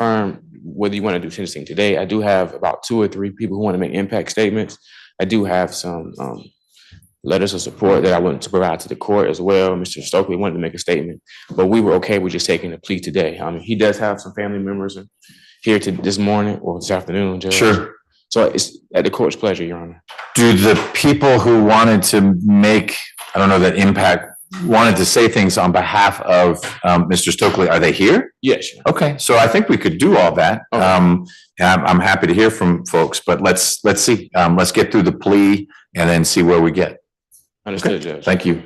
confirm whether you want to do sentencing today. I do have about 2 or 3 people who want to make impact statements. I do have some letters of support that I want to provide to the court as well. Mr. Stokely wanted to make a statement, but we were okay with just taking the plea today. He does have some family members here this morning or this afternoon, Judge. Sure. So it's at the court's pleasure, Your Honor. Do the people who wanted to make, I don't know, that impact, wanted to say things on behalf of Mr. Stokely, are they here? Yes. Okay, so I think we could do all that. Okay. I'm happy to hear from folks, but let's see. Let's get through the plea and then see where we get. Understood, okay. Judge. Thank you.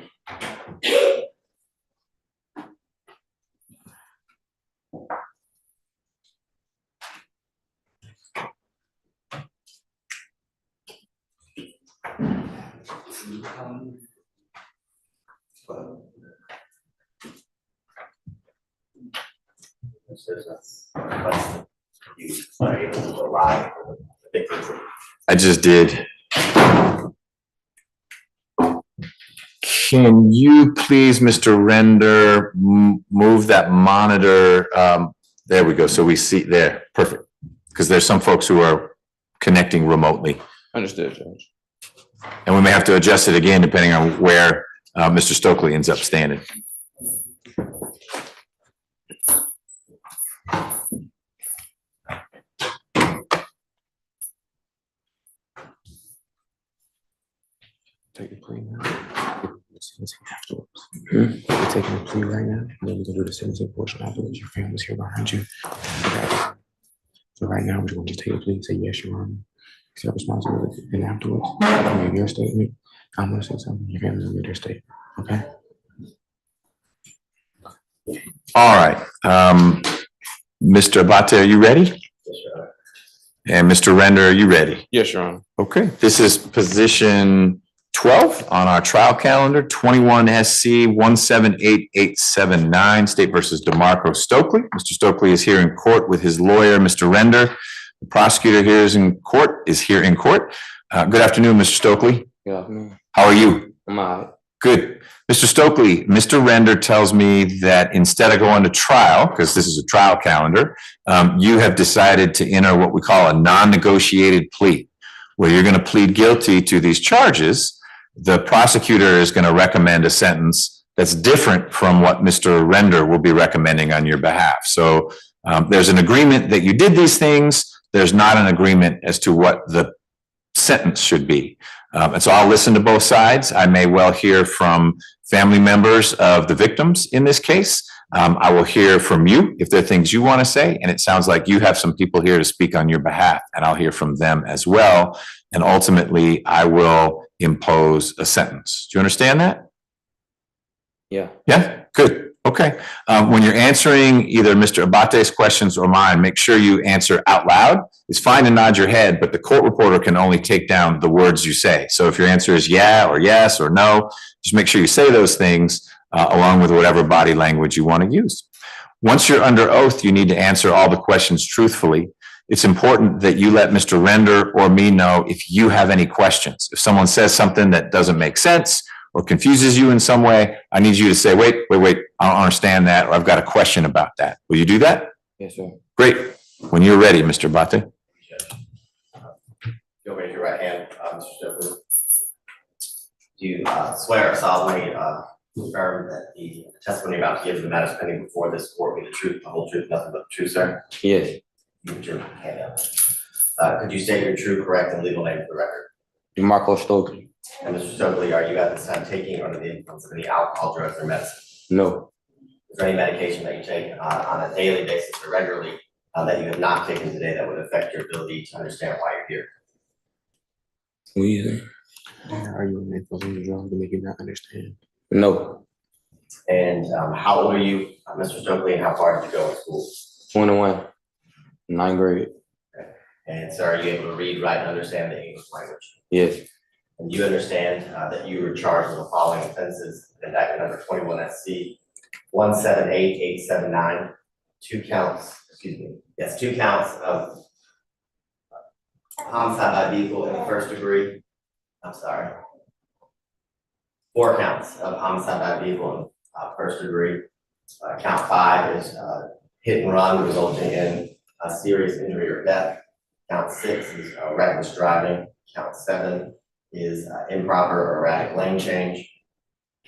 I just did. Can you please, Mr. Render, move that monitor? There we go. So we see there. Perfect. Because there's some folks who are connecting remotely. Understood, Judge. And we may have to adjust it again depending on where Mr. Stokely ends up standing. Take the plea now. Afterwards. We're taking the plea right now, and then we're gonna do the sentencing portion afterwards. Your family's here behind you. Okay. So right now, we're going to just take a plea, say yes, Your Honor, accept responsibility, and afterwards, you make your statement. I'm gonna say something. Your family's gonna make their statement. Okay. All right. Mr. Abate, are you ready? Yes, Your Honor. And Mr. Render, are you ready? Yes, Your Honor. Okay. This is position 12 on our trial calendar, 21 SC 178879, State versus DeMarco Stokely. Mr. Stokely is here in court with his lawyer, Mr. Render. The prosecutor here is here in court. Good afternoon, Mr. Stokely. Good afternoon. How are you? I'm all right. Good. Mr. Stokely, Mr. Render tells me that instead of going to trial, because this is a trial calendar, you have decided to enter what we call a non-negotiated plea, where you're going to plead guilty to these charges. The prosecutor is going to recommend a sentence that's different from what Mr. Render will be recommending on your behalf. So there's an agreement that you did these things. There's not an agreement as to what the sentence should be. And so I'll listen to both sides. I may well hear from family members of the victims in this case. I will hear from you if there are things you want to say. And it sounds like you have some people here to speak on your behalf, and I'll hear from them as well. And ultimately, I will impose a sentence. Do you understand that? Yeah. Yeah, good. Okay. When you're answering either Mr. Abate's questions or mine, make sure you answer out loud. It's fine to nod your head, but the court reporter can only take down the words you say. So if your answer is yeah or yes or no, just make sure you say those things along with whatever body language you want to use. Once you're under oath, you need to answer all the questions truthfully. It's important that you let Mr. Render or me know if you have any questions. If someone says something that doesn't make sense or confuses you in some way, I need you to say, wait, I don't understand that, or I've got a question about that. Will you do that? Yes, sir. Great. When you're ready, Mr. Abate. You'll raise your right hand, Mr. Stokely. Do you swear or solemnly confirm that the testimony about to give the matters pending before this court be the truth, the whole truth, nothing but the truth, sir? Yes. You put your hand up. Could you state your true, correct, and legal name for the record? DeMarco Stokely. And Mr. Stokely, are you at this time taking under the influence of any alcohol, drugs, or medicine? No. Is there any medication that you take on a daily basis or regularly that you have not taken today that would affect your ability to understand why you're here? Weezy. Are you on that position drug to make you not understand? No. And how old are you, Mr. Stokely, and how far did you go in school? 21. 9th grade. Okay. And so are you able to read, write, and understand the English language? Yes. And you understand that you were charged with the following offenses, indictment number 21 SC 178879, 2 counts, two counts of homicide by vehicle in the first degree. I'm sorry. 4 counts of homicide by vehicle in first degree. Count 5 is hit and run resulting in serious injury or death. Count 6 is reckless driving. Count 7 is improper or erratic lane change.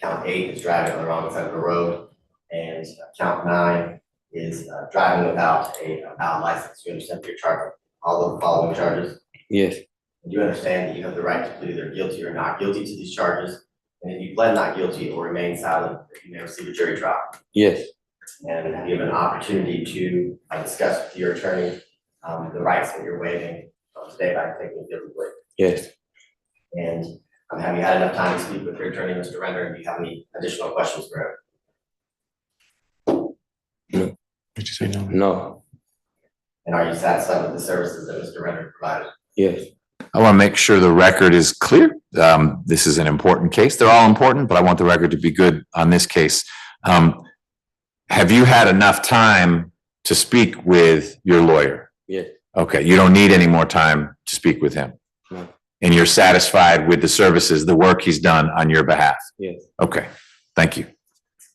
Count 8 is driving on the wrong side of the road. And count 9 is driving without a valid license. You understand that you're charged all of the following charges? Yes. Do you understand that you have the right to plead either guilty or not guilty to these charges? And if you pled not guilty or remain silent, you may receive a jury trial. Yes. And have you have an opportunity to discuss with your attorney the rights that you're waiving today by taking a guilty plea? Yes. And have you had enough time to speak with your attorney, Mr. Render? And do you have any additional questions for him? Did you say no? No. And are you satisfied with the services that Mr. Render provided? Yes. I want to make sure the record is clear. This is an important case. They're all important, but I want the record to be good on this case. Have you had enough time to speak with your lawyer? Yes. Okay, you don't need any more time to speak with him. No. And you're satisfied with the services, the work he's done on your behalf? Yes. Okay, thank you.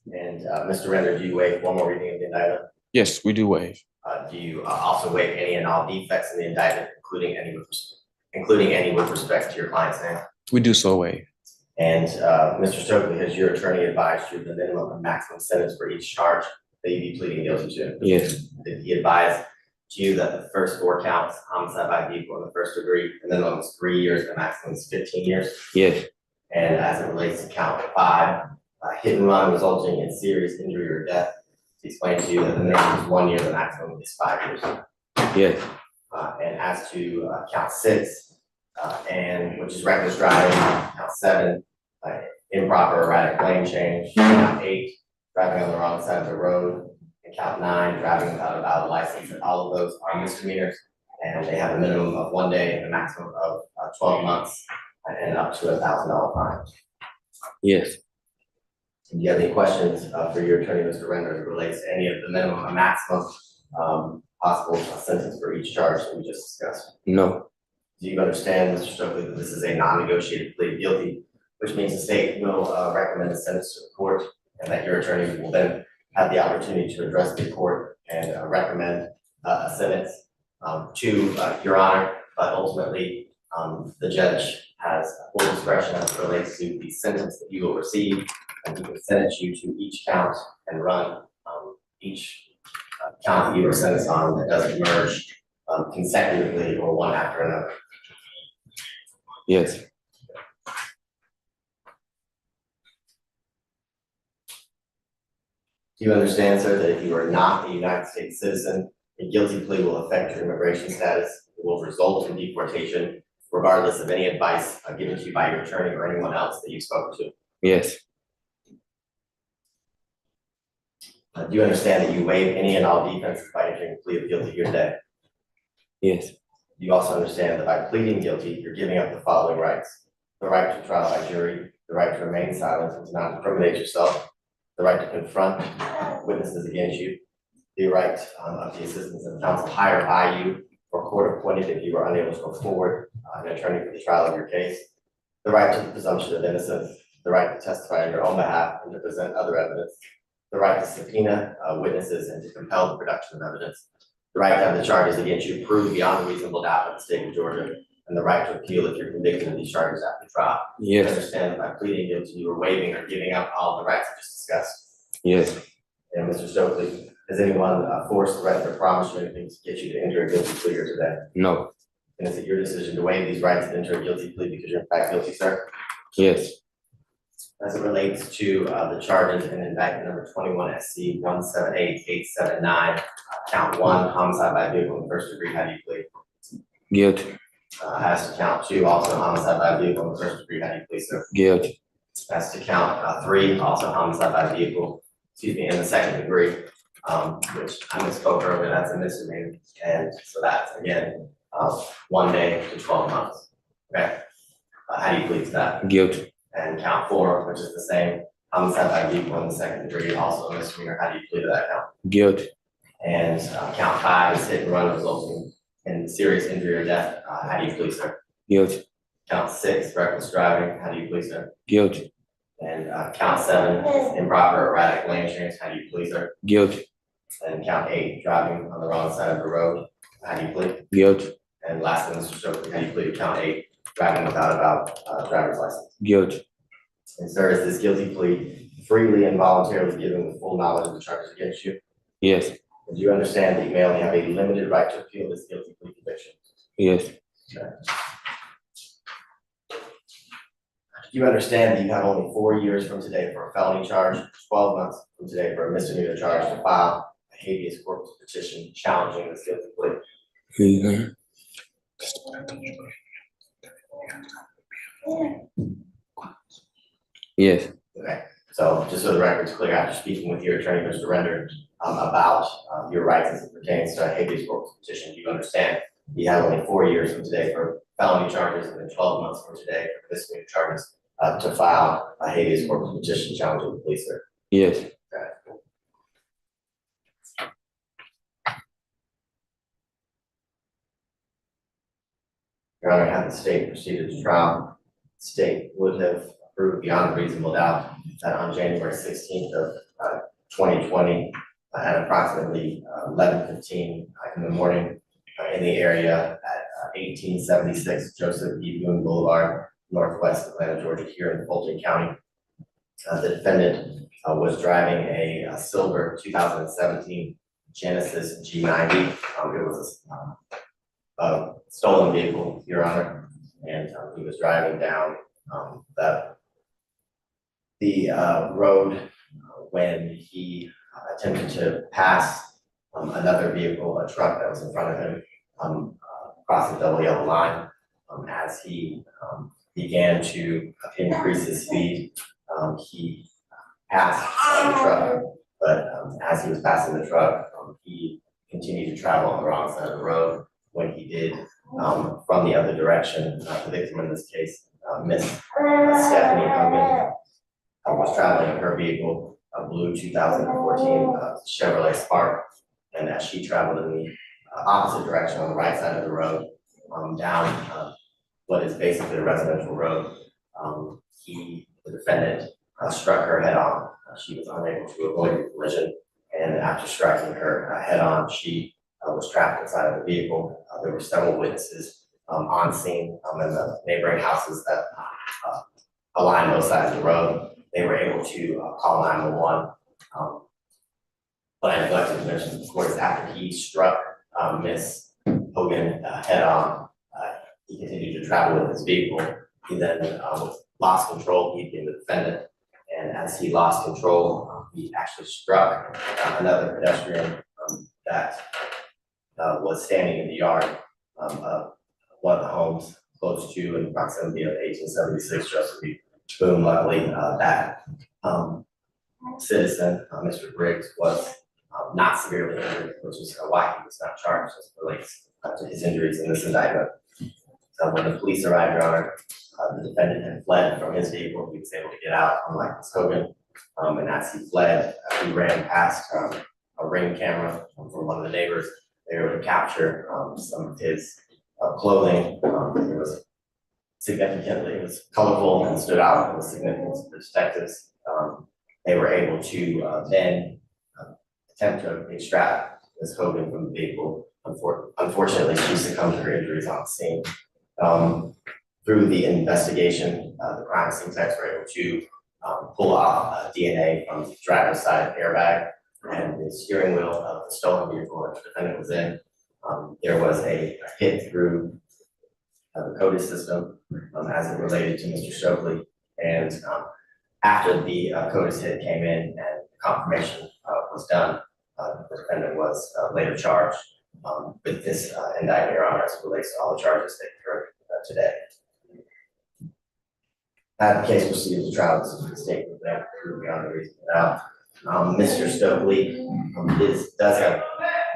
And Mr. Render, do you waive one more reading of the indictment? Yes, we do waive. Do you also waive any and all defects in the indictment, including any with respect to your client's name? We do so waive. And Mr. Stokely, has your attorney advised you the minimum and maximum sentence for each charge that you be pleading guilty to? Yes. Did he advise to you that the first 4 counts, homicide by vehicle in the first degree, the minimum is 3 years, the maximum is 15 years? Yes. And as it relates to count 5, hit and run resulting in serious injury or death, he explained to you that the minimum is 1 year, the maximum is 5 years. Yes. And as to count 6, and which is reckless driving, count 7, improper erratic lane change, count 8, driving on the wrong side of the road, and count 9, driving without a valid license. And all of those are misdemeanors, and they have a minimum of 1 day and a maximum of 12 months, and up to $1,000 fine. Yes. Do you have any questions for your attorney, Mr. Render, as it relates to any of the minimum and maximum possible sentence for each charge that we just discussed? No. Do you understand, Mr. Stokely, that this is a non-negotiated plea of guilty, which means the state will recommend a sentence to the court, and that your attorney will then have the opportunity to address the court and recommend a sentence to your honor, but ultimately the judge has full discretion as it relates to the sentence that you will receive, and he can sentence you to each count and run each count that you were sentenced on that doesn't merge consecutively or one after another. Yes. Do you understand, sir, that if you are not a United States citizen, a guilty plea will affect your immigration status? It will result in deportation, regardless of any advice given to you by your attorney or anyone else that you spoke to? Yes. Do you understand that you waive any and all defenses by entering a plea of guilty here today? Yes. You also understand that by pleading guilty, you're giving up the following rights: the right to trial by jury, the right to remain silent and to not incriminate yourself, the right to confront witnesses against you, the right of the assistance of counsel hired by you or court appointed if you were unable to go forward, an attorney for the trial of your case, the right to the presumption of innocence, the right to testify on your own behalf and to present other evidence, the right to subpoena witnesses and to compel the production of evidence, the right to have the charges against you proved beyond a reasonable doubt in the state of Georgia, and the right to appeal if you're convicted of these charges after trial. You Yes. understand that by pleading guilty, you were waiving or giving up all the rights I just discussed. Yes. And Mr. Stokely, has anyone forced, threatened, or promised you anything to get you to enter a guilty plea here today? No. And is it your decision to waive these rights and enter a guilty plea because you're in fact guilty, sir? Yes. As it relates to the charges in indictment number 21 SC 178879, count 1, homicide by vehicle in the first degree, how do you plead? Guilty. As to count 2, also homicide by vehicle in the first degree, how do you plead, sir? Guilty. As to count 3, also homicide by vehicle, in the second degree, which I misspoke earlier, that's a misdemeanor, and so that's again 1 day to 12 months. Okay, how do you plead to that? Guilty. And count 4, which is the same, homicide by vehicle in the second degree, also a misdemeanor, how do you plead to that count? Guilty. And count 5 is hit and run resulting in serious injury or death, how do you plead, sir? Guilty. Count 6, reckless driving, how do you plead, sir? Guilty. And count 7, improper erratic lane change, how do you plead, sir? Guilty. And count 8, driving on the wrong side of the road. How do you plead? Guilty. And lastly, Mr. Stokely, how do you plead to count 8, driving without a valid driver's license? Guilty. And sir, is this guilty plea freely and voluntarily given with full knowledge of the charges against you? Yes. And do you understand that you may only have a limited right to appeal this guilty plea conviction? Yes. Okay. Do you understand that you have only 4 years from today for a felony charge, 12 months from today for a misdemeanor charge to file a habeas corpus petition challenging this guilty plea? Yes. Okay, so just so the record's clear, after speaking with your attorney, Mr. Render, about your rights as it pertains to a habeas corpus petition, do you understand you have only 4 years from today for felony charges and then 12 months from today for misdemeanor charges to file a habeas corpus petition challenging the police, sir? Yes. Okay. Your Honor, had the state proceeded to trial, the state would have proved beyond a reasonable doubt that on January 16th of 2020, at approximately 11:15 in the morning, in the area at 1876 Joseph E. Boone Boulevard, northwest Atlanta, Georgia, here in Fulton County. The defendant was driving a silver 2017 Genesis G90. It was a stolen vehicle, Your Honor, and he was driving down the road when he attempted to pass another vehicle, a truck that was in front of him, across the double yellow line. As he began to increase his speed, he passed the truck, but as he was passing the truck, he continued to travel on the wrong side of the road. When he did, from the other direction, the victim in this case, Miss Stephanie Hogan, was traveling in her vehicle, a blue 2014 Chevrolet Spark, and as she traveled in the opposite direction on the right side of the road, down what is basically a residential road, the defendant, struck her head on. She was unable to avoid the collision, and after striking her head on, she was trapped inside of the vehicle. There were several witnesses on scene in the neighboring houses that align both sides of the road. They were able to call 911. But I neglected to mention, of course, after he struck Miss Hogan head on, he continued to travel with his vehicle. He then lost control, he being the defendant. And as he lost control, he actually struck another pedestrian that was standing in the yard of one of the homes close to in proximity of 1876 Joseph E. Boone. Luckily, that citizen, Mr. Briggs, was not severely injured, which is why he was not charged as it relates to his injuries in this indictment. So when the police arrived, Your Honor, the defendant had fled from his vehicle. He was able to get out, unlike Ms. Hogan. And as he fled, he ran past a ring camera from one of the neighbors. They were able to capture some of his clothing. It was significantly, it was colorful and stood out. It was significant to the detectives. They were able to then attempt to extract Ms. Hogan from the vehicle. Unfortunately, she succumbed to her injuries on the scene. Through the investigation, the crime scene techs were able to pull off DNA from the driver's side airbag and the steering wheel of the stolen vehicle that the defendant was in. There was a hit through the coded system as it related to Mr. Stokely. And after the CODIS hit came in and confirmation was done, the defendant was later charged with this indictment, Your Honor, as it relates to all the charges that occurred today. The case proceeded to trial. This is the state of the prove beyond a reasonable doubt. Mr. Stokely does have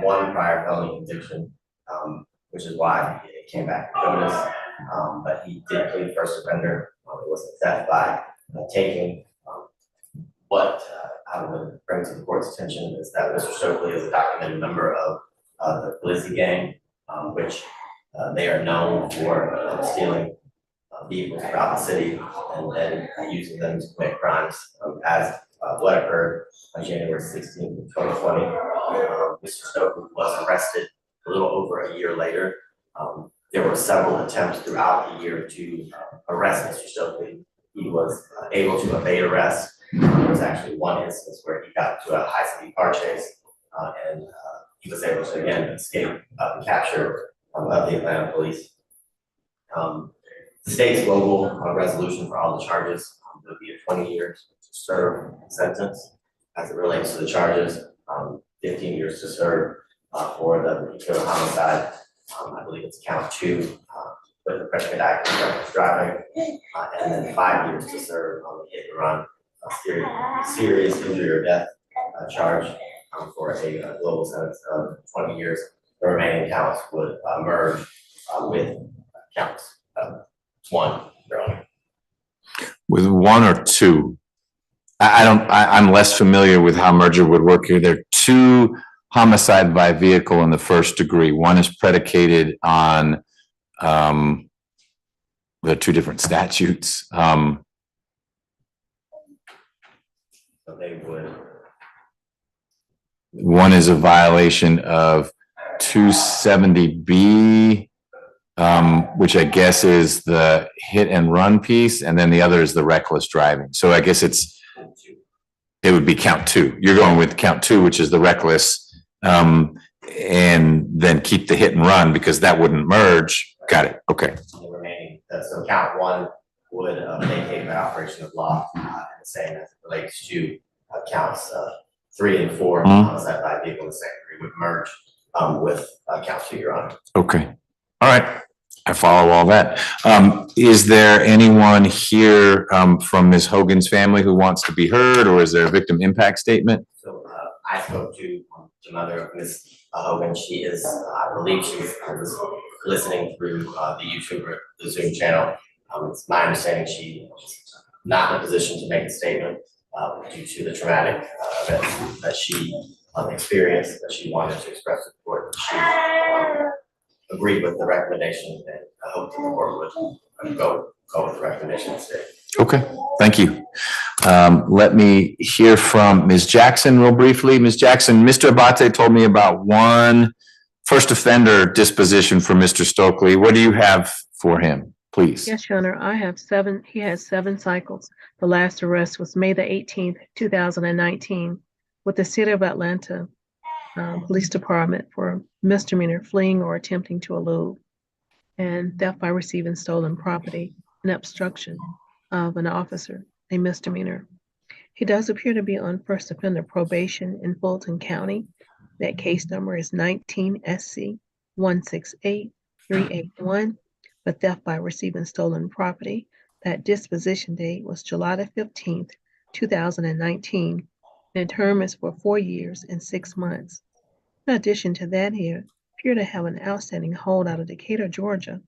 one prior felony conviction, which is why it came back to CODIS. But he did plead first offender. It was a theft by taking. What I would bring to the court's attention is that Mr. Stokely is a documented member of the Blizzy gang, which they are known for stealing vehicles throughout the city and then using them to commit crimes. As what occurred on January 16th of 2020, Mr. Stokely was arrested a little over a year later. There were several attempts throughout the year to arrest Mr. Stokely. He was able to evade arrest. There was actually one instance where he got into a high-speed car chase, and he was able to again escape the capture of the Atlanta police. The state's global resolution for all the charges would be a 20 years to serve sentence as it relates to the charges, 15 years to serve for the vehicular homicide. I believe it's count 2 with the predicate act of reckless driving, and then 5 years to serve on the hit and run, serious injury or death charge for a global sentence of 20 years. The remaining counts would merge with counts 1, Your Honor. With 1 or 2? I'm less familiar with how merger would work here. There are 2 homicide by vehicle in the first degree. One is predicated on the 2 different statutes. So they would. One is a violation of 270B, which I guess is the hit and run piece, and then the other is the reckless driving. So I guess it would be count 2. You're going with count 2, which is the reckless, and then keep the hit and run because that wouldn't merge. Got it. Okay. The remaining, so count 1 would vacate by operation of law, and the same as it relates to counts 3 and 4, homicide by vehicle in the second degree would merge with count 2, Your Honor. Okay. All right. I follow all that. Is there anyone here from Ms. Hogan's family who wants to be heard, or is there a victim impact statement? So I spoke to the mother of Ms. Hogan. She is, I believe she's listening through the YouTube or the Zoom channel. It's my understanding she's not in a position to make a statement due to the traumatic events that she experienced, that she wanted to express support. She agreed with the recommendation, and I hope that the board would go with the recommendation today. Okay, thank you. Let me hear from Ms. Jackson real briefly. Ms. Jackson, Mr. Abate told me about 1 first offender disposition for Mr. Stokely. What do you have for him, please? Yes, Your Honor, I have 7. He has 7 cycles. The last arrest was May the 18th, 2019, with the City of Atlanta Police Department for misdemeanor fleeing or attempting to elude, and theft by receiving stolen property and obstruction of an officer, a misdemeanor. He does appear to be on first offender probation in Fulton County. That case number is 19 SC 168381 for theft by receiving stolen property. That disposition date was July the 15th, 2019. And the term is for 4 years and 6 months. In addition to that, he appeared to have an outstanding hold out of Decatur, Georgia,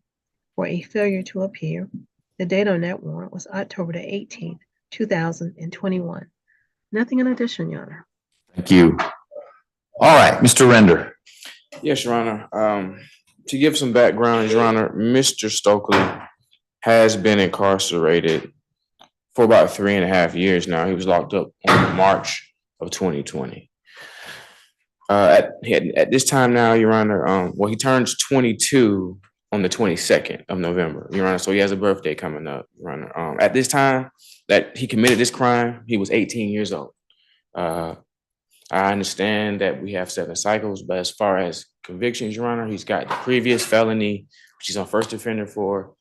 for a failure to appear. The date on that warrant was October the 18th, 2021. Nothing in addition, Your Honor. Thank you. All right, Mr. Render. Yes, Your Honor. To give some background, Your Honor, Mr. Stokely has been incarcerated for about 3.5 years now. He was locked up in March of 2020. At this time now, Your Honor, he turns 22 on the 22nd of November, Your Honor. So he has a birthday coming up, Your Honor. At this time that he committed this crime, he was 18 years old. I understand that we have 7 cycles, but as far as convictions, Your Honor, he's got the previous felony, which he's on first offender for.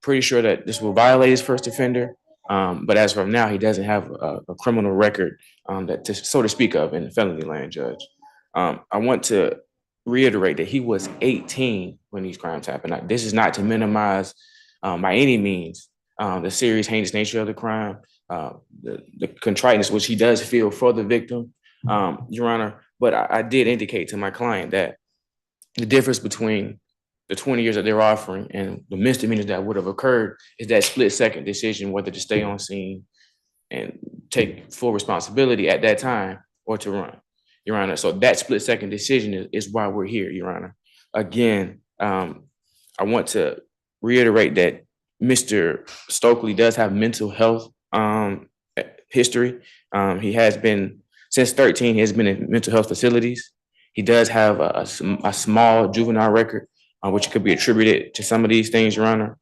Pretty sure that this will violate his first offender. But as of now, he doesn't have a criminal record so to speak of in the felony land, Judge. I want to reiterate that he was 18 when these crimes happened. Now, this is not to minimize by any means the serious, heinous nature of the crime, the contriteness which he does feel for the victim, Your Honor. But I did indicate to my client that the difference between the 20 years that they're offering and the misdemeanors that would have occurred is that split-second decision whether to stay on scene and take full responsibility at that time or to run, Your Honor. So that split-second decision is why we're here, Your Honor. Again, I want to reiterate that Mr. Stokely does have mental health history. He has been Since 13, he has been in mental health facilities. He does have a small juvenile record, which could be attributed to some of these things, Your Honor.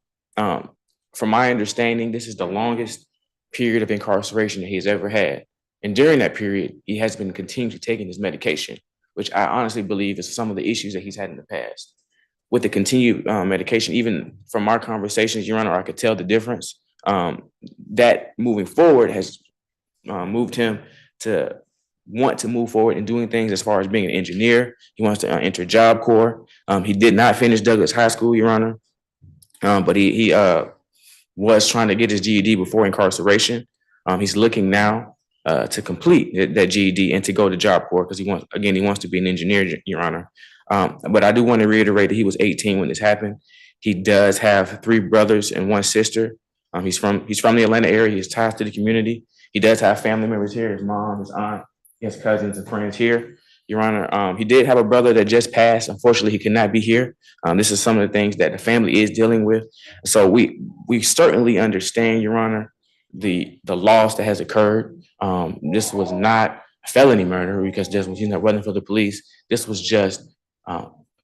From my understanding, this is the longest period of incarceration that he's ever had. And during that period, he has been continually taking his medication, which I honestly believe is some of the issues that he's had in the past. With the continued medication, even from our conversations, Your Honor, I could tell the difference. That moving forward has moved him to want to move forward in doing things as far as being an engineer. He wants to enter Job Corps. He did not finish Douglas High School, Your Honor, but he was trying to get his GED before incarceration. He's looking now to complete that GED and to go to Job Corps because he wants to be an engineer, Your Honor. But I do want to reiterate that he was 18 when this happened. He does have 3 brothers and 1 sister. He's from the Atlanta area. He's tied to the community. He does have family members here, his mom, his aunt, he has cousins and friends here, Your Honor. He did have a brother that just passed. Unfortunately, he could not be here. This is some of the things that the family is dealing with. So we certainly understand, Your Honor, the loss that has occurred. This was not a felony murder because this was not running for the police. This was just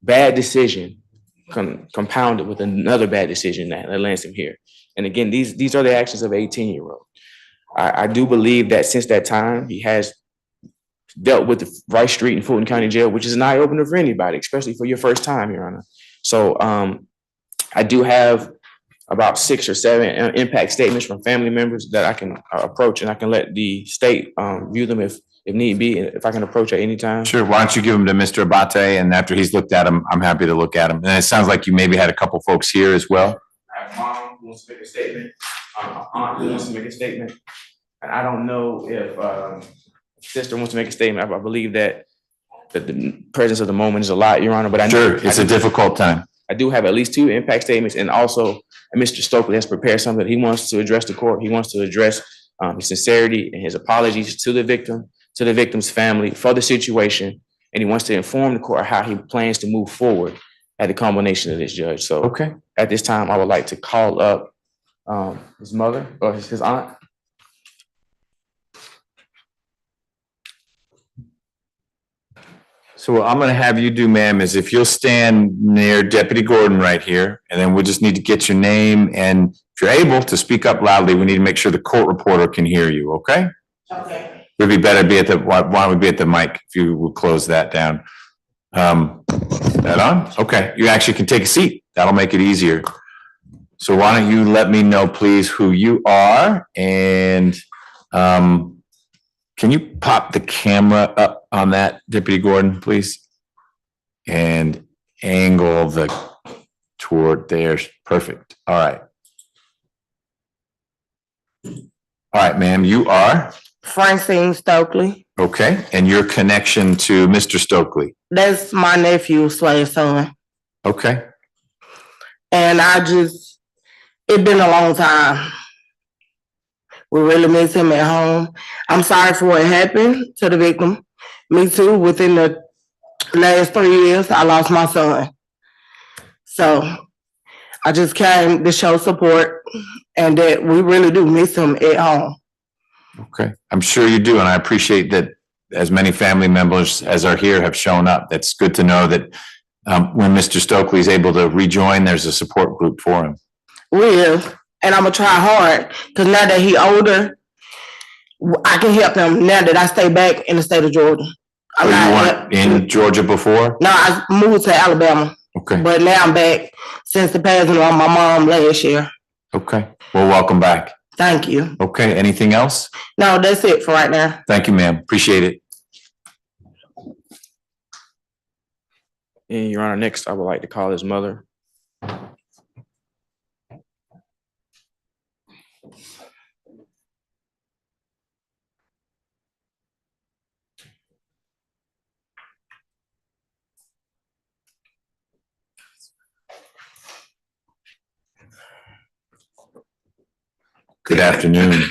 bad decision compounded with another bad decision that lands him here. And again, these are the actions of an 18-year-old. I do believe that since that time, he has dealt with the Rice Street and Fulton County Jail, which is an eye-opener for anybody, especially for your first time, Your Honor. So I do have about 6 or 7 impact statements from family members that I can approach, and I can let the state view them if need be, if I can approach at any time. Sure. Why don't you give them to Mr. Abate, and after he's looked at them, I'm happy to look at them. And it sounds like you maybe had a couple folks here as well. I have mom who wants to make a statement, aunt who wants to make a statement, and I don't know if sister wants to make a statement. I believe that the presence of the moment is a lot, Your Honor. But I know Sure, it's a difficult time. I do have at least 2 impact statements, and also Mr. Stokely has prepared something that he wants to address the court. He wants to address his sincerity and his apologies to the victim, to the victim's family for the situation, and he wants to inform the court how he plans to move forward at the culmination of this, Judge. So Okay. at this time, I would like to call up his mother or his aunt. So what I'm going to have you do, ma'am, is if you'll stand near Deputy Gordon right here, and then we'll just need to get your name, and if you're able to speak up loudly, we need to make sure the court reporter can hear you, okay? Okay. It'd be better to be at the, why don't we be at the mic if you would close that down? That on? Okay, you actually can take a seat. That'll make it easier. So why don't you let me know, please, who you are, and can you pop the camera up on that, Deputy Gordon, please? And angle the toward there. Perfect. All right. All right, ma'am, you are? Francine Stokely. Okay, and your connection to Mr. Stokely? That's my nephew, son. Okay. And it's been a long time. We really miss him at home. I'm sorry for what happened to the victim. Me too. Within the last 3 years, I lost my son. So I just came to show support and that we really do miss him at home. Okay, I'm sure you do, and I appreciate that as many family members as are here have shown up. That's good to know that when Mr. Stokely is able to rejoin, there's a support group for him. We is, and I'm gonna try hard because now that he older, I can help him. Now that I stay back in the state of Georgia, So you weren't in Georgia before? No, I moved to Alabama, Okay, but now I'm back since the passing of my mom last year. okay. Well, welcome back. Thank you. Okay, anything else? No, that's it for right now. Thank you, ma'am. Appreciate it. And Your Honor, next I would like to call his mother. Good afternoon.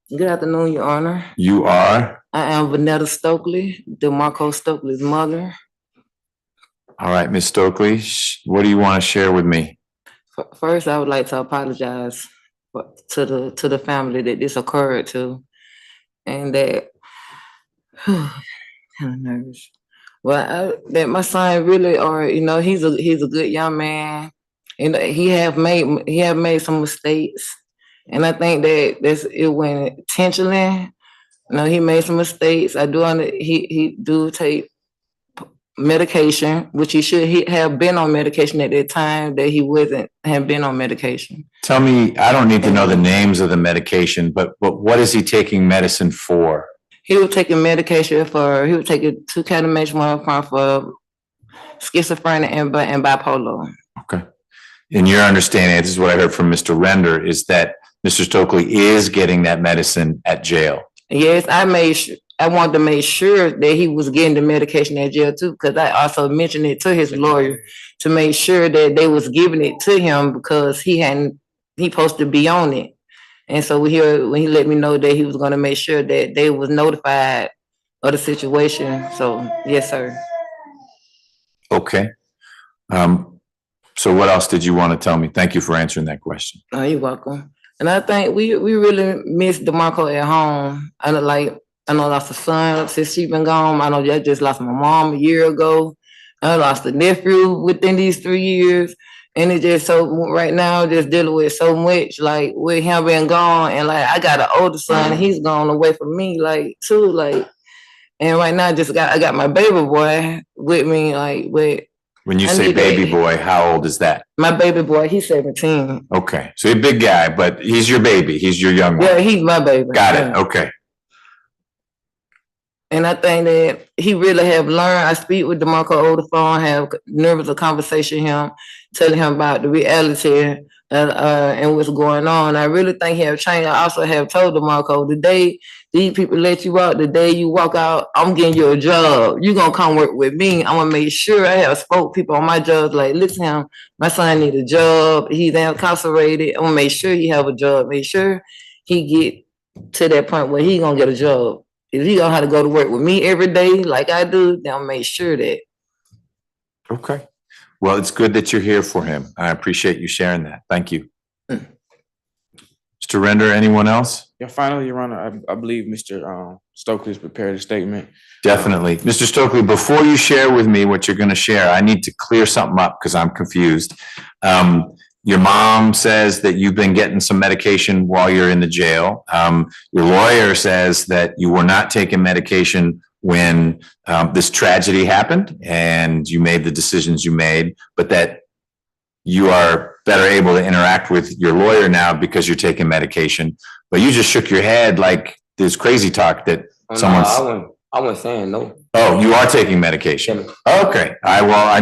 Good afternoon, Your Honor. You are? I am Vanetta Stokely, DeMarco Stokely's mother. All right, Ms. Stokely, what do you want to share with me? First, I would like to apologize to the family that this occurred to, and that Kind of nervous. Well, that my son really, or he's a good young man. He have made some mistakes, and I think that's it went intentionally. He made some mistakes. He do take medication, which he have been on medication at that time that he wasn't have been on medication. Tell me, I don't need to know the names of the medication, but what is he taking medicine for? He was taking medication he was taking 2 medication for schizophrenia and bipolar. Okay. In your understanding, this is what I heard from Mr. Render, is that Mr. Stokely is getting that medicine at jail. Yes, I wanted to make sure that he was getting the medication at jail too, because I also mentioned it to his lawyer to make sure that they was giving it to him because he supposed to be on it. And so when he let me know that he was going to make sure that they was notified of the situation. So yes, sir. Okay. So what else did you want to tell me? Thank you for answering that question. Oh, you're welcome. And I think we really miss DeMarco at home. I lost a son since she been gone. I know I just lost my mom a year ago. I lost a nephew within these 3 years. And it just so right now just dealing with so much, like with him being gone, and like I got an older son, and he's gone away from me, like too, like. And right now I got my baby boy with me, like with. When you say baby boy, how old is that? My baby boy, he's 17. Okay, so he's a big guy, but he's your baby. He's your young one. Yeah, he's my baby. Got it. Okay. And I think that he really have learned. I speak with DeMarco over the phone, have nervous conversation with him, telling him about the reality and what's going on. I really think he have changed. I also have told DeMarco, the day these people let you out, the day you walk out, I'm getting you a job. You're going to come work with me. I'm going to make sure I have spoke people on my jobs like, listen to him, my son need a job. He's incarcerated. I'm going to make sure he have a job. Make sure he get to that point where he going to get a job. If he gonna have to go to work with me every day like I do, then I'll make sure that. Okay. Well, it's good that you're here for him. I appreciate you sharing that. Thank you. Mr. Render, anyone else? Yeah, finally, Your Honor, I believe Mr. Stokely's prepared a statement. Definitely. Mr. Stokely, before you share with me what you're going to share, I need to clear something up because I'm confused. Your mom says that you've been getting some medication while you're in the jail. Your lawyer says that you were not taking medication when this tragedy happened and you made the decisions you made, but that you are better able to interact with your lawyer now because you're taking medication. But you just shook your head like there's crazy talk that someone's... I wasn't saying no. Oh, you are taking medication. Okay.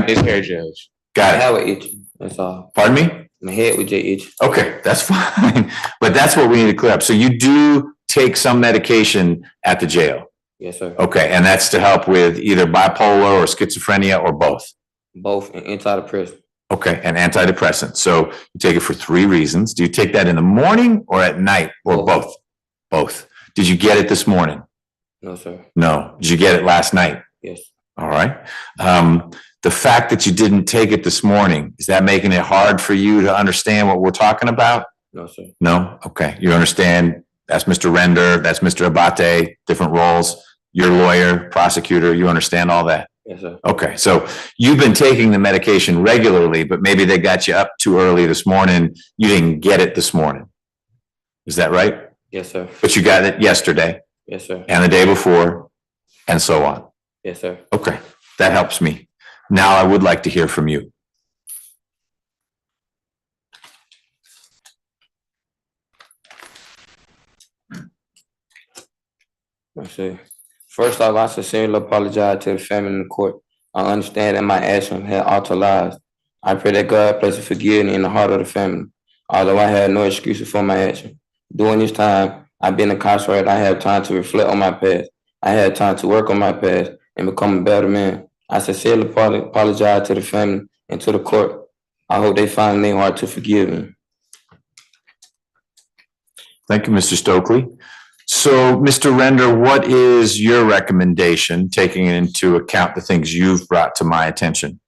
His hair judge. Got I it. have an itch. That's all. Pardon me? My head was just itch. Okay, that's fine. But that's what we need to clear up. So you do take some medication at the jail? Yes, sir. Okay, and that's to help with either bipolar or schizophrenia or both? Both and antidepressant. Okay, and antidepressant. So you take it for 3 reasons. Do you take that in the morning or at night or both? Both. Did you get it this morning? No, sir. No. Did you get it last night? Yes. All right. The fact that you didn't take it this morning, is that making it hard for you to understand what we're talking about? No, sir. No? Okay. You understand that's Mr. Render, that's Mr. Abate, different roles, your lawyer, prosecutor, you understand all that? Yes, sir. Okay. So you've been taking the medication regularly, but maybe they got you up too early this morning. You didn't get it this morning. Is that right? Yes, sir. But you got it yesterday Yes, sir. and the day before and so on. Yes, sir. Okay. That helps me. Now I would like to hear from you. I see. First off, I sincerely apologize to the family and the court. I understand that my action had altered lives. I pray that God places forgiveness in the heart of the family, although I had no excuses for my action. During this time, I've been incarcerated. I had time to reflect on my past. I had time to work on my past and become a better man. I sincerely apologize to the family and to the court. I hope they find it in their heart to forgive me. Thank you, Mr. Stokely. So, Mr. Render, what is your recommendation, taking into account the things you've brought to my attention?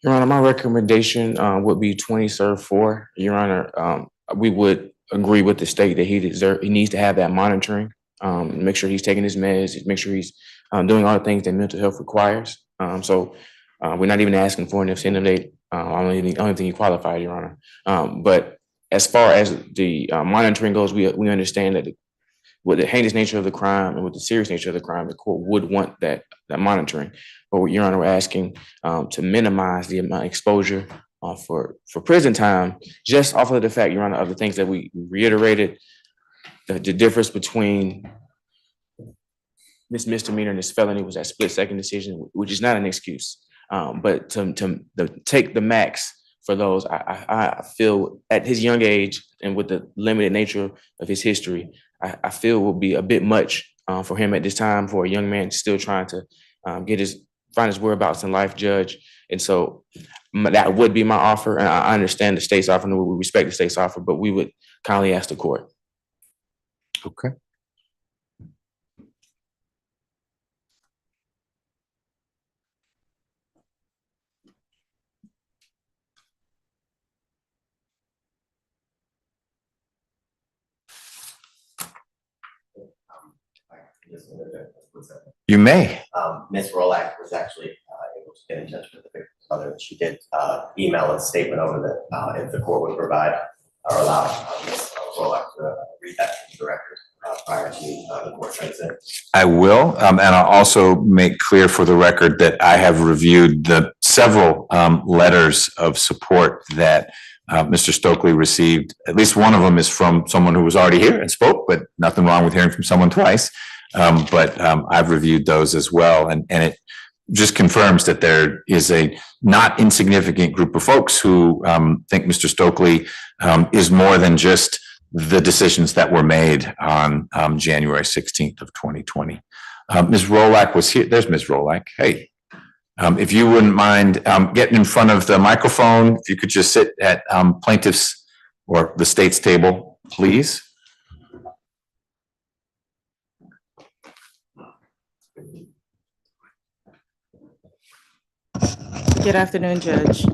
Your Honor, my recommendation would be 20 serve 4. Your Honor, we would agree with the state that he needs to have that monitoring, make sure he's taking his meds, make sure he's doing all the things that mental health requires. So we're not even asking for an extended. I don't even think he qualified, Your Honor. But as far as the monitoring goes, we understand that with the heinous nature of the crime and with the serious nature of the crime, the court would want that monitoring. But Your Honor, we're asking to minimize the amount of exposure for prison time, just off of the fact, Your Honor, of the things that we reiterated, the difference between this misdemeanor and this felony was that split-second decision, which is not an excuse. But to take the max for those, I feel at his young age and with the limited nature of his history, I feel will be a bit much for him at this time, for a young man still trying to find his whereabouts in life, Judge. And so that would be my offer. And I understand the state's offer and we respect the state's offer, but we would kindly ask the court. Okay. You may. Ms. Rolak was actually able to get in touch with the victim's mother. She did email a statement over that if the court would provide or allow Ms. Rolak to read that into the record prior to the court transit. I will, and I'll also make clear for the record that I have reviewed the several letters of support that Mr. Stokely received. At least one of them is from someone who was already here and spoke, but nothing wrong with hearing from someone twice. But I've reviewed those as well, and it just confirms that there is a not insignificant group of folks who think Mr. Stokely is more than just the decisions that were made on January 16th of 2020. Ms. Rolak was here. There's Ms. Rolak. Hey, if you wouldn't mind getting in front of the microphone, if you could just sit at plaintiff's or the state's table, please. Good afternoon, Judge.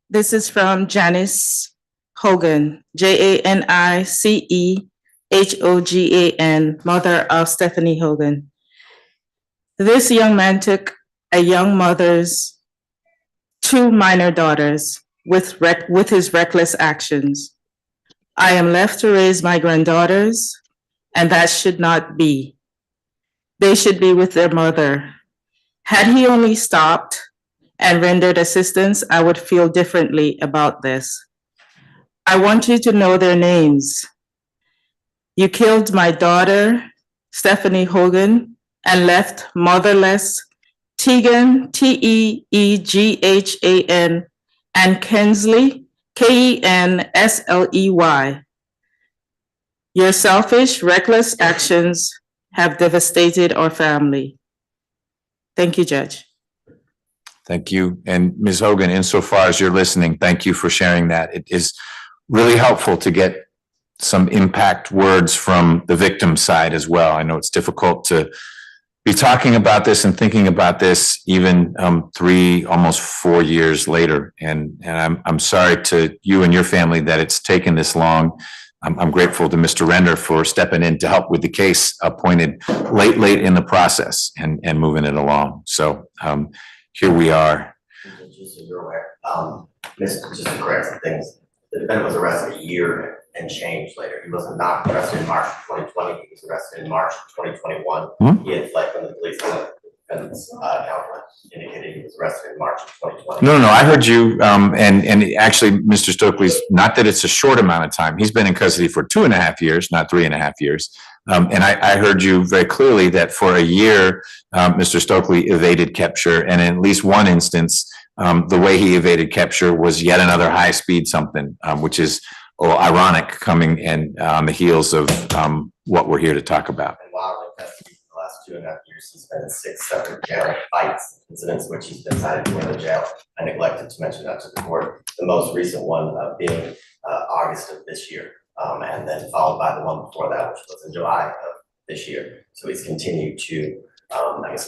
This is from Janice Hogan, JANICEHOGAN, mother of Stephanie Hogan. This young man took a young mother's two minor daughters with his reckless actions. I am left to raise my granddaughters, and that should not be. They should be with their mother. Had he only stopped and rendered assistance, I would feel differently about this. I want you to know their names. You killed my daughter, Stephanie Hogan, and left motherless Tegan, Teeghan, and Kensley, Kensley. Your selfish, reckless actions have devastated our family. Thank you, Judge. Thank you. And Ms. Hogan, insofar as you're listening, thank you for sharing that. It is really helpful to get some impact words from the victim side as well. I know it's difficult to be talking about this and thinking about this even 3, almost 4 years later. And I'm sorry to you and your family that it's taken this long. I'm grateful to Mr. Render for stepping in to help with the case appointed late in the process and moving it along. So here we are. Just so you're aware, just to correct some things, the defendant was arrested a year and change later. He was not arrested in March of 2020. He was arrested in March of 2021. He had fled from the police. The defendant's counselor indicated he was arrested in March of 2020. No, I heard you. And actually, Mr. Stokely's, not that it's a short amount of time. He's been in custody for 2.5 years, not 3.5 years. And I heard you very clearly that for a year, Mr. Stokely evaded capture, and in at least one instance, the way he evaded capture was yet another high-speed something, which is ironic coming in on the heels of what we're here to talk about. And while in custody for the last 2.5 years, he's been in 6 separate jail fights, incidents in which he's been cited to go to jail. I neglected to mention that to the court. The most recent one being August of this year. And then followed by the one before that, which was in July of this year. So he's continued to,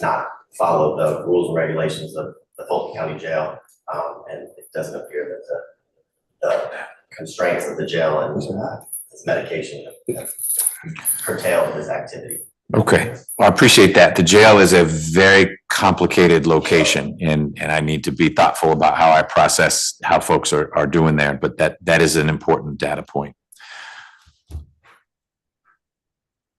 not follow the rules and regulations of the Fulton County Jail. And it doesn't appear that the constraints of the jail and his medication have curtailed his activity. Okay, well, I appreciate that. The jail is a very complicated location, and I need to be thoughtful about how I process how folks are doing there, but that is an important data point.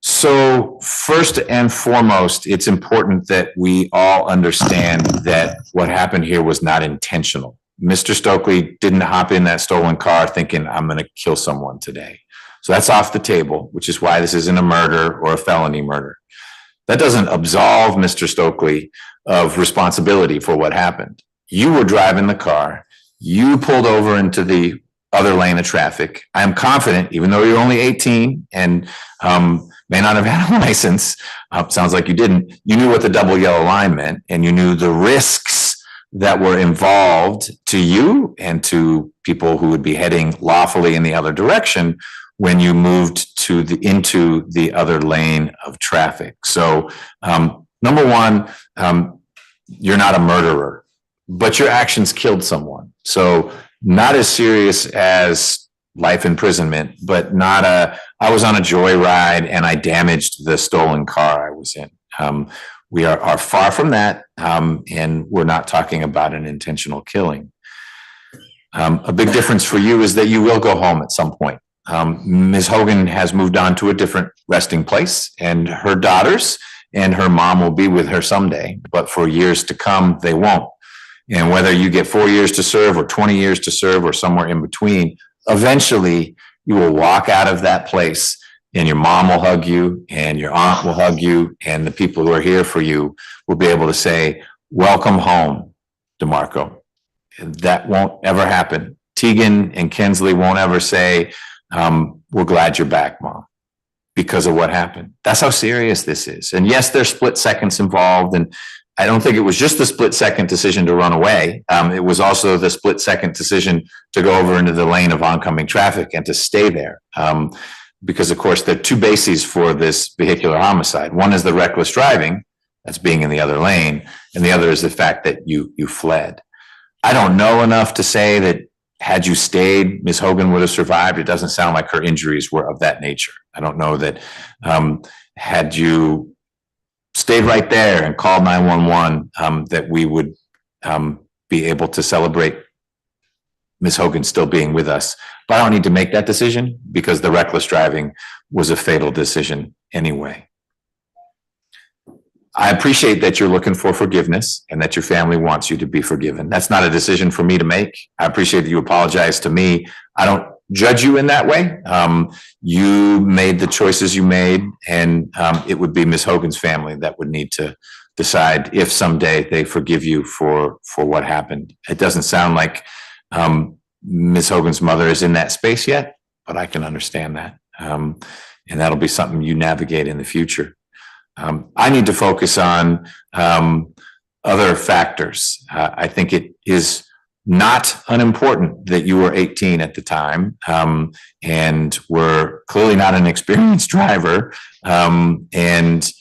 So first and foremost, it's important that we all understand that what happened here was not intentional. Mr. Stokely didn't hop in that stolen car thinking, I'm going to kill someone today. So that's off the table, which is why this isn't a murder or a felony murder. That doesn't absolve Mr. Stokely of responsibility for what happened. You were driving the car. You pulled over into the other lane of traffic. I'm confident, even though you're only 18 and may not have had a license, sounds like you didn't, you knew what the double yellow line meant, and you knew the risks that were involved to you and to people who would be heading lawfully in the other direction when you moved into the other lane of traffic. So number one, you're not a murderer, but your actions killed someone. So not as serious as life imprisonment, but not I was on a joyride and I damaged the stolen car I was in. We are far from that, and we're not talking about an intentional killing. A big difference for you is that you will go home at some point. Ms. Hogan has moved on to a different resting place, and her daughters and her mom will be with her someday, but for years to come, they won't. And whether you get 4 years to serve or 20 years to serve or somewhere in between, eventually you will walk out of that place and your mom will hug you and your aunt will hug you, and the people who are here for you will be able to say, welcome home, DeMarco. And that won't ever happen. Tegan and Kinsley won't ever say, we're glad you're back, Mom, because of what happened. That's how serious this is. And yes, there's split seconds involved. And I don't think it was just the split second decision to run away. It was also the split second decision to go over into the lane of oncoming traffic and to stay there. Because of course, there are two bases for this vehicular homicide. One is the reckless driving, that's being in the other lane. And the other is the fact that you fled. I don't know enough to say that had you stayed, Ms. Hogan would have survived. It doesn't sound like her injuries were of that nature. I don't know that had you stayed right there and called 911, that we would be able to celebrate Ms. Hogan still being with us. But I don't need to make that decision because the reckless driving was a fatal decision anyway. I appreciate that you're looking for forgiveness and that your family wants you to be forgiven. That's not a decision for me to make. I appreciate that you apologize to me. I don't judge you in that way. You made the choices you made, and it would be Ms. Hogan's family that would need to decide if someday they forgive you for what happened. It doesn't sound like Ms. Hogan's mother is in that space yet, but I can understand that. And that'll be something you navigate in the future. I need to focus on other factors. I think it is not unimportant that you were 18 at the time and were clearly not an experienced driver, and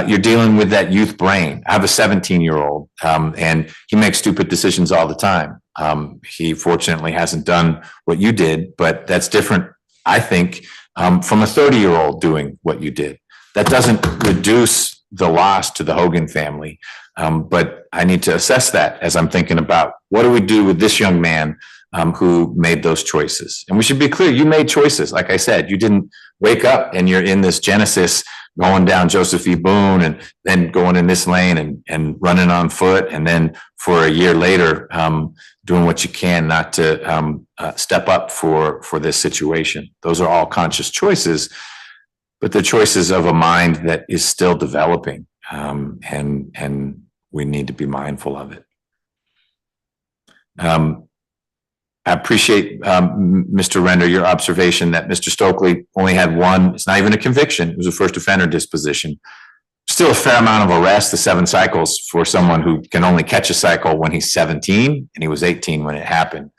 you're dealing with that youth brain. I have a 17-year-old and he makes stupid decisions all the time. He fortunately hasn't done what you did, but that's different, I think, from a 30-year-old doing what you did. That doesn't reduce the loss to the Hogan family, but I need to assess that as I'm thinking about what do we do with this young man who made those choices. And we should be clear, you made choices. Like I said, you didn't wake up and you're in this Genesis going down Joseph E. Boone and then going in this lane and running on foot. And then for a year later, doing what you can not to step up for this situation. Those are all conscious choices, but the choices of a mind that is still developing, and we need to be mindful of it. I appreciate, Mr. Render, your observation that Mr. Stokely only had one, it's not even a conviction, it was a first offender disposition. Still a fair amount of arrest, the 7 cycles for someone who can only catch a cycle when he's 17 and he was 18 when it happened.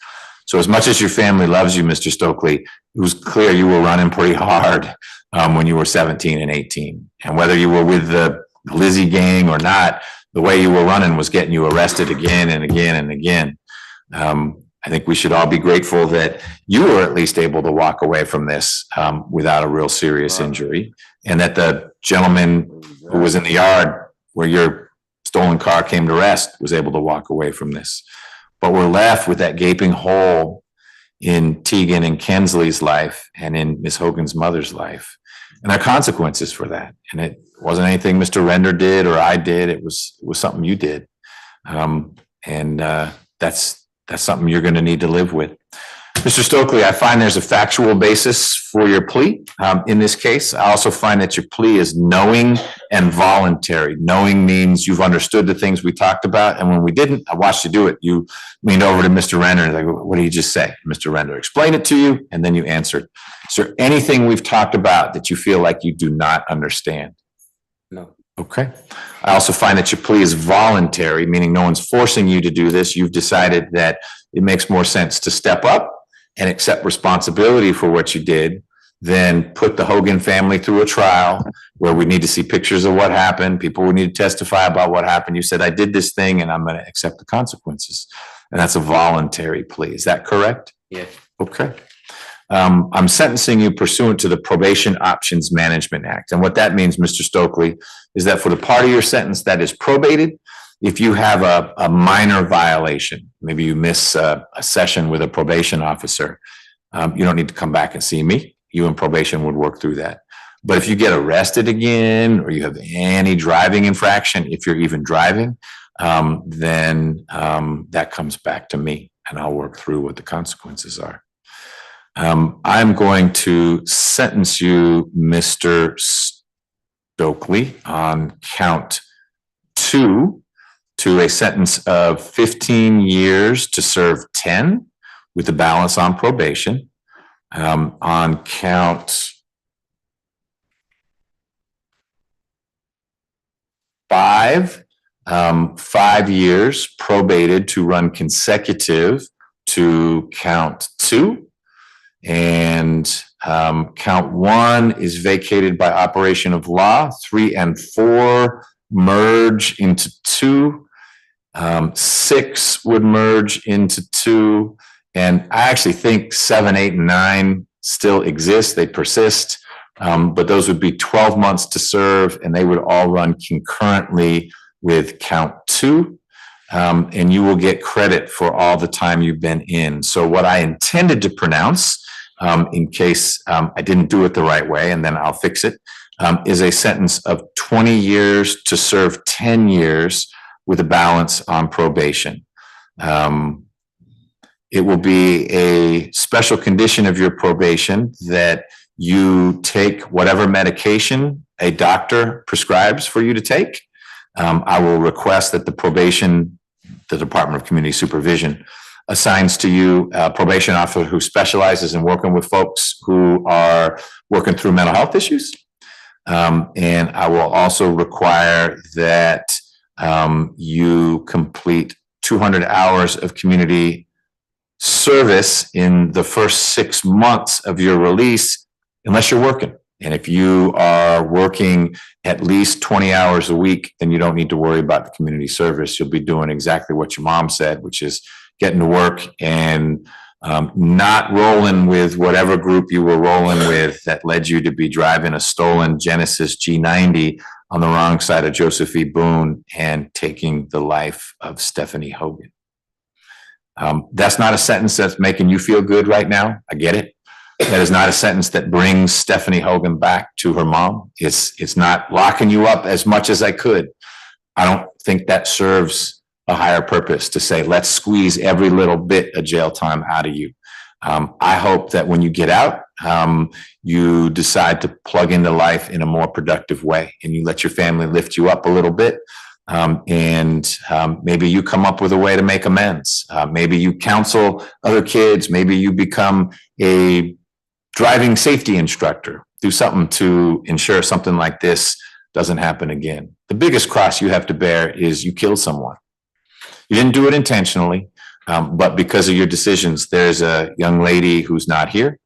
So as much as your family loves you, Mr. Stokely, it was clear you were running pretty hard when you were 17 and 18. And whether you were with the Lizzie gang or not, the way you were running was getting you arrested again and again and again. I think we should all be grateful that you were at least able to walk away from this without a real serious injury. and that the gentleman who was in the yard where your stolen car came to rest was able to walk away from this. But we're left with that gaping hole in Tegan and Kensley's life and in Ms. Hogan's mother's life. And there are consequences for that. And it wasn't anything Mr. Render did or I did. It was something you did. That's something you're going to need to live with. Mr. Stokely, I find there's a factual basis for your plea in this case. I also find that your plea is knowing and voluntary. Knowing means you've understood the things we talked about. And when we didn't, I watched you do it. You leaned over to Mr. Render and like, what did you just say? Mr. Render explained it to you, and then you answered. Is there anything we've talked about that you feel like you do not understand? No. Okay. I also find that your plea is voluntary, meaning no one's forcing you to do this. You've decided that it makes more sense to step up and accept responsibility for what you did than put the Hogan family through a trial where we need to see pictures of what happened. People would need to testify about what happened. You said, I did this thing and I'm going to accept the consequences. And that's a voluntary plea. Is that correct? Yes. Okay. I'm sentencing you pursuant to the Probation Options Management Act. And what that means, Mr. Stokely, is that for the part of your sentence that is probated, if you have a minor violation, maybe you miss a session with a probation officer, you don't need to come back and see me. You and probation would work through that. But if you get arrested again, or you have any driving infraction, if you're even driving, then that comes back to me and I'll work through what the consequences are. I'm going to sentence you, Mr. Stokely, on count 2 to a sentence of 15 years to serve 10 with the balance on probation. On count 5, 5 years probated to run consecutive to count 2. And count 1 is vacated by operation of law. 3 and 4 merge into 2. 6 would merge into 2. And I actually think 7, 8, and 9 still exist. They persist. But those would be 12 months to serve, and they would all run concurrently with count 2. And you will get credit for all the time you've been in. So what I intended to pronounce, in case I didn't do it the right way, and then I'll fix it, is a sentence of 20 years to serve 10 years with a balance on probation. It will be a special condition of your probation that you take whatever medication a doctor prescribes for you to take. I will request that the Department of Community Supervision assigns to you a probation officer who specializes in working with folks who are working through mental health issues. And I will also require that you complete 200 hours of community service in the first 6 months of your release, unless you're working. And if you are working at least 20 hours a week, then you don't need to worry about the community service. You'll be doing exactly what your mom said, which is getting to work and not rolling with whatever group you were rolling with that led you to be driving a stolen Genesis G90 on the wrong side of Joseph E. Boone and taking the life of Stephanie Hogan. That's not a sentence that's making you feel good right now. I get it. That is not a sentence that brings Stephanie Hogan back to her mom. It's not locking you up as much as I could. I don't think that serves a higher purpose to say, let's squeeze every little bit of jail time out of you. I hope that when you get out, you decide to plug into life in a more productive way and you let your family lift you up a little bit. And maybe you come up with a way to make amends. Maybe you counsel other kids. Maybe you become a driving safety instructor. Do something to ensure something like this doesn't happen again. The biggest cross you have to bear is you killed someone. You didn't do it intentionally, but because of your decisions, there's a young lady who's not here,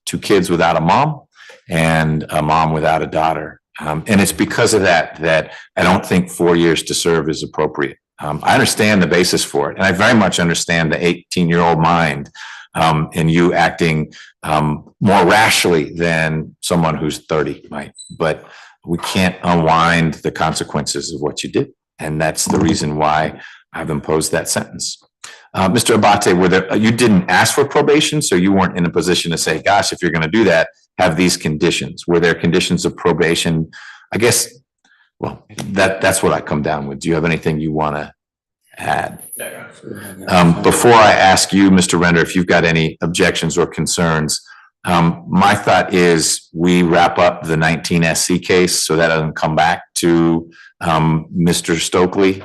2 kids without a mom, and a mom without a daughter. And it's because of that I don't think 4 years to serve is appropriate. I understand the basis for it, and I very much understand the 18-year-old mind and you acting more rashly than someone who's 30 might. But we can't unwind the consequences of what you did. And that's the reason why I've imposed that sentence. Mr. Abate, you didn't ask for probation, so you weren't in a position to say, gosh, if you're going to do that, have these conditions. Were there conditions of probation? I guess, well, that's what I come down with. Do you have anything you want to add? Before I ask you, Mr. Render, if you've got any objections or concerns, my thought is we wrap up the 19 SC case so that doesn't come back to Mr. Stokely.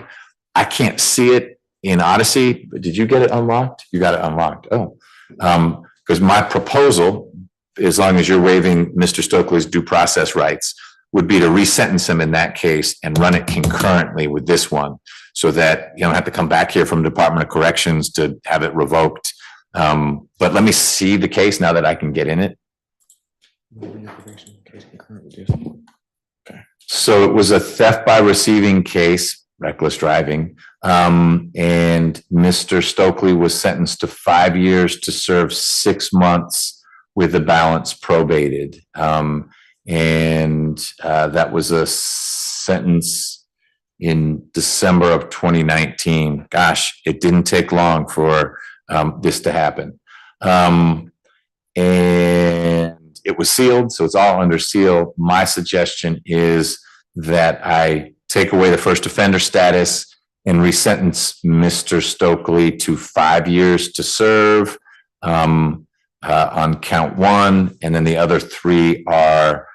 I can't see it in Odyssey, but did you get it unlocked? You got it unlocked. Oh, because my proposal, as long as you're waiving Mr. Stokely's due process rights, would be to resentence him in that case and run it concurrently with this one so that you don't have to come back here from Department of Corrections to have it revoked. But let me see the case now that I can get in it. So it was a theft by receiving case, reckless driving. And Mr. Stokely was sentenced to 5 years to serve 6 months with the balance probated. That was a sentence in December of 2019. Gosh, it didn't take long for this to happen. And it was sealed, so it's all under seal. My suggestion is that I take away the first offender status and resentence Mr. Stokely to 5 years to serve on count 1, and then the other 3 are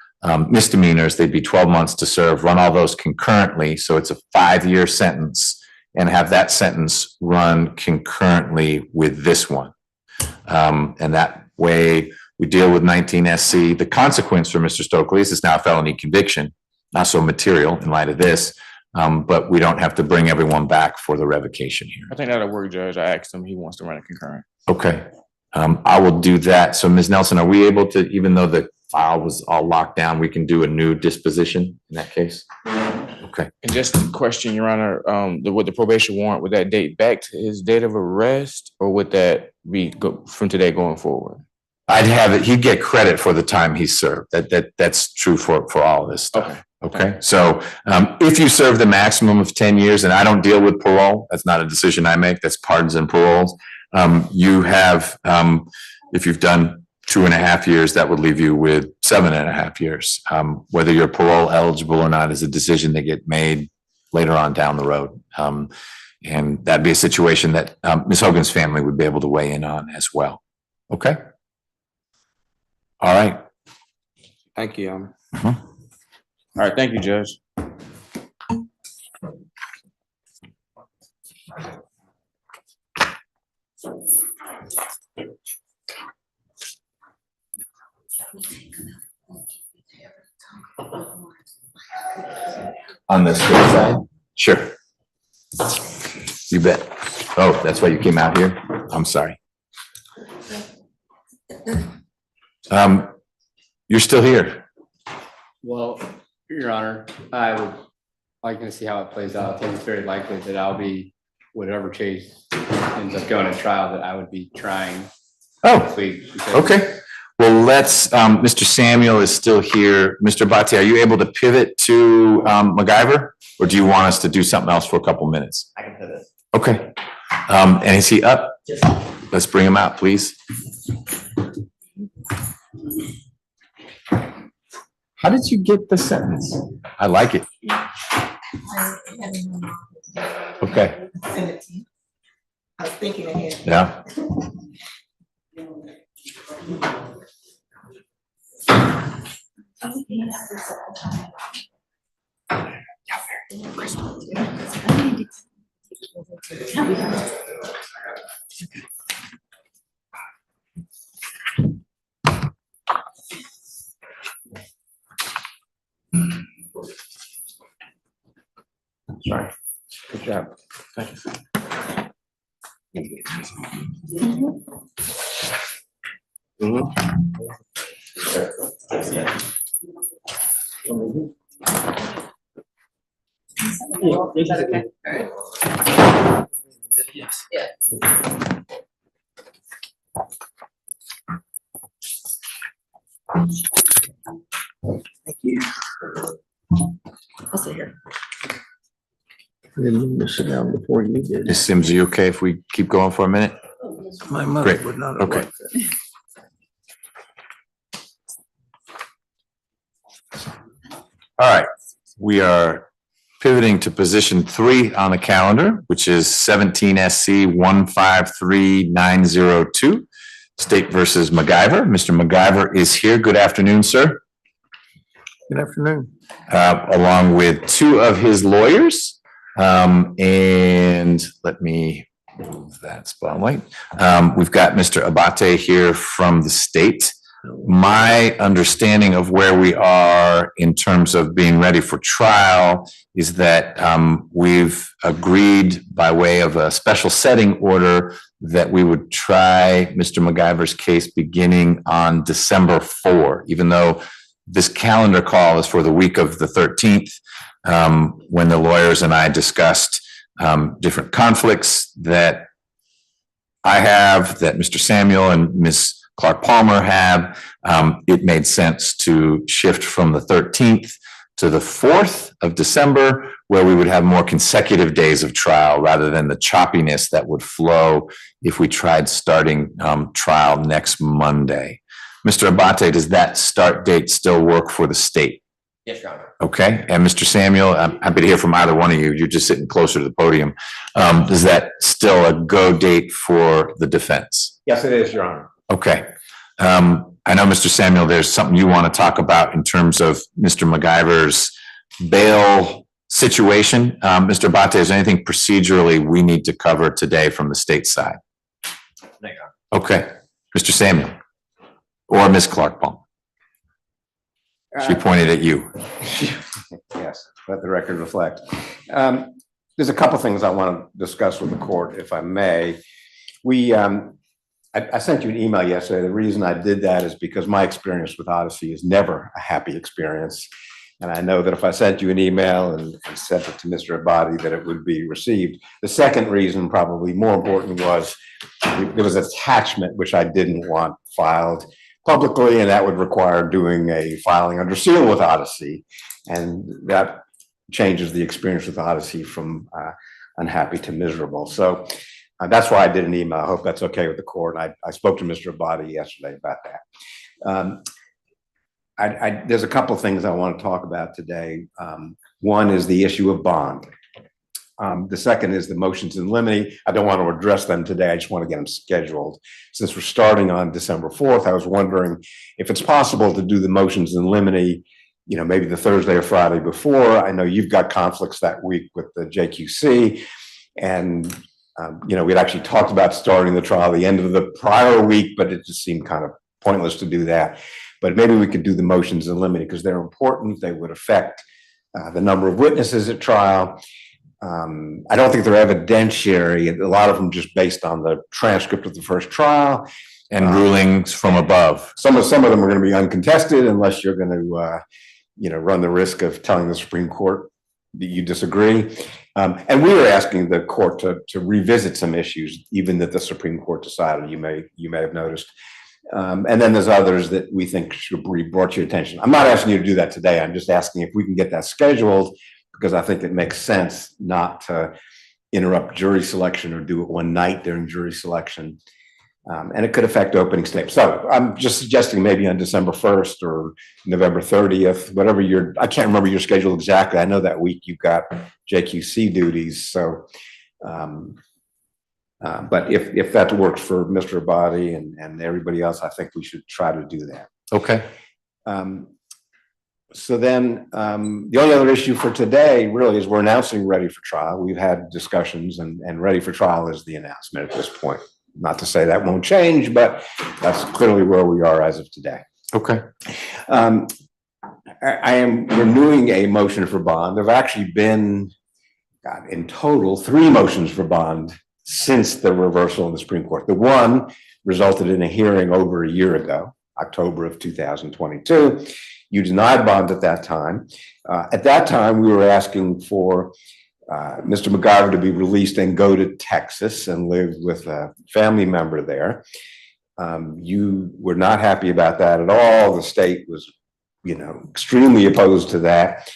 misdemeanors. They'd be 12 months to serve. Run all those concurrently, so it's a 5-year sentence, and have that sentence run concurrently with this one. And that way we deal with 19 SC. The consequence for Mr. Stokely is it's now a felony conviction, not so material in light of this, but we don't have to bring everyone back for the revocation here. I think that'll work, Judge. I asked him, he wants to run it concurrent. Okay, I will do that. So Ms. Nelson, are we able to, even though the file was all locked down, we can do a new disposition in that case? Okay. And just a question, Your Honor, with the probation warrant, would that date back to his date of arrest, or would that be from today going forward? I'd have it, he'd get credit for the time he served. That's true for all of this stuff. Okay. Okay, so if you serve the maximum of 10 years, and I don't deal with parole, that's not a decision I make, that's pardons and paroles. You have, if you've done 2.5 years, that would leave you with 7.5 years. Whether you're parole eligible or not is a decision that get made later on down the road. And that'd be a situation that Ms. Hogan's family would be able to weigh in on as well. Okay? All right. Thank you, Your Honor. All right, thank you, Judge. On the straight side? Sure. You bet. Oh, that's why you came out here? I'm sorry. You're still here. Well, Your Honor, I would like to see how it plays out. I think it's very likely that I'll be, whatever case ends up going to trial, that I would be trying. Oh, okay. Well, let's, Mr. Samuel is still here. Mr. Bhatti, are you able to pivot to MacGyver? Or do you want us to do something else for a couple minutes? I can pivot. Okay. And is he up? Yes. Let's bring him out, please. How did you get the sentence? I like it. Okay. I was thinking ahead. Yeah. Sorry. Good job. Thank you. Thank you. I'll sit here. I didn't mean to sit down before you did. Ms. Sims, are you okay if we keep going for a minute? My mother Great. would not have Okay. liked that. All right, we are pivoting to position 3 on the calendar, which is 17 SC 153902, State versus McGiver. Mr. McGiver is here. Good afternoon, sir. Good afternoon. Along with 2 of his lawyers. And let me move that spotlight. We've got Mr. Abate here from the state. My understanding of where we are in terms of being ready for trial is that we've agreed by way of a special setting order that we would try Mr. McGiver's case beginning on December 4, even though this calendar call is for the week of the 13th, when the lawyers and I discussed different conflicts that I have, that Mr. Samuel and Ms. Clark Palmer have. It made sense to shift from the 13th to the 4th of December, where we would have more consecutive days of trial rather than the choppiness that would flow if we tried starting trial next Monday. Mr. Abate, does that start date still work for the state? Yes, Your Honor. Okay, and Mr. Samuel, I'm happy to hear from either one of you. You're just sitting closer to the podium. Is that still a go date for the defense? Yes, it is, Your Honor. Okay. I know, Mr. Samuel, there's something you want to talk about in terms of Mr. McGiver's bail situation. Mr. Abate, is there anything procedurally we need to cover today from the state side? No, Your Honor. Okay, Mr. Samuel or Ms. Clark Palmer. She pointed at you. Yes, let the record reflect. There's a couple things I want to discuss with the court, if I may. I sent you an email yesterday. The reason I did that is because my experience with Odyssey is never a happy experience. And I know that if I sent you an email and sent it to Mr. Abadi, that it would be received. The second reason, probably more important, was there was an attachment which I didn't want filed publicly, and that would require doing a filing under seal with Odyssey. And that changes the experience with Odyssey from unhappy to miserable. So that's why I did an email. I hope that's okay with the court. I spoke to Mr. Abadi yesterday about that. There's a couple of things I want to talk about today. One is the issue of bond. The second is the motions in limine. I don't want to address them today. I just want to get them scheduled. Since we're starting on December 4th, I was wondering if it's possible to do the motions in limine, maybe the Thursday or Friday before. I know you've got conflicts that week with the JQC, and we'd actually talked about starting the trial the end of the prior week, but it just seemed kind of pointless to do that. But maybe we could do the motions in limine because they're important. They would affect the number of witnesses at trial. I don't think they're evidentiary. A lot of them just based on the transcript of the first trial and rulings from above. Some of them are going to be uncontested unless you're going to, run the risk of telling the Supreme Court that you disagree. And we were asking the court to revisit some issues, even that the Supreme Court decided. You may have noticed. And then there's others that we think should be brought to your attention. I'm not asking you to do that today. I'm just asking if we can get that scheduled, because I think it makes sense not to interrupt jury selection or do it one night during jury selection. And it could affect opening statements. So I'm just suggesting maybe on December 1st or November 30th, whatever I can't remember your schedule exactly. I know that week you've got JQC duties. So, but if that works for Mr. Abadi and everybody else, I think we should try to do that. Okay. So then the only other issue for today really is we're announcing ready for trial. We've had discussions and ready for trial is the announcement at this point. Not to say that won't change, but that's clearly where we are as of today. Okay. I am renewing a motion for bond. There have actually been, in total, 3 motions for bond since the reversal in the Supreme Court. The one resulted in a hearing over a year ago, October of 2022. You denied bond at that time. At that time, we were asking for Mr. McGiver to be released and go to Texas and live with a family member there. You were not happy about that at all. The state was, extremely opposed to that.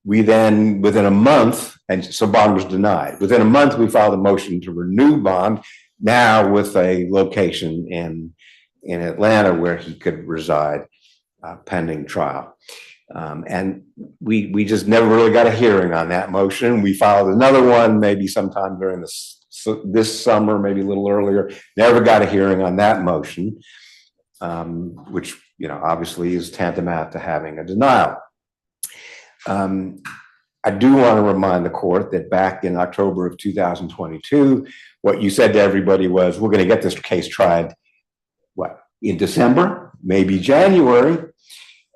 We then, within a month, and so bond was denied. Within a month, we filed a motion to renew bond, now with a location in Atlanta where he could reside pending trial. And we just never really got a hearing on that motion. We filed another one maybe sometime during this summer, maybe a little earlier. Never got a hearing on that motion, which obviously is tantamount to having a denial. I do want to remind the court that back in October of 2022, what you said to everybody was, we're going to get this case tried, in December, maybe January.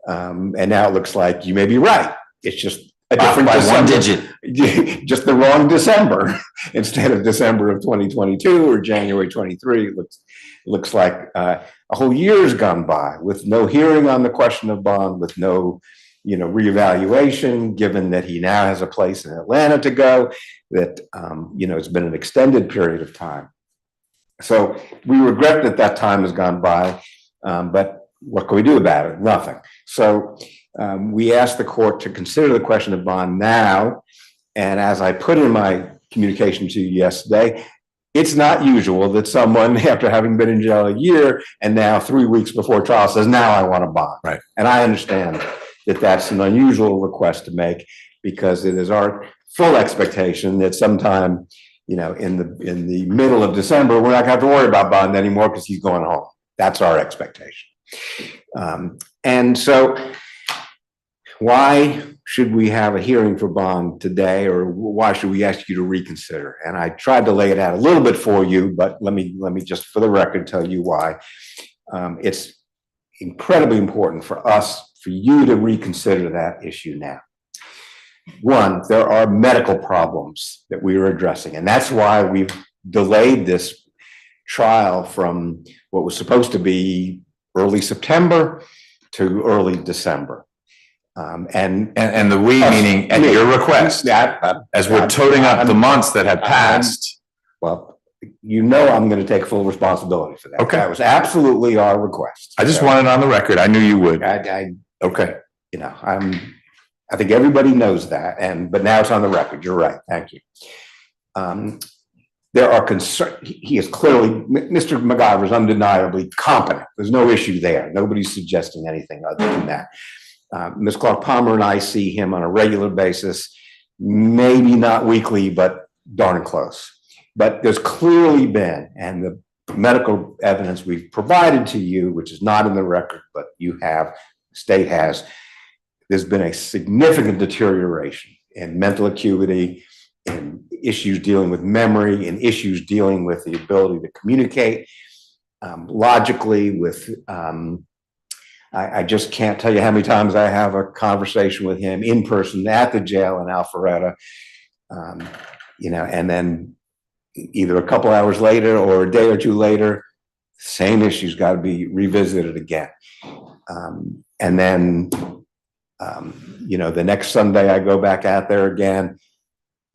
And now it looks like you may be right. It's just a different by December. one digit. Just the wrong December. Instead of December of 2022 or January 23, it looks like a whole year's gone by with no hearing on the question of bond, with no reevaluation, given that he now has a place in Atlanta to go, that, it's been an extended period of time. So we regret that time has gone by, but what can we do about it? Nothing. So we asked the court to consider the question of bond now. And as I put in my communication to you yesterday, it's not usual that someone, after having been in jail a year and now 3 weeks before trial, says, now I want a bond. Right. And I understand that that's an unusual request to make, because it is our full expectation that sometime, in the middle of December, we're not going to have to worry about bond anymore because he's going home. That's our expectation. And so why should we have a hearing for bond today, or why should we ask you to reconsider? And I tried to lay it out a little bit for you, but let me just for the record tell you why. It's incredibly important for you to reconsider that issue now. One, there are medical problems that we are addressing, and that's why we've delayed this trial from what was supposed to be early September to early December. And the we meaning at your request, as we're toting up the months that have passed. Well, I'm going to take full responsibility for that. Okay. That was absolutely our request. I just wanted on the record. I knew you would. Okay. I think everybody knows that, but now it's on the record. You're right. Thank you. There are concerns. He is clearly, Mr. MacGyver is undeniably competent. There's no issue there. Nobody's suggesting anything other than that. Ms. Clark-Palmer and I see him on a regular basis, maybe not weekly, but darn close. But there's clearly been, and the medical evidence we've provided to you, which is not in the record, but you have, the state has, there's been a significant deterioration in mental acuity, in issues dealing with memory, in issues dealing with the ability to communicate logically with, I just can't tell you how many times I have a conversation with him in person at the jail in Alpharetta, and then either a couple hours later or a day or two later, same issue's got to be revisited again. And then, the next Sunday I go back out there again,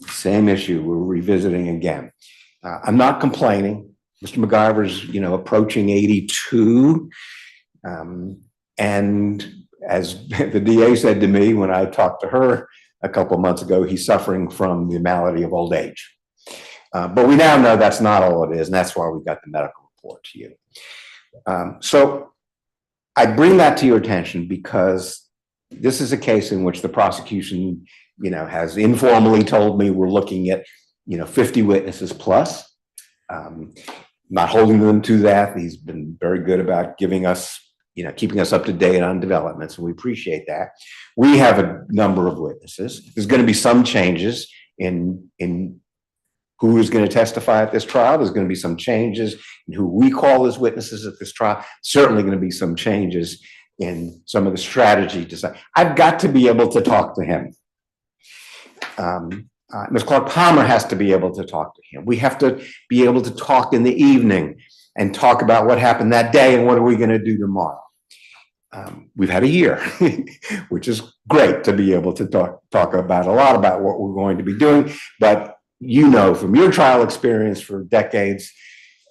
same issue, we're revisiting again. I'm not complaining. Mr. MacGyver's, approaching 82. And as the DA said to me when I talked to her a couple of months ago, he's suffering from the malady of old age. But we now know that's not all it is, and that's why we got the medical report to you. So I bring that to your attention because this is a case in which the prosecution, has informally told me we're looking at, 50 witnesses plus. Not holding them to that. He's been very good about giving us, keeping us up to date on developments, and we appreciate that. We have a number of witnesses. There's going to be some changes in who is going to testify at this trial. There's going to be some changes in who we call as witnesses at this trial. Certainly going to be some changes in some of the strategy design. I've got to be able to talk to him. Ms. Clark-Palmer has to be able to talk to him. We have to be able to talk in the evening and talk about what happened that day and what are we going to do tomorrow. We've had a year, which is great to be able to talk about a lot about what we're going to be doing. But from your trial experience for decades,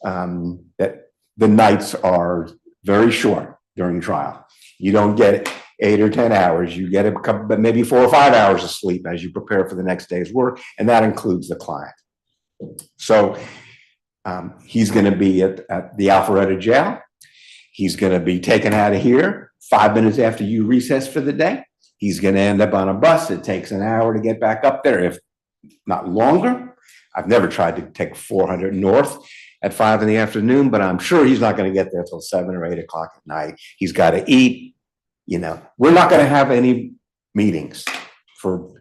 that the nights are very short during trial. You don't get 8 or 10 hours. You get a couple, but maybe 4 or 5 hours of sleep as you prepare for the next day's work, and that includes the client. So he's going to be at the Alpharetta jail. He's going to be taken out of here 5 minutes after you recess for the day. He's going to end up on a bus. It takes an hour to get back up there, if not longer. I've never tried to take 400 north at 5 in the afternoon, but I'm sure he's not going to get there till 7 or 8 o'clock at night. He's got to eat. We're not going to have any meetings for,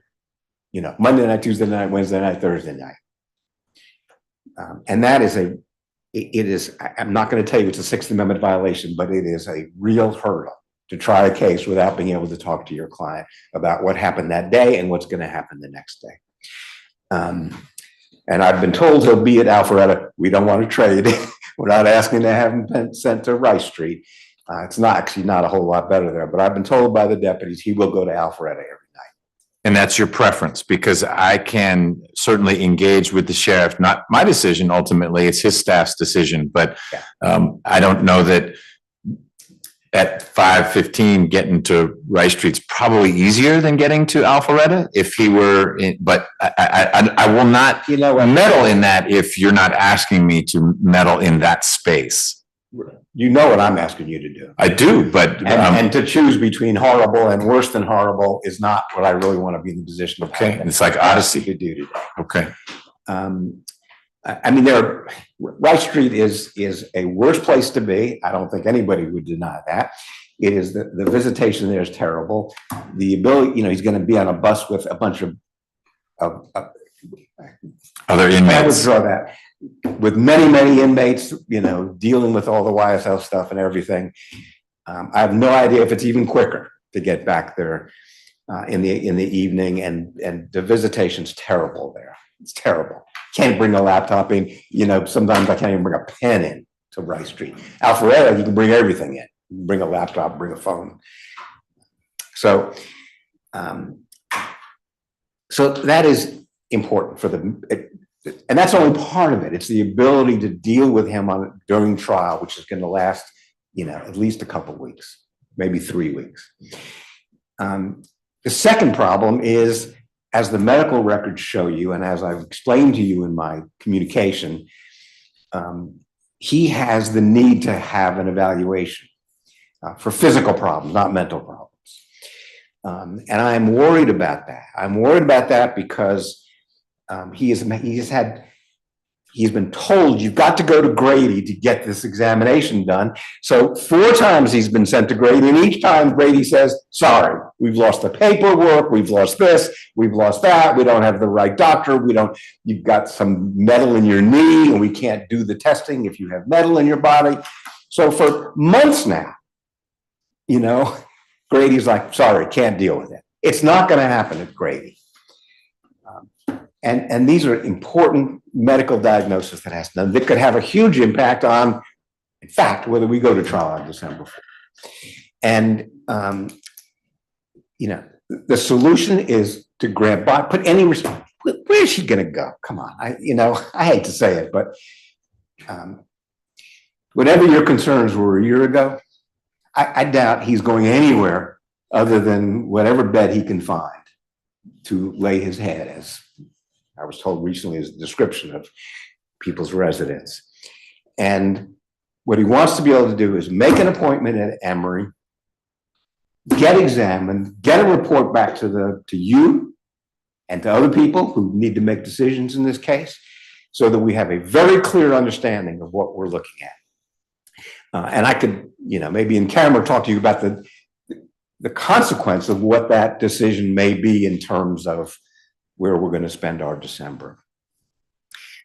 Monday night, Tuesday night, Wednesday night, Thursday night. And that is I'm not going to tell you it's a Sixth Amendment violation, but it is a real hurdle to try a case without being able to talk to your client about what happened that day and what's going to happen the next day. And I've been told he'll be at Alpharetta. We don't want to trade. We're not asking to have him sent to Rice Street. It's actually not a whole lot better there, but I've been told by the deputies he will go to Alpharetta every night. And that's your preference, because I can certainly engage with the sheriff, not my decision. Ultimately, it's his staff's decision, but I don't know that at 5:15 getting to Rice Street's probably easier than getting to Alpharetta if he were in, but I will not meddle in that if you're not asking me to meddle in that space. You know what I'm asking you to do. I do, but and to choose between horrible and worse than horrible is not what I really want to be in the position of. Okay, it's like Odyssey to do today. Okay. I mean, Rice Street is a worse place to be. I don't think anybody would deny that. It is the visitation there is terrible. The ability, he's going to be on a bus with a bunch of other inmates. I withdraw that. With many inmates, dealing with all the YSL stuff and everything. I have no idea if it's even quicker to get back there in the evening, and the visitation's terrible there. It's terrible. Can't bring a laptop in. Sometimes I can't even bring a pen in to Rice Street. Alpharetta, you can bring everything in. You can bring a laptop, bring a phone. So that is important for and that's only part of it. It's the ability to deal with him during trial, which is going to last, at least a couple of weeks, maybe 3 weeks. The second problem is, as the medical records show you, and as I've explained to you in my communication, he has the need to have an evaluation for physical problems, not mental problems. And I'm worried about that. I'm worried about that because he's been told, you've got to go to Grady to get this examination done. So 4 times he's been sent to Grady, and each time Grady says, sorry, we've lost the paperwork, we've lost this, we've lost that, we don't have the right doctor, you've got some metal in your knee, and we can't do the testing if you have metal in your body. So for months now, Grady's like, sorry, can't deal with it. It's not going to happen at Grady. And these are important medical diagnoses that could have a huge impact on, in fact, whether we go to trial on December 4th. And, the solution is to put any, where is she going to go? Come on. I hate to say it, but whatever your concerns were a year ago, I doubt he's going anywhere other than whatever bed he can find to lay his head, as I was told recently is a description of people's residence. And what he wants to be able to do is make an appointment at Emory, get examined, get a report back to you and to other people who need to make decisions in this case, so that we have a very clear understanding of what we're looking at. And I could, maybe in camera talk to you about the consequence of what that decision may be in terms of where we're going to spend our December.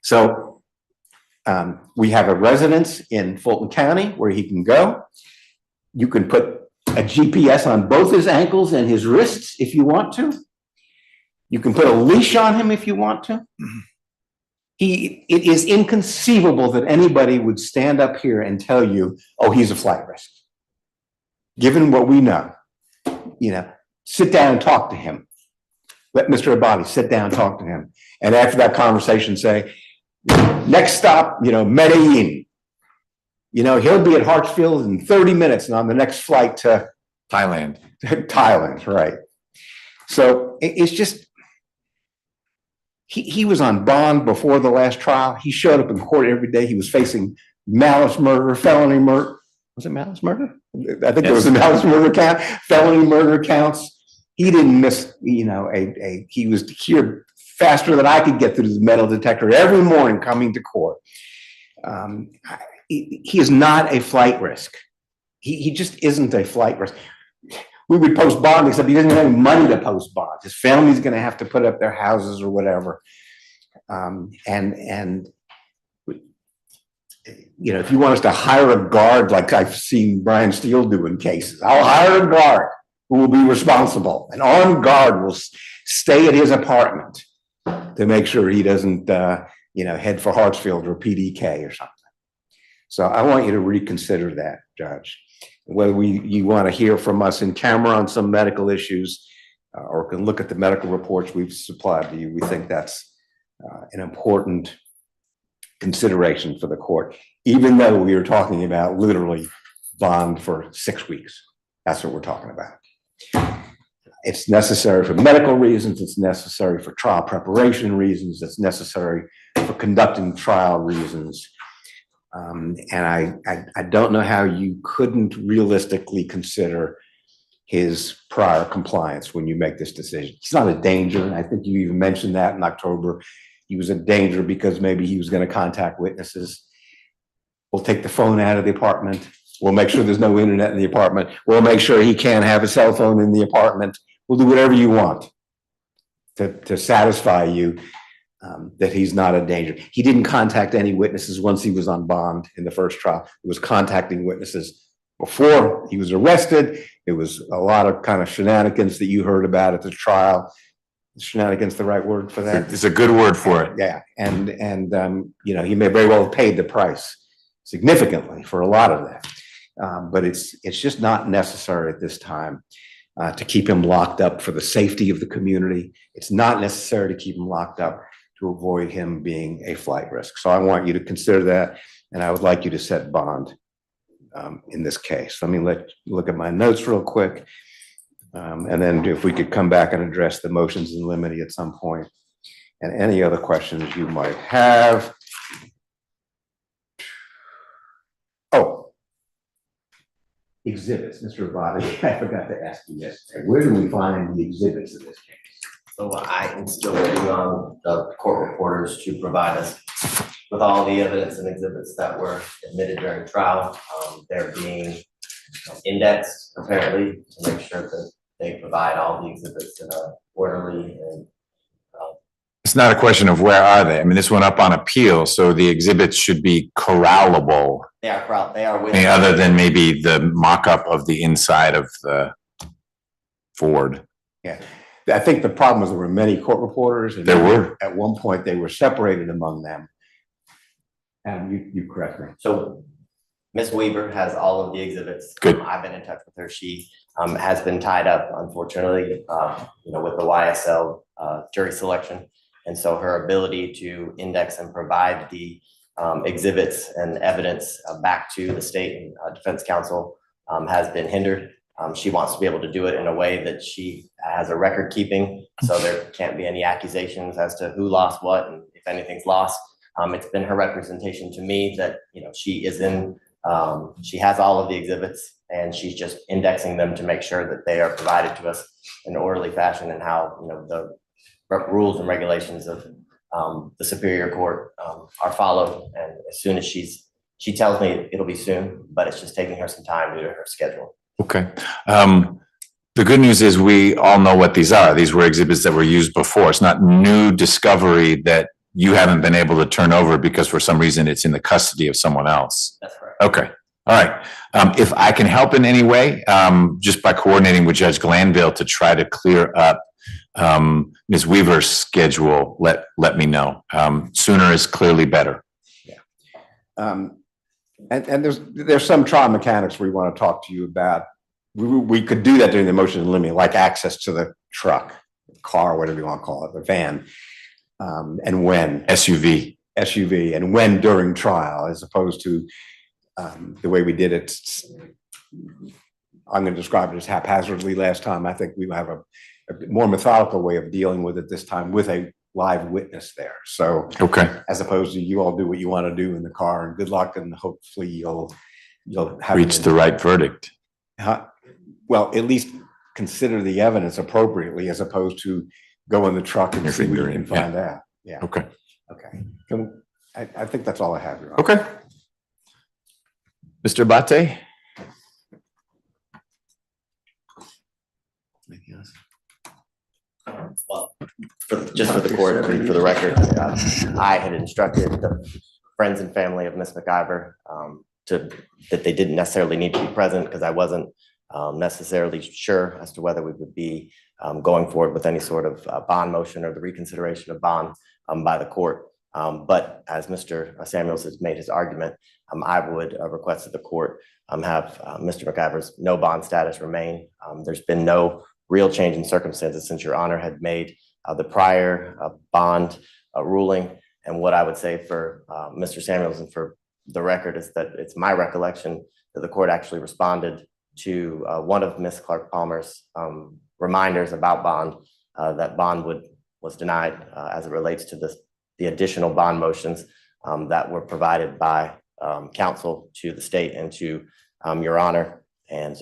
So we have a residence in Fulton County where he can go. You can put a GPS on both his ankles and his wrists if you want to. You can put a leash on him if you want to. It is inconceivable that anybody would stand up here and tell you, oh, he's a flight risk. Given what we know, sit down and talk to him. Let Mr. Abadi sit down and talk to him. And after that conversation, say, next stop, Medellin. You know, he'll be at Hartsfield in 30 minutes and on the next flight to Thailand. Thailand, right? So it's just, he was on bond before the last trial. He showed up in court every day. He was facing malice murder, felony murder. Was it malice murder? I think there was a malice murder count, felony murder counts. He didn't miss, you know, he was here faster than I could get through the metal detector every morning coming to court. He is not a flight risk. He just isn't a flight risk. We would post bond, except he doesn't have any money to post bond. His family's going to have to put up their houses or whatever. And you know, if you want us to hire a guard, like I've seen Brian Steele do in cases, I'll hire a guard who will be responsible. An armed guard will stay at his apartment to make sure he doesn't, you know, head for Hartsfield or PDK or something. So I want you to reconsider that, Judge. Whether you want to hear from us in camera on some medical issues, or can look at the medical reports we've supplied to you, we think that's an important consideration for the court, even though we are talking about literally bond for 6 weeks. That's what we're talking about. It's necessary for medical reasons. It's necessary for trial preparation reasons. It's necessary for conducting trial reasons. And I don't know how you couldn't realistically consider his prior compliance when you make this decision. He's not a danger. And I think you even mentioned that in October. He was a danger because maybe he was going to contact witnesses. We'll take the phone out of the apartment. We'll make sure there's no internet in the apartment. We'll make sure he can't have a cell phone in the apartment. We'll do whatever you want to satisfy you that he's not a danger. He didn't contact any witnesses once he was on bond in the first trial. He was contacting witnesses before he was arrested. It was a lot of kind of shenanigans that you heard about at the trial. Shenanigans the right word for that? It's a good word for it. Yeah, and you know, he may very well have paid the price significantly for a lot of that, but it's just not necessary at this time to keep him locked up for the safety of the community. It's not necessary to keep him locked up to avoid him being a flight risk. So I want you to consider that, and I would like you to set bond in this case. Let me look at my notes real quick. And then if we could come back and address the motions in limine at some point and any other questions you might have. Oh, exhibits, Mr. Abadi, I forgot to ask you yesterday. Where do we find the exhibits in this case? So I am still waiting on the court reporters to provide us with all the evidence and exhibits that were admitted during trial. They're being indexed apparently to make sure that they provide all the exhibits in a orderly and It's not a question of where are they. I mean, this went up on appeal, so the exhibits should be corrallable. they are with. I mean, other than maybe the mock-up of the inside of the Ford. Yeah, I think the problem was there were many court reporters. And There were. At one point, they were separated among them. And you correct me. So Ms. Weaver has all of the exhibits. Good. I've been in touch with her. She has been tied up, unfortunately, you know, with the YSL jury selection. And so her ability to index and provide the exhibits and evidence back to the state and defense counsel has been hindered. She wants to be able to do it in a way that she has a record keeping, so there can't be any accusations as to who lost what and if anything's lost. It's been her representation to me that, you know, she is in, she has all of the exhibits and she's just indexing them to make sure that they are provided to us in an orderly fashion and how, you know, the rules and regulations of the Superior Court are followed. And as soon as she tells me it'll be soon, but it's just taking her some time due to her schedule. Okay. The good news is we all know what these are. These were exhibits that were used before. It's not new discovery that you haven't been able to turn over because for some reason it's in the custody of someone else. That's correct. Okay. All right. If I can help in any way, just by coordinating with Judge Glanville to try to clear up Ms. Weaver's schedule, let me know. Sooner is clearly better. Yeah. And there's some trial mechanics we want to talk to you about. We could do that during the motion in limine, like access to the truck, car, whatever you want to call it, the van, and when. SUV, and when during trial, as opposed to the way we did it, I'm going to describe it as haphazardly last time. I think we have a more methodical way of dealing with it this time with a live witness there. So, Okay. as opposed to you all do what you want to do in the car and good luck and hopefully you'll have Reach the right verdict. well, at least consider the evidence appropriately as opposed to go in the truck and Your see what you finger can in, yeah. find out. Yeah. Okay. Okay. I think that's all I have, Your Honor. Okay. Mr. Abate? Anything else? Well, just for the court and for the record, I had instructed the friends and family of Miss McIver that they didn't necessarily need to be present because I wasn't necessarily sure as to whether we would be going forward with any sort of bond motion or the reconsideration of bond by the court. But as Mr. Samuels has made his argument, I would request that the court have Mr. McIver's no bond status remain. There's been no real change in circumstances since Your Honor had made the prior bond ruling. And what I would say for Mr. Samuels and for the record is that it's my recollection that the court actually responded to one of Ms. Clark Palmer's reminders about bond, that bond was denied as it relates to the additional bond motions that were provided by counsel to the state and to Your Honor. And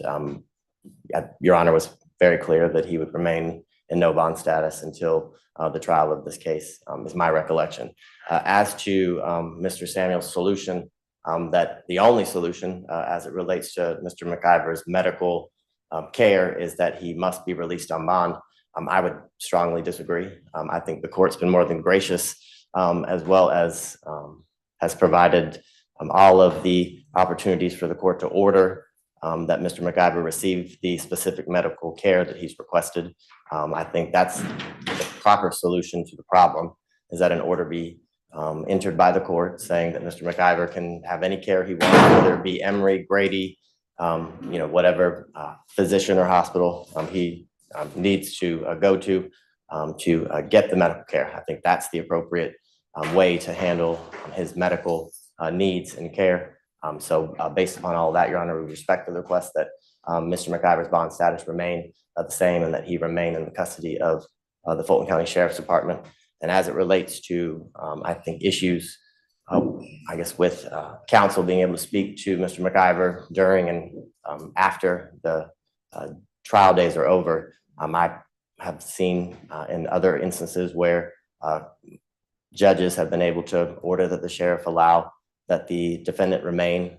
Your Honor was very clear that he would remain in no bond status until the trial of this case, is my recollection. As to Mr. Samuel's solution, that the only solution as it relates to Mr. McIver's medical care is that he must be released on bond. I would strongly disagree. I think the court's been more than gracious, as well as has provided all of the opportunities for the court to order that Mr. McIver receive the specific medical care that he's requested. I think that's the proper solution to the problem, is that an order be entered by the court saying that Mr. McIver can have any care he wants, whether it be Emory, Grady, whatever physician or hospital he needs to go to get the medical care. I think that's the appropriate way to handle his medical needs and care. So based upon all of that, Your Honor, we respect the request that Mr. McIver's bond status remain the same and that he remain in the custody of the Fulton County Sheriff's Department. And as it relates to, I think, issues, I guess, with counsel being able to speak to Mr. McIver during and after the trial days are over, I have seen in other instances where judges have been able to order that the sheriff allow that the defendant remain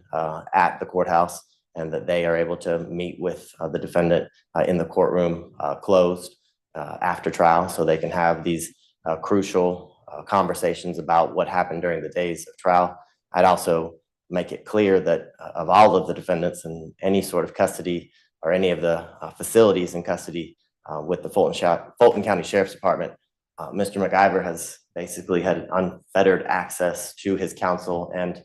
at the courthouse and that they are able to meet with the defendant in the courtroom closed after trial so they can have these crucial conversations about what happened during the days of trial. I'd also make it clear that of all of the defendants in any sort of custody or any of the facilities in custody with the Fulton County Sheriff's Department, Mr. McIver has basically had unfettered access to his counsel and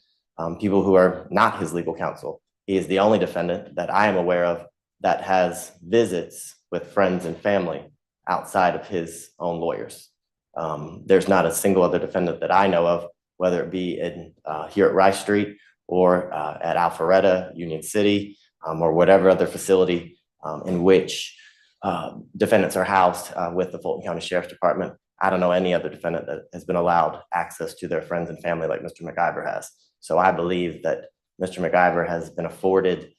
people who are not his legal counsel. He is the only defendant that I am aware of that has visits with friends and family outside of his own lawyers. There's not a single other defendant that I know of, whether it be in here at Rice Street or at Alpharetta, Union City, or whatever other facility in which defendants are housed with the Fulton County Sheriff's Department. I don't know any other defendant that has been allowed access to their friends and family like Mr. McIver has. So I believe that Mr. McIver has been afforded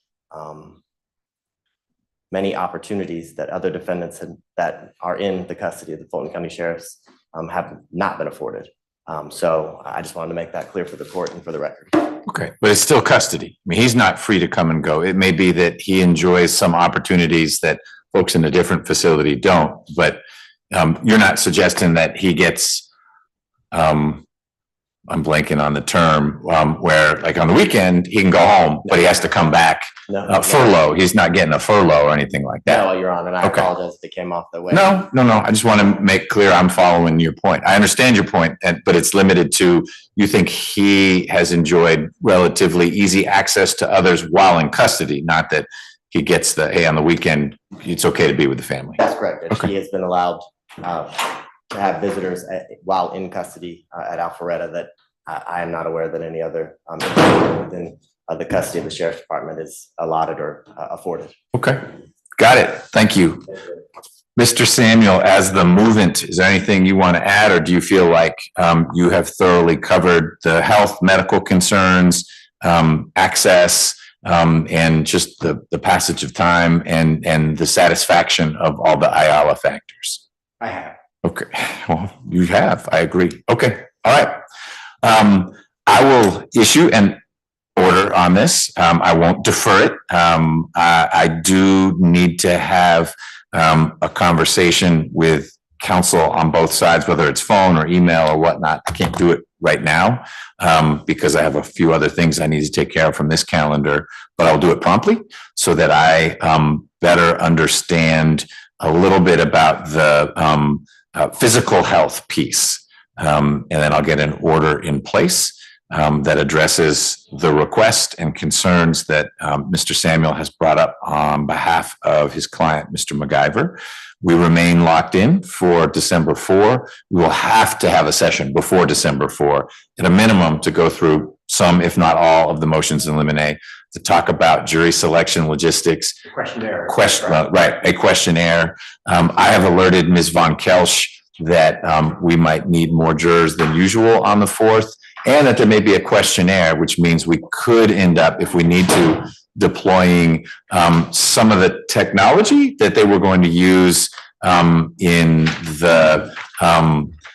many opportunities that other defendants that are in the custody of the Fulton County Sheriffs have not been afforded. So I just wanted to make that clear for the court and for the record. Okay, but it's still custody. I mean, he's not free to come and go. It may be that he enjoys some opportunities that folks in a different facility don't, but you're not suggesting that he gets, I'm blanking on the term, where like on the weekend, he can go home, but he has to come back. Furlough, he's not getting a furlough or anything like that. No, Your Honor, and I apologize if it came off that way. No. I just want to make clear I'm following your point. I understand your point, but it's limited to, you think he has enjoyed relatively easy access to others while in custody, not that he gets the, hey, on the weekend, it's okay to be with the family. That's correct. Okay. He has been allowed to have visitors while in custody at Alpharetta that I am not aware that any other information within the custody of the sheriff's department is allotted or afforded. Okay, got it. Thank you. Mr. Samuel, as the movant, is there anything you want to add, or do you feel like you have thoroughly covered the health, medical concerns, access, and just the passage of time and the satisfaction of all the Ayala factors? I have. Okay, well, you have, I agree. Okay, all right. I will issue an order on this. I won't defer it. I do need to have a conversation with counsel on both sides, whether it's phone or email or whatnot. I can't do it right now because I have a few other things I need to take care of from this calendar, but I'll do it promptly so that I better understand a little bit about the physical health piece. And then I'll get an order in place that addresses the request and concerns that Mr. Samuel has brought up on behalf of his client, Mr. MacGyver. We remain locked in for December 4. We will have to have a session before December 4, at a minimum, to go through some, if not all, of the motions in limine, to talk about jury selection logistics. Questionnaire. Right, a questionnaire. I have alerted Ms. Von Kelsch that we might need more jurors than usual on the 4th, and that there may be a questionnaire, which means we could end up, if we need to, deploying some of the technology that they were going to use in the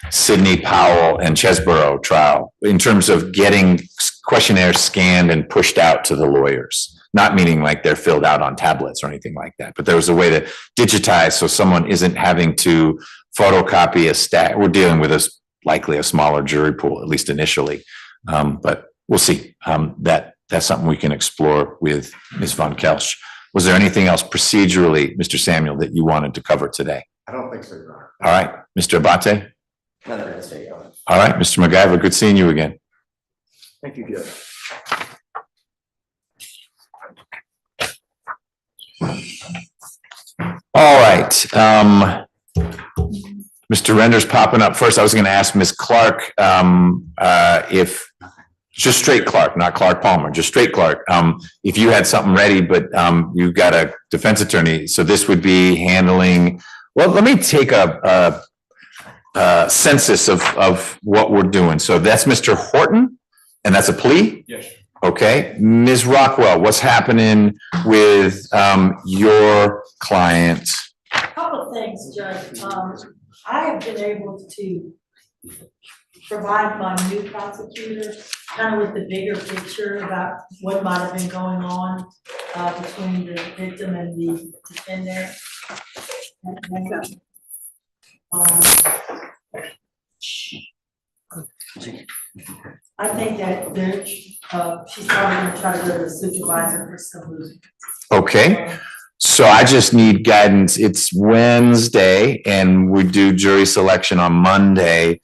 Sidney Powell and Chesborough trial, in terms of getting questionnaires scanned and pushed out to the lawyers. Not meaning like they're filled out on tablets or anything like that, but there was a way to digitize so someone isn't having to photocopy a stack. We're dealing with likely a smaller jury pool, at least initially, but we'll see. That's something we can explore with Ms. Von Kelsch. Was there anything else procedurally, Mr. Samuel, that you wanted to cover today? I don't think so, Your Honor. All right, Mr. Abate? Another minister, Your Honor. All right, Mr. MacGyver, good seeing you again. Thank you, Judge. All right. Mr. Render's popping up first. I was going to ask Ms. Clark if, just straight Clark, not Clark Palmer, just straight Clark, if you had something ready, but you've got a defense attorney. So this would be handling, well, let me take a census of what we're doing. So that's Mr. Horton, and that's a plea? Yes. Okay. Ms. Rockwell, what's happening with your client? Couple of things, Judge. I have been able to provide my new prosecutor kind of with the bigger picture about what might have been going on between the victim and the defendant. I think that she's probably gonna try to go to the supervisor for some reason. Okay. So I just need guidance. It's Wednesday and we do jury selection on Monday.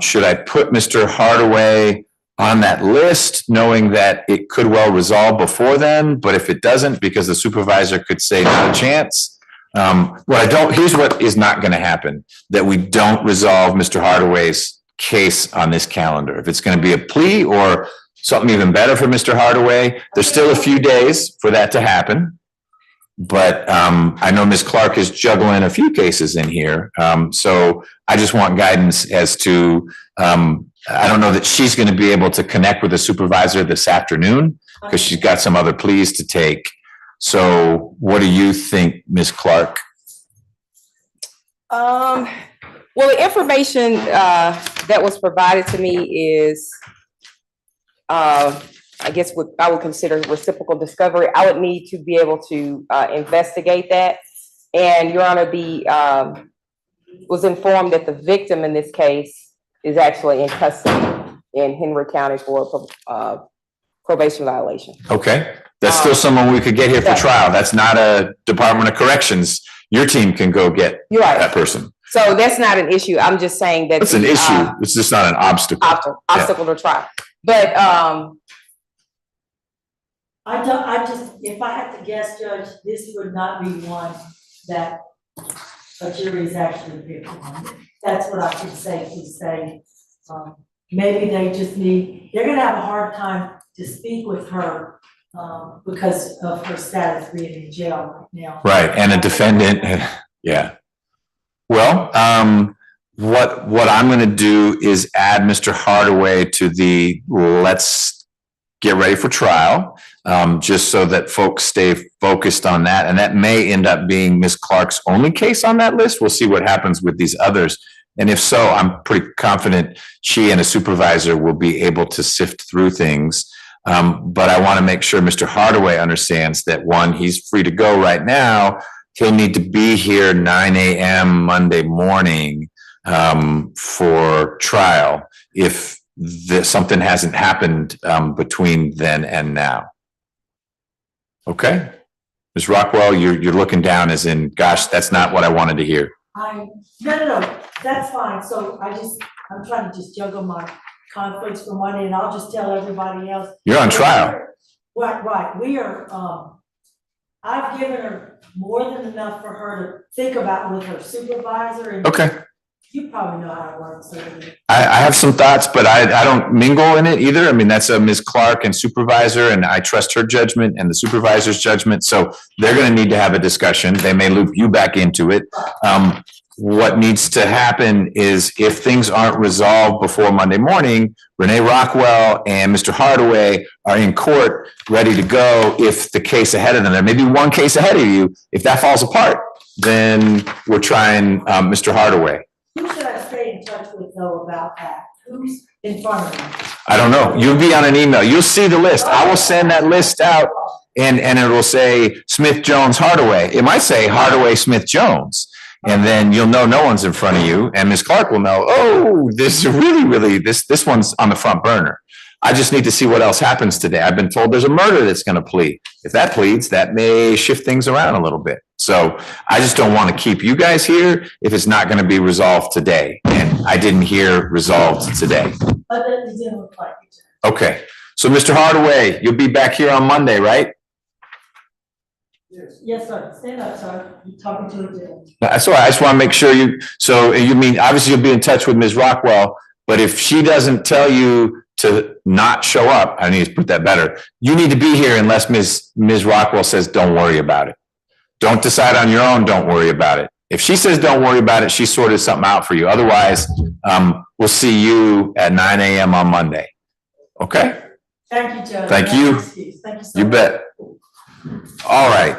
Should I put Mr. Hardaway on that list, knowing that it could well resolve before then? But if it doesn't, because the supervisor could say not a chance. Here's what is not going to happen, that we don't resolve Mr. Hardaway's case on this calendar. If it's going to be a plea or something even better for Mr. Hardaway, there's still a few days for that to happen. But I know Ms. Clark is juggling a few cases in here. So I just want guidance as to, I don't know that she's going to be able to connect with the supervisor this afternoon because she's got some other pleas to take. So what do you think, Ms. Clark? Well, the information that was provided to me is, I guess what I would consider reciprocal discovery. I would need to be able to investigate that. And Your Honor, was informed that the victim in this case is actually in custody in Henry County for probation violation. Okay, that's still someone we could get here for trial. That's not a Department of Corrections. Your team can go get that person. So that's not an issue. I'm just saying that it's an issue. It's just not an obstacle. Obstacle to trial. But if I had to guess, Judge, this would not be one that a jury is actually picked on. That's what I could safely say. maybe they just need, they're gonna have a hard time to speak with her, because of her status being in jail right now. Right, and a defendant, yeah. Well, what I'm gonna do is add Mr. Hardaway to the let's get ready for trial, just so that folks stay focused on that. And that may end up being Ms. Clark's only case on that list. We'll see what happens with these others. And if so, I'm pretty confident she and a supervisor will be able to sift through things. But I want to make sure Mr. Hardaway understands that, one, he's free to go right now. He'll need to be here 9 a.m. Monday morning for trial if something hasn't happened between then and now. Okay? Ms. Rockwell, you're looking down as in, gosh, that's not what I wanted to hear. No, that's fine. So I'm trying to just juggle my conflicts from one end. I'll just tell everybody else. You're on trial. Right. We are, I've given her more than enough for her to think about with her supervisor. And Okay. you probably know how it works. So I have some thoughts, but I don't mingle in it either. I mean, that's a Ms. Clark and supervisor, and I trust her judgment and the supervisor's judgment. So they're going to need to have a discussion. They may loop you back into it. What needs to happen is if things aren't resolved before Monday morning, Renee Rockwell and Mr. Hardaway are in court ready to go. If the case ahead of them, there may be one case ahead of you. If that falls apart, then we're trying Mr. Hardaway. who should I stay in touch with though about that? Who's in front of me? I don't know. You'll be on an email. You'll see the list. I will send that list out and it will say Smith, Jones, Hardaway. It might say Hardaway, Smith, Jones. And then you'll know no one's in front of you, and Ms. Clark will know, oh, this is really, this one's on the front burner. I just need to see what else happens today. I've been told there's a murder that's going to plead. If that pleads, that may shift things around a little bit. So I just don't want to keep you guys here if it's not going to be resolved today. And I didn't hear resolved today. But it didn't look like it. Okay. So Mr. Hardaway, you'll be back here on Monday, right? Yes, sir. Stand up, sir. You're talking to a judge. That's all right. I just want to make sure so you mean, obviously you'll be in touch with Ms. Rockwell, but if she doesn't tell you to not show up, I need to put that better. You need to be here unless Ms. Rockwell says, don't worry about it. Don't decide on your own. Don't worry about it. If she says, don't worry about it, she sorted something out for you. Otherwise, we'll see you at 9 a.m. on Monday. Okay? Thank you, Judge. Thank you. Thank you so You much. bet. All right,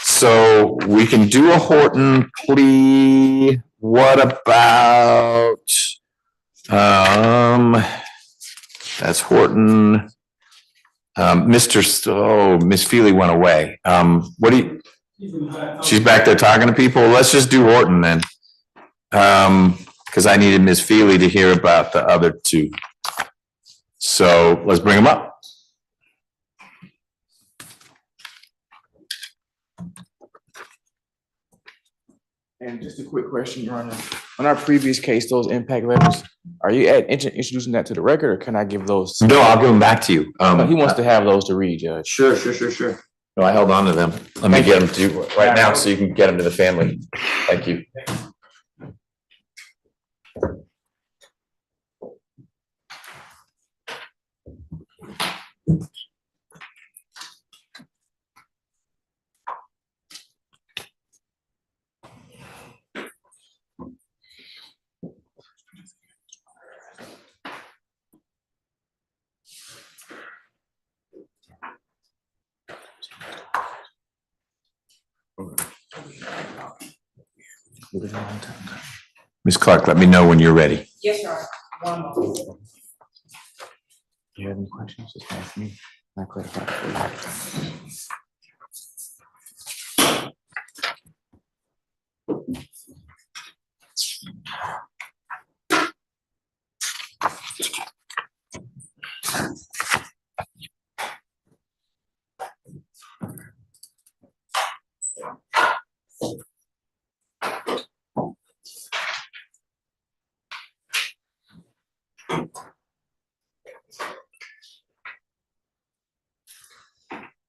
so we can do a Horton plea. What about, that's Horton. Miss Feely went away. She's back there talking to people. Let's just do Horton then. Because I needed Miss Feely to hear about the other two. So let's bring them up. And just a quick question, Your Honor. On our previous case, those impact letters, are you introducing that to the record, or can I give those? No, I'll give them back to you. He wants to have those to read, Judge. Sure. No, I held on to them. Let me get them to you right now so you can get them to the family. Thank you. Ms. Clark, let me know when you're ready. Yes, sir. One moment. Do you have any questions? Just ask me. I clarify for you.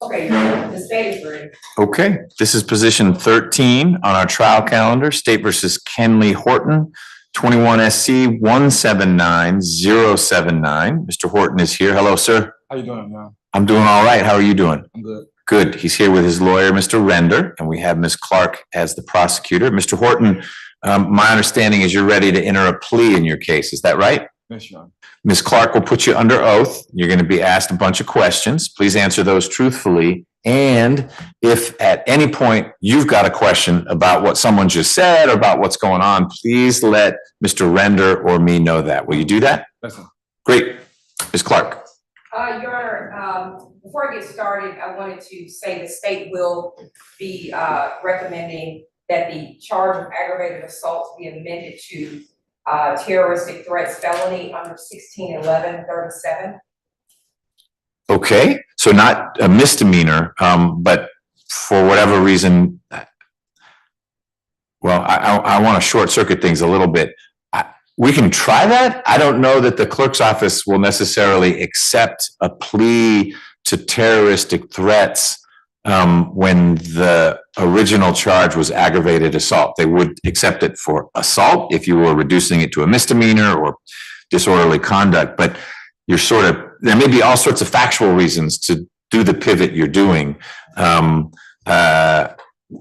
Okay, the state is ready. Okay, this is position 13 on our trial calendar, State versus Kenley Horton, 21 SC 179079. Mr. Horton is here. Hello, sir. How you doing, man? I'm doing all right. How are you doing? I'm good. Good. He's here with his lawyer, Mr. Render, and we have Ms. Clark as the prosecutor. Mr. Horton, my understanding is you're ready to enter a plea in your case. Is that right? Yes, Your Honor. Ms. Clark will put you under oath. You're going to be asked a bunch of questions. Please answer those truthfully. And if at any point you've got a question about what someone just said or about what's going on, please let Mr. Render or me know that. Will you do that? Yes, sir. Great. Ms. Clark. Your Honor, before I get started, I wanted to say the state will be recommending that the charge of aggravated assault be amended to terroristic threats felony under 161137. Okay, so not a misdemeanor, but for whatever reason, well, I want to short circuit things a little bit. We can try that. I don't know that the clerk's office will necessarily accept a plea to terroristic threats when the original charge was aggravated assault. They would accept it for assault if you were reducing it to a misdemeanor or disorderly conduct, but you're sort of, there may be all sorts of factual reasons to do the pivot you're doing.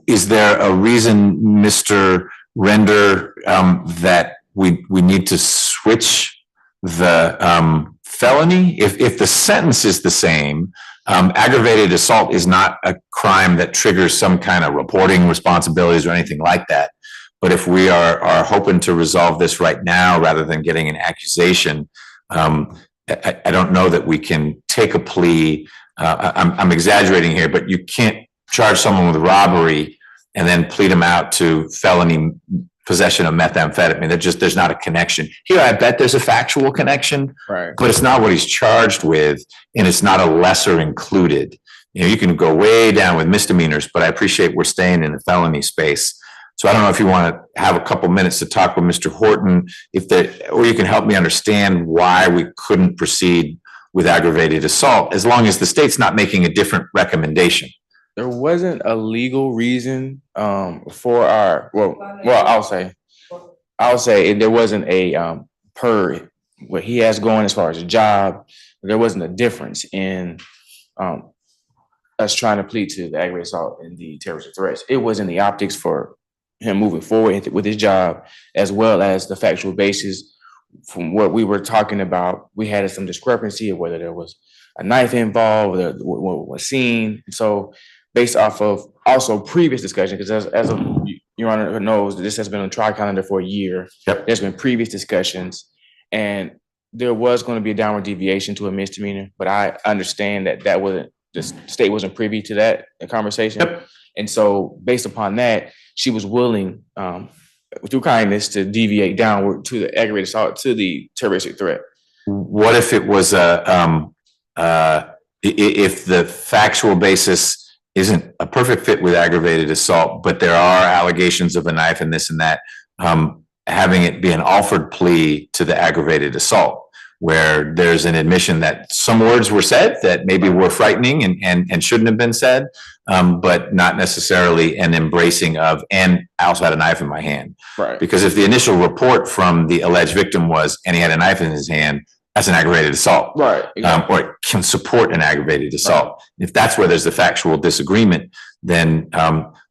Is there a reason, Mr. Render, that we need to switch the felony? If the sentence is the same, aggravated assault is not a crime that triggers some kind of reporting responsibilities or anything like that. But if we are hoping to resolve this right now rather than getting an accusation, I don't know that we can take a plea. I'm exaggerating here, but you can't charge someone with robbery and then plead them out to felony possession of methamphetamine. There's not a connection. Here, I bet there's a factual connection, Right. but it's not what he's charged with, and it's not a lesser included. You know, you can go way down with misdemeanors, but I appreciate we're staying in the felony space. So I don't know if you want to have a couple minutes to talk with Mr. Horton, or you can help me understand why we couldn't proceed with aggravated assault, as long as the state's not making a different recommendation. There wasn't a legal reason for our, I'll say there wasn't a per what he has going as far as a job. There wasn't a difference in us trying to plead to the aggravated assault and the terrorist threats. It was in the optics for him moving forward with his job, as well as the factual basis from what we were talking about. We had some discrepancy of whether there was a knife involved, what was seen. So based off of also previous discussion, because as Your Honor knows, this has been on trial calendar for a year. Yep. There's been previous discussions, and there was going to be a downward deviation to a misdemeanor, but I understand that the state wasn't privy to that conversation. Yep. And so based upon that, she was willing, through kindness, to deviate downward to the aggravated assault, to the terroristic threat. What if it was if the factual basis isn't a perfect fit with aggravated assault, but there are allegations of a knife and this and that, having it be an offered plea to the aggravated assault, where there's an admission that some words were said that maybe were frightening and shouldn't have been said, but not necessarily an embracing of, and I also had a knife in my hand. Right. Because if the initial report from the alleged victim was, and he had a knife in his hand, that's an aggravated assault. Right. Or it can support an aggravated assault. Right. If that's where there's the factual disagreement, then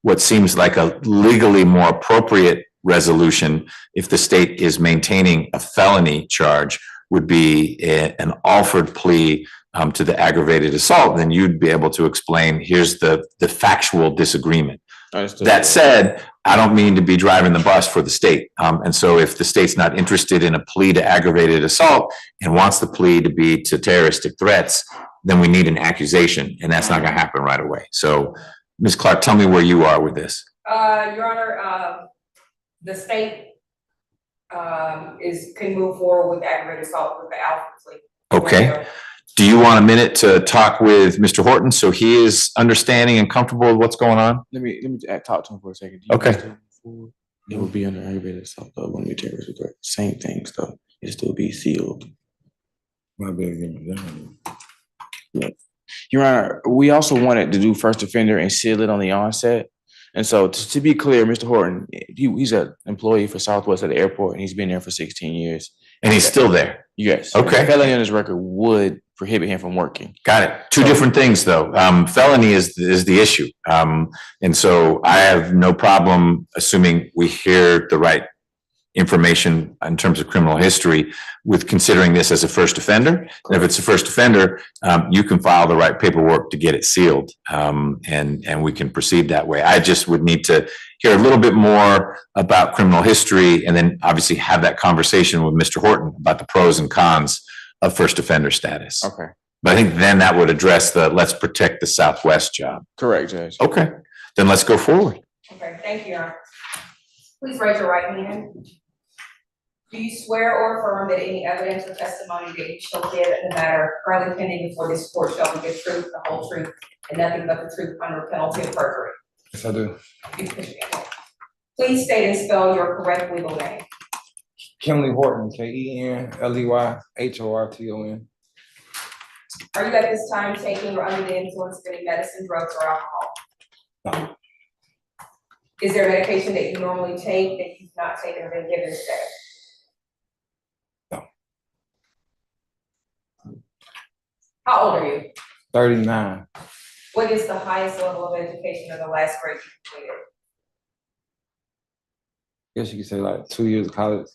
what seems like a legally more appropriate resolution, if the state is maintaining a felony charge, would be an offered plea to the aggravated assault. Then you'd be able to explain, here's the factual disagreement. Understood. That said, I don't mean to be driving the bus for the state. And so if the state's not interested in a plea to aggravated assault and wants the plea to be to terroristic threats, then we need an accusation, and that's not going to happen right away. So, Ms. Clark, tell me where you are with this. Your Honor, the state can move forward with aggravated assault with the alpha plea. Okay. Do you want a minute to talk with Mr. Horton so he is understanding and comfortable with what's going on? Let me talk to him for a second. Okay. It would be under aggravated assault, though. It wouldn't be terroristic threat. Same things, though. It still be sealed. Yeah. Your Honor, we also wanted to do first offender and seal it on the onset. And so to be clear, Mr. Horton, he's an employee for Southwest at the airport, and he's been there for 16 years. And he's still there? Yes. Okay. Felony on his record would prohibit him from working. Got it. Two different things, though. Felony is the issue. And so I have no problem assuming we hear the right information in terms of criminal history with considering this as a first offender. And if it's a first offender, you can file the right paperwork to get it sealed, and we can proceed that way. I just would need to hear a little bit more about criminal history and then obviously have that conversation with Mr. Horton about the pros and cons of first offender status. Okay. But I think then that would address the let's protect the Southwest job. Correct, Judge. Okay, then let's go forward. Okay, thank you, Your Honor. Please raise your right hand. Do you swear or affirm that any evidence or testimony that you shall give in the matter currently pending before this court shall be the truth, the whole truth, and nothing but the truth under penalty of perjury? Yes, I do. Please state and spell your correct legal name. Kenley Horton, KenleyHorton. Are you at this time taking or under the influence of any medicine, drugs, or alcohol? No. Is there medication that you normally take that you've not taken or been given today? No. How old are you? 39. What is the highest level of education or the last grade you completed? Guess you could say like 2 years of college.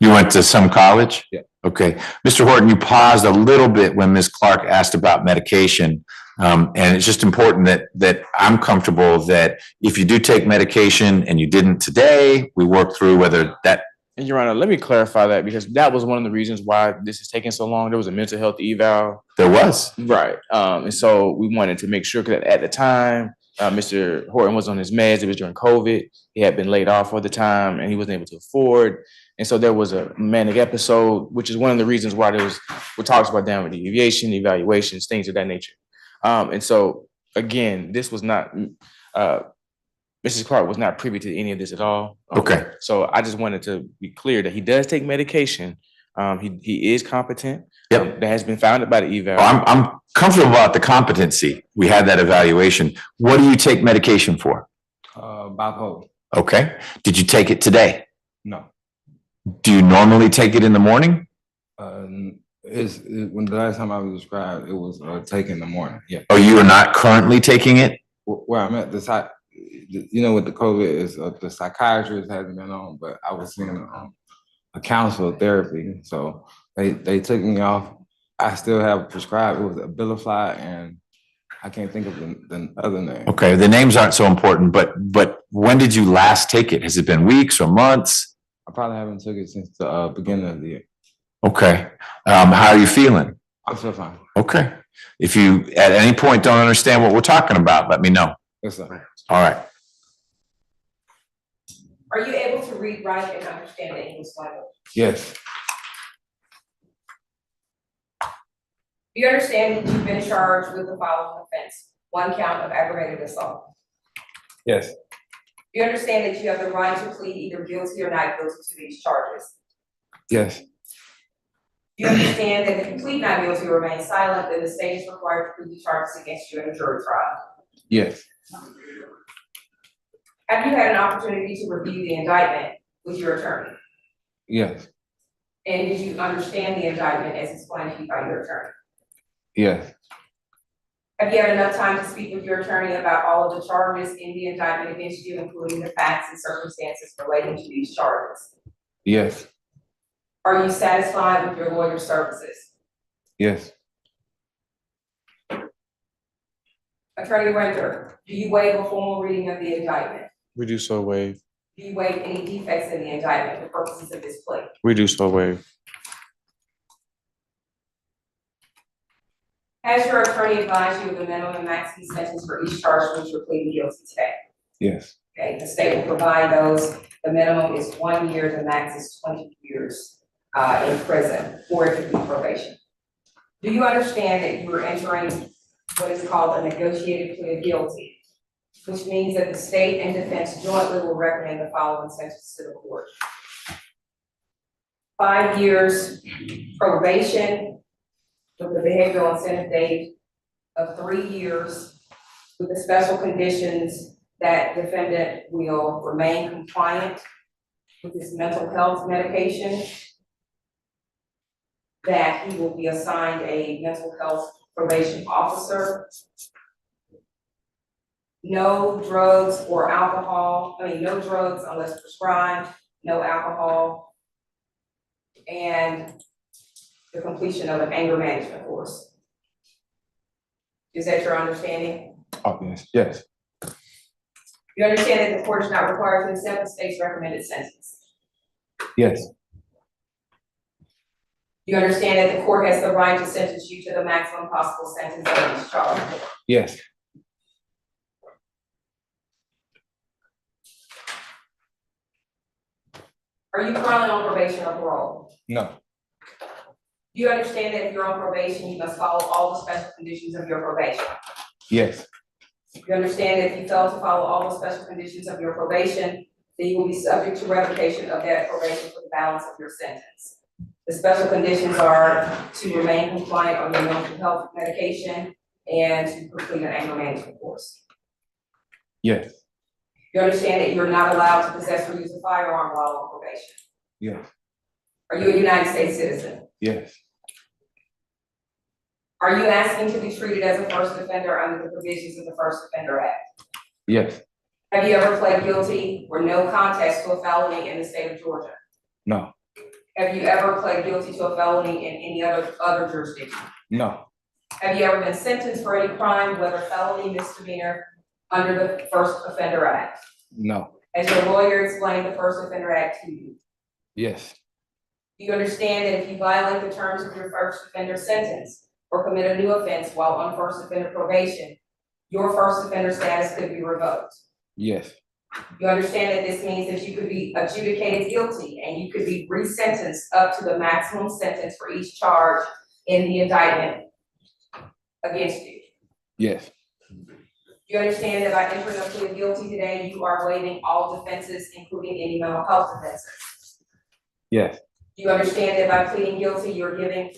You went to some college? Yeah. Okay. Mr. Horton, you paused a little bit when Ms. Clark asked about medication. And it's just important that I'm comfortable that if you do take medication and you didn't today, we work through whether that. And Your Honor, let me clarify that because that was one of the reasons why this is taking so long. There was a mental health eval. There was. Right. And so we wanted to make sure because at the time, Mr. Horton was on his meds. It was during COVID. He had been laid off for the time and he wasn't able to afford. And so there was a manic episode, which is one of the reasons why we talked about downward deviation, evaluations, things of that nature. And so again, this was not, Mrs. Clark was not privy to any of this at all. Okay. So I just wanted to be clear that he does take medication. He is competent. Yep. That has been founded by the eval. I'm comfortable about the competency. We had that evaluation. What do you take medication for? Bipolar. Okay. Did you take it today? No. Do you normally take it in the morning? When the last time I was described, it was taken in the morning. Yeah. Oh, you are not currently taking it? Where I'm at, with the COVID is the psychiatrist hasn't been on, but I was seeing a counselor therapy, so they took me off. I still have prescribed. It was Abilify, and I can't think of the other name. Okay, the names aren't so important, but when did you last take it? Has it been weeks or months? I probably haven't took it since the beginning of the year. Okay. How are you feeling? I'm still fine. Okay. If you at any point don't understand what we're talking about, let me know. Yes, sir. All right. Are you able to read, write, and understand the English language? Yes. Do you understand that you've been charged with the following offense? 1 count of aggravated assault. Yes. Do you understand that you have the right to plead either guilty or not guilty to these charges? Yes. Do you understand that if you plead not guilty or remain silent, then the state is required to prove the charges against you in a jury trial? Yes. Have you had an opportunity to review the indictment with your attorney? Yes. And did you understand the indictment as explained to you by your attorney? Yes. Have you had enough time to speak with your attorney about all of the charges in the indictment against you, including the facts and circumstances relating to these charges? Yes. Are you satisfied with your lawyer's services? Yes. Attorney Render, do you waive a formal reading of the indictment? We do so waive. Do you waive any defects in the indictment for purposes of this plea? We do so waive. Has your attorney advised you of the minimum and maximum sentence for each charge for which you're pleading guilty today? Yes. Okay, the state will provide those. The minimum is 1 year, the max is 20 years in prison, or it could be probation. Do you understand that you are entering what is called a negotiated plea of guilty, which means that the state and defense jointly will recommend the following sentence to the court? 5 years probation with the behavioral incentive date of 3 years with the special conditions that defendant will remain compliant with his mental health medication, that he will be assigned a mental health probation officer, no drugs or alcohol, no drugs unless prescribed, no alcohol, and the completion of an anger management course. Is that your understanding? Oh, yes, yes, You understand that the court is not required to accept the state's recommended sentence? yes, You understand that the court has the right to sentence you to the maximum possible sentence of each charge? yes, Are you currently on probation or parole? no, Do you understand that if you're on probation, you must follow all the special conditions of your probation? yes, You understand that if you fail to follow all the special conditions of your probation, then you will be subject to revocation of that probation for the balance of your sentence. The special conditions are to remain compliant on your mental health medication and to complete an anger management course. yes, You understand that you're not allowed to possess or use a firearm while on probation. yes, Are you a United States citizen? yes, Are you asking to be treated as a first offender under the provisions of the First Offender Act? yes, Have you ever pled guilty or no contest to a felony in the state of Georgia? no, Have you ever pled guilty to a felony in any other jurisdiction? no, Have you ever been sentenced for any crime, whether felony, misdemeanor, under the First Offender Act? no, Has your lawyer explained the First Offender Act to you? yes, Do you understand that if you violate the terms of your first offender sentence or commit a new offense while on first offender probation, your first offender status could be revoked? yes, You understand that this means that you could be adjudicated guilty and you could be resentenced up to the maximum sentence for each charge in the indictment against you. yes, You understand that by entering a plea of guilty today, you are waiving all defenses, including any mental health defenses. yes, You understand that by pleading guilty, you're giving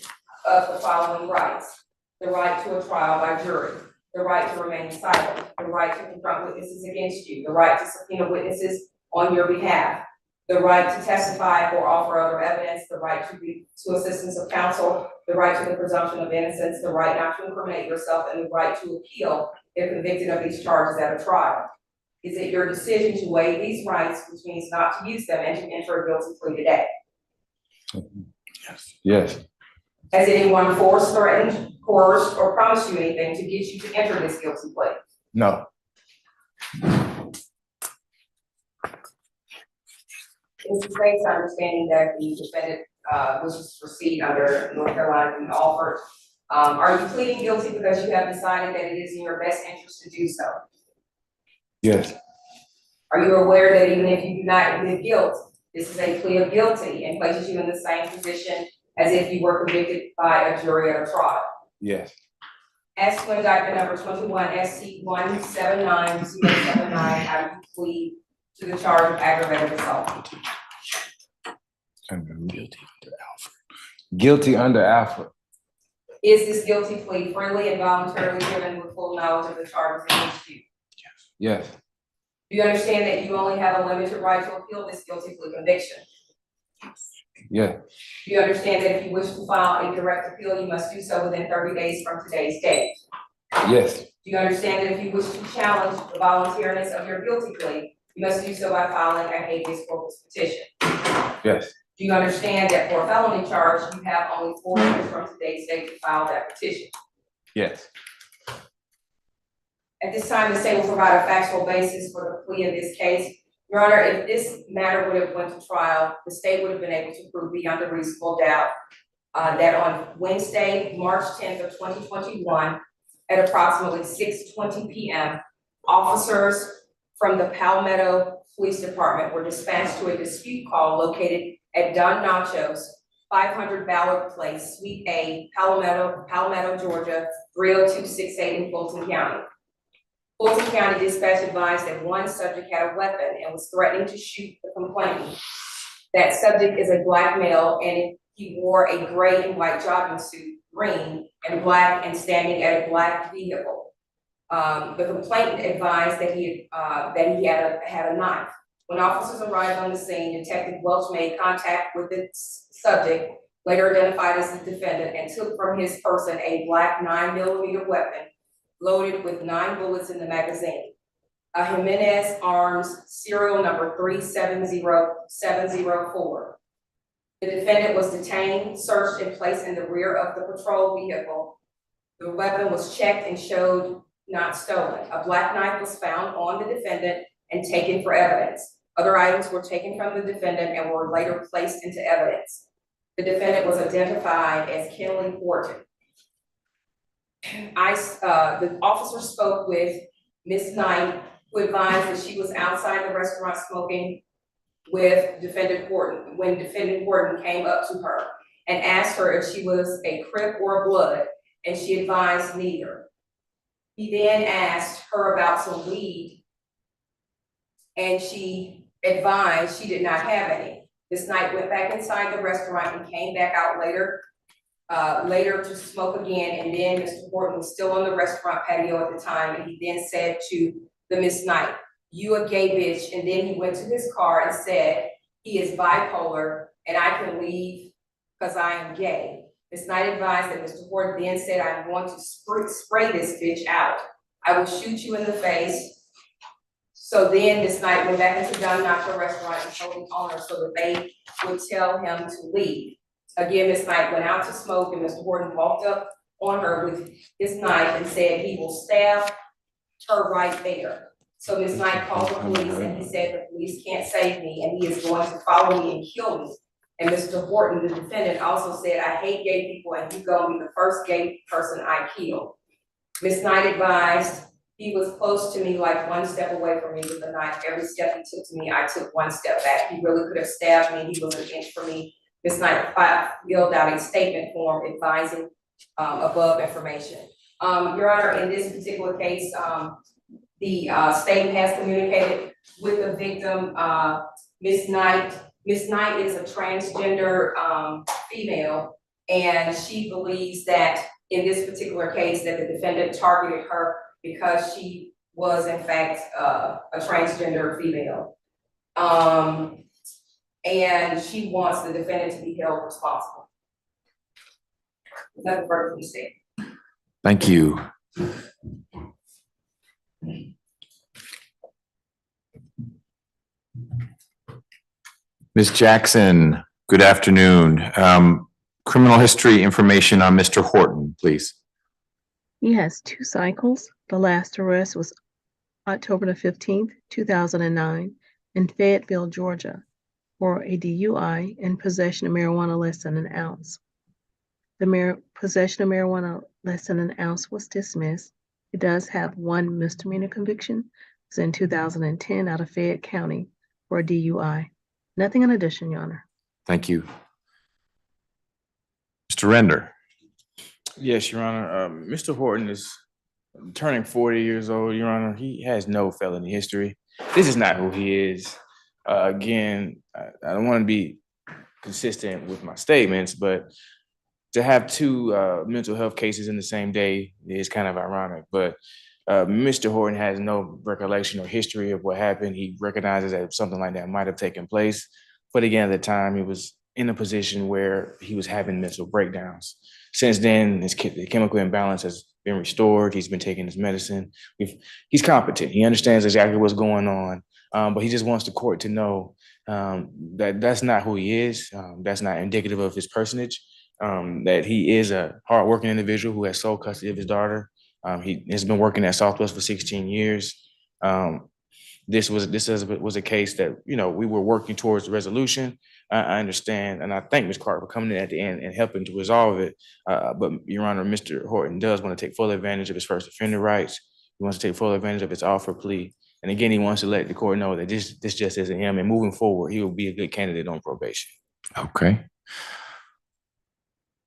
up the following rights: the right to a trial by jury, the right to remain silent, the right to confront witnesses against you, the right to subpoena witnesses on your behalf, the right to testify or offer other evidence, the right to assistance of counsel, the right to the presumption of innocence, the right not to incriminate yourself, and the right to appeal if convicted of these charges at a trial. Is it your decision to waive these rights, which means not to use them, and to enter a guilty plea today? yes, Has anyone forced, threatened, coerced, or promised you anything to get you to enter this guilty plea? no, It's the state's understanding that the defendant wishes to proceed under North Carolina v. Alford. Are you pleading guilty because you have decided that it is in your best interest to do so? yes, Are you aware that even if you do not admit guilt, this is a plea of guilty and places you in the same position as if you were convicted by a jury at a trial? yes, As to indictment number 21 SC 179079, how do you plead to the charge of aggravated assault? guilty under Alfred. Is this guilty plea freely and voluntarily given with full knowledge of the charges against you? Yes, Do you understand that you only have a limited right to appeal this guilty plea conviction? yes, Do you understand that if you wish to file a direct appeal, you must do so within 30 days from today's date? yes, Do you understand that if you wish to challenge the voluntariness of your guilty plea, you must do so by filing a habeas corpus petition? yes, Do you understand that for a felony charge, you have only 4 years from today's date to file that petition? yes, At this time, the state will provide a factual basis for the plea in this case. Your Honor, if this matter would have went to trial, the state would have been able to prove beyond a reasonable doubt that on Wednesday, March 10th of 2021, at approximately 6:20 p.m., officers from the Palmetto Police Department were dispatched to a dispute call located at Don Nacho's, 500 Ballard Place, Suite A, Palmetto, Georgia, 30268 in Fulton County. Fulton County dispatch advised that one subject had a weapon and was threatening to shoot the complainant. That subject is a black male and he wore a gray and white jogging suit, green and black, and standing at a black vehicle. The complainant advised that he had a knife. When officers arrived on the scene, Detective Welch made contact with the subject, later identified as the defendant, and took from his person a black 9mm weapon loaded with 9 bullets in the magazine. A Jimenez Arms serial number 370704. The defendant was detained, searched, and placed in the rear of the patrol vehicle. The weapon was checked and showed not stolen. A black knife was found on the defendant and taken for evidence. Other items were taken from the defendant and were later placed into evidence. The defendant was identified as Kenley Horton. The officer spoke with Ms. Knight, who advised that she was outside the restaurant smoking with defendant Horton when defendant Horton came up to her and asked her if she was a Crip or a Blood, and she advised neither. He then asked her about some weed, and she advised she did not have any. Ms. Knight went back inside the restaurant and came back out later to smoke again, and then Mr. Horton was still on the restaurant patio at the time, and he then said to the Miss Knight, "You a gay bitch," and then he went to his car and said, "He is bipolar and I can leave because I am gay." Ms. Knight advised that Mr. Horton then said, "I'm going to spray this bitch out. I will shoot you in the face." So then Ms. Knight went back into Don Nacho restaurant and told the owner so that they would tell him to leave. Again, Ms. Knight went out to smoke, and Mr. Horton walked up on her with his knife and said he will stab her right there. So Ms. Knight called the police, and he said the police can't save me and he is going to follow me and kill me. And Mr. Horton, the defendant, also said, "I hate gay people and you gonna be the first gay person I kill." Ms. Knight advised, "He was close to me, like 1 step away from me with a knife. Every step he took to me, I took 1 step back. He really could have stabbed me. He was an inch from me." Ms. Knight filled out a statement form advising above information. Your Honor, in this particular case, the state has communicated with the victim, Ms. Knight. Ms. Knight is a transgender female, and she believes that in this particular case that the defendant targeted her because she was in fact a transgender female. And she wants the defendant to be held responsible. Nothing further from the state. Thank you. Ms. Jackson, good afternoon. Criminal history information on Mr. Horton, please. He has 2 cycles. The last arrest was October the 15th, 2009 in Fayetteville, Georgia, for a DUI and possession of marijuana less than an ounce. The possession of marijuana less than an ounce was dismissed. It does have 1 misdemeanor conviction. It was in 2010 out of Fayette County for a DUI. Nothing in addition, Your Honor. Thank you. Mr. Render. Yes, Your Honor. Mr. Horton is turning 40 years old, Your Honor. He has no felony history. This is not who he is. Again, I don't want to be consistent with my statements, but to have 2 mental health cases in the same day is kind of ironic. But Mr. Horton has no recollection or history of what happened. He recognizes that something like that might have taken place. But again, at the time, he was in a position where he was having mental breakdowns. Since then, the chemical imbalance has been restored. He's been taking his medicine. He's competent. He understands exactly what's going on. But he just wants the court to know that that's not who he is. That's not indicative of his personage. That he is a hardworking individual who has sole custody of his daughter. He has been working at Southwest for 16 years. This was a case that, we were working towards resolution. I understand, and I thank Ms. Clark for coming in at the end and helping to resolve it. But Your Honor, Mr. Horton does want to take full advantage of his first offender rights. He wants to take full advantage of his offer plea. And again, he wants to let the court know that this just isn't him. And moving forward, he will be a good candidate on probation. Okay.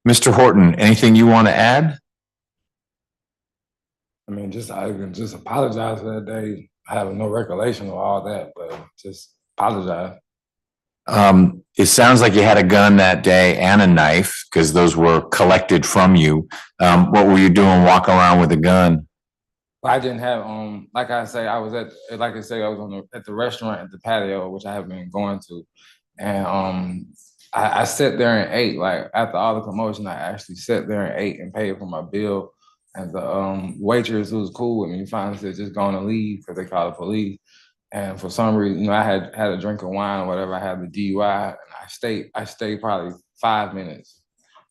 Mr. Horton, anything you want to add? I mean, I can just apologize for that day. I have no recollection of all that, but just apologize. It sounds like you had a gun that day and a knife because those were collected from you. What were you doing walking around with a gun? I didn't have, like I say, I was at the restaurant at the patio, which I have been going to. And, I sat there and ate, like, after all the commotion, I actually sat there and ate and paid for my bill. And the, waitress who was cool with me finally said, just going to leave, because they called the police. And for some reason, I had a drink of wine or whatever, I had the DUI, and I stayed probably 5 minutes.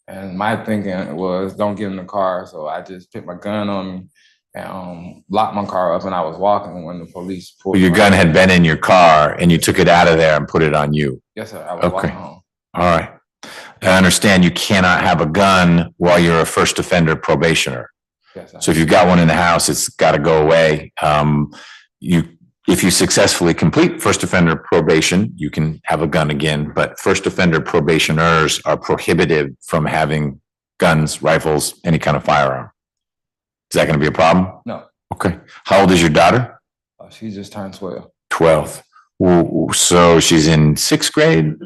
And my thinking was, don't get in the car. So I just put my gun on me and locked my car up, and I was walking when the police pulled Your me gun over. had been in your car and you took it out of there and put it on you. Yes, sir. I was Okay. walking home. All right. I understand you cannot have a gun while you're a first offender probationer. Yes, sir. So if you've got one in the house, it's got to go away. If you successfully complete first offender probation, you can have a gun again, but first offender probationers are prohibited from having guns, rifles, any kind of firearm. Is that going to be a problem? No. Okay. How old is your daughter? She just turned 12. 12. So she's in 6th grade,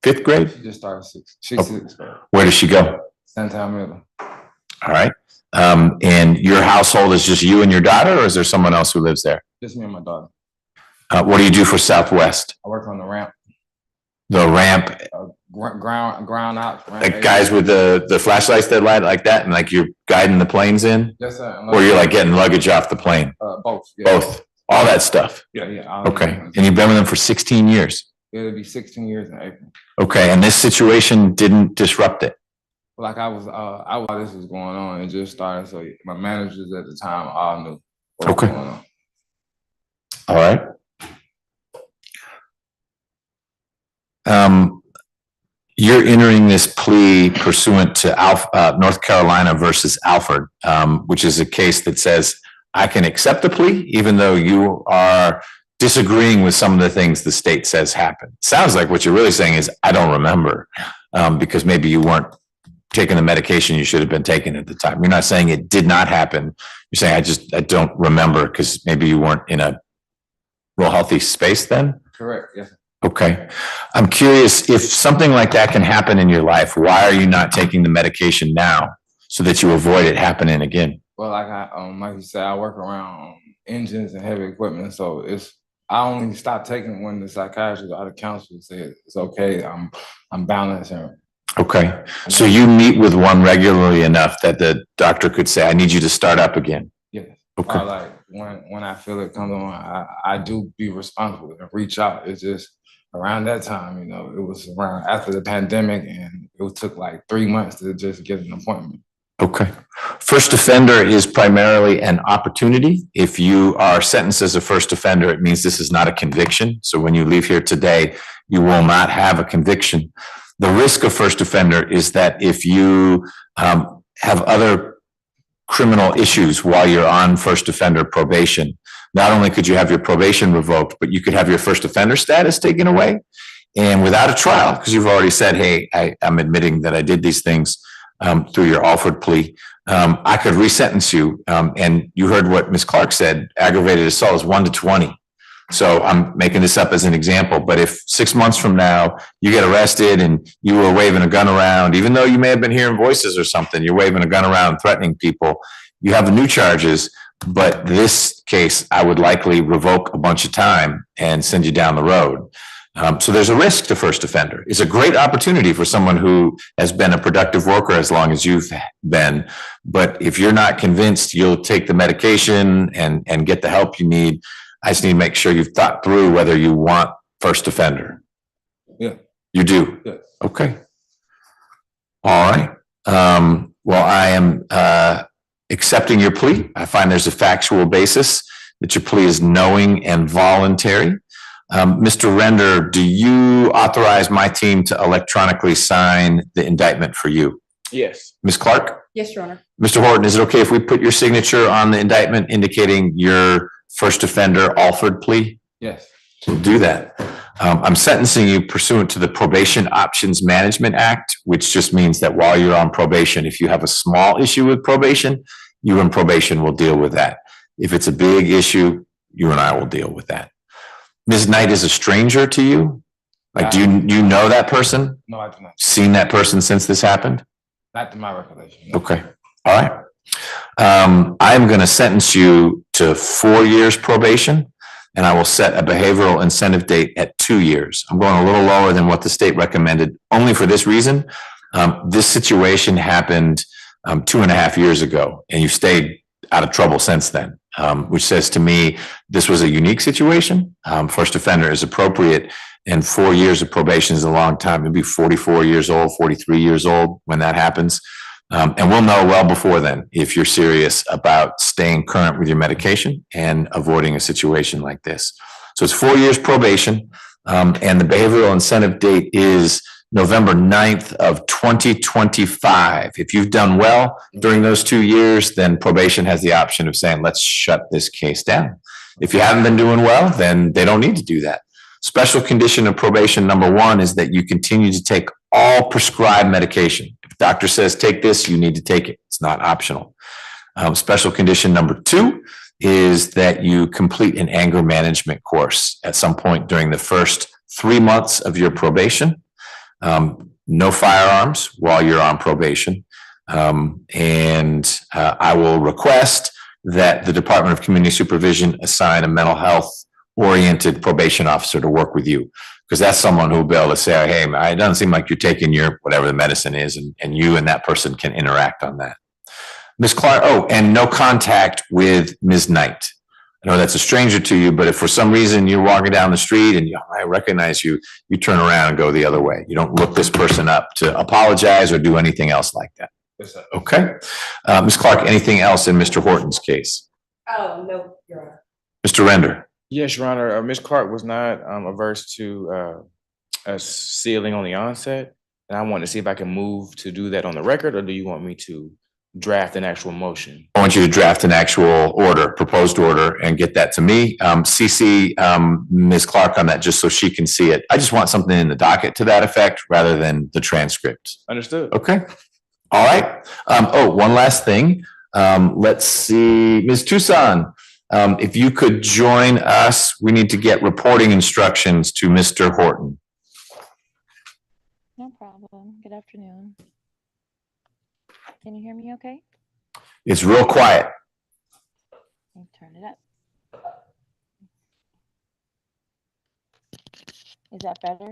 5th grade? She just started 6. She's 6th grade. Where does she go? Santown Middle. All right. And your household is just you and your daughter, or is there someone else who lives there? Just me and my daughter. What do you do for Southwest? I work on the ramp. The ramp, Ground out. like guys with the flashlights that light like that, and like you're guiding the planes in? Yes, sir. Or you're like getting luggage off the plane? Both. Yeah. Both. All that stuff. Yeah. Okay. And you've been with them for 16 years? It'll be 16 years in April. Okay. And this situation didn't disrupt it? Like I while this was going on, it just started. So my managers at the time all knew what was going on. All right. You're entering this plea pursuant to North Carolina versus Alford, which is a case that says I can accept the plea even though you are disagreeing with some of the things the state says happened. Sounds like what you're really saying is I don't remember, because maybe you weren't taking the medication you should have been taking at the time. You're not saying it did not happen. You're saying I don't remember because maybe you weren't in a real healthy space then? Correct. Yes. Okay. I'm curious if something like that can happen in your life, why are you not taking the medication now so that you avoid it happening again? Well, like you said, I work around engines and heavy equipment, so I only stopped taking it when the psychiatrist or the counselor said it's okay. I'm balanced. Okay. So you meet with one regularly enough that the doctor could say, I need you to start up again. Yes. Okay. Or like when I feel it comes on, I do be responsible and reach out. It's just around that time, it was around after the pandemic, and it took like 3 months to just get an appointment. Okay. First offender is primarily an opportunity. If you are sentenced as a first offender, it means this is not a conviction. So when you leave here today, you will not have a conviction. The risk of first offender is that if you have other criminal issues while you're on first offender probation, not only could you have your probation revoked, but you could have your first offender status taken away, and without a trial, because you've already said, hey, I'm admitting that I did these things through your Alford plea. I could resentence you. And you heard what Ms. Clark said, aggravated assault is 1 to 20. So I'm making this up as an example, but if 6 months from now you get arrested and you were waving a gun around, even though you may have been hearing voices or something, you're waving a gun around, threatening people, you have new charges. But this case, I would likely revoke a bunch of time and send you down the road. So there's a risk to first offender. It's a great opportunity for someone who has been a productive worker as long as you've been. But if you're not convinced you'll take the medication and get the help you need, I just need to make sure you've thought through whether you want first offender. Yeah. You do? Yes. Okay. All right. Well, I am accepting your plea. I find there's a factual basis that your plea is knowing and voluntary. Mr. Render, do you authorize my team to electronically sign the indictment for you? Yes. Ms. Clark? Yes, Your Honor. Mr. Horton, is it okay if we put your signature on the indictment indicating your first offender Alford plea? Yes. We'll do that. I'm sentencing you pursuant to the Probation Options Management Act, which just means that while you're on probation, if you have a small issue with probation, you and probation will deal with that. If it's a big issue, you and I will deal with that. Ms. Knight is a stranger to you? Like, do you know that person? No, I do not. Seen that person since this happened? Not to my recollection. No. Okay. All right. I'm going to sentence you to 4 years probation, and I will set a behavioral incentive date at 2 years. I'm going a little lower than what the state recommended, only for this reason. This situation happened 2.5 years ago, and you've stayed out of trouble since then, which says to me, this was a unique situation. First offender is appropriate, and 4 years of probation is a long time. Maybe 44 years old, 43 years old when that happens. And we'll know well before then if you're serious about staying current with your medication and avoiding a situation like this. So it's 4 years probation, and the behavioral incentive date is November 9th of 2025. If you've done well during those 2 years, then probation has the option of saying, let's shut this case down. If you haven't been doing well, then they don't need to do that. Special condition of probation number 1 is that you continue to take all prescribed medication. If the doctor says take this, you need to take it. It's not optional. Special condition number 2 is that you complete an anger management course at some point during the first 3 months of your probation. No firearms while you're on probation. And I will request that the Department of Community Supervision assign a mental health oriented probation officer to work with you, because that's someone who will be able to say, hey, it doesn't seem like you're taking your whatever the medicine is, and you and that person can interact on that. Ms. Clark, and no contact with Ms. Knight. I know that's a stranger to you, but if for some reason you're walking down the street and I recognize you, you turn around and go the other way. You don't look this person up to apologize or do anything else like that. Okay. Ms. Clark, anything else in Mr. Horton's case? Oh, no, Your Honor. Mr. Render? Yes, Your Honor. Ms. Clark was not averse to a sealing on the onset, and I want to see if I can move to do that on the record, or do you want me to draft an actual motion? I want you to draft an actual order, proposed order, and get that to me. CC Ms. Clark on that just so she can see it. I just want something in the docket to that effect rather than the transcript. Understood. Okay. All right. One last thing. Let's see, Ms. Tucson, if you could join us, we need to get reporting instructions to Mr. Horton. No problem. Good afternoon. Can you hear me okay? It's real quiet. Let me turn it up. Is that better?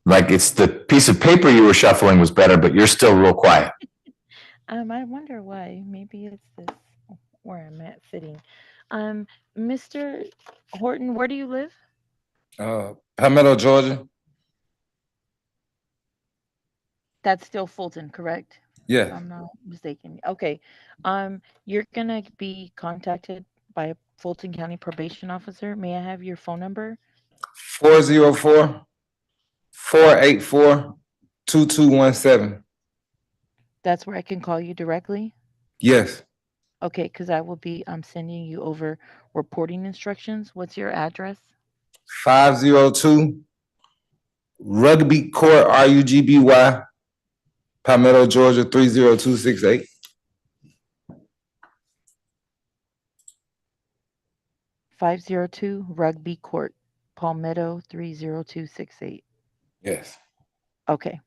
Like it's the piece of paper you were shuffling was better, but you're still real quiet. I wonder why. Maybe it's this where I'm at sitting. Mr. Horton, where do you live? Palmetto, Georgia. That's still Fulton, correct? Yeah. If I'm not mistaken. Okay. You're gonna be contacted by a Fulton County probation officer. May I have your phone number? 404-484-2217. That's where I can call you directly? Yes. Okay, because I will be sending you over reporting instructions. What's your address? 502 Rugby Court, RUGBY, Palmetto, Georgia, 30268. .502 Rugby Court, Palmetto 30268. Yes. Okay.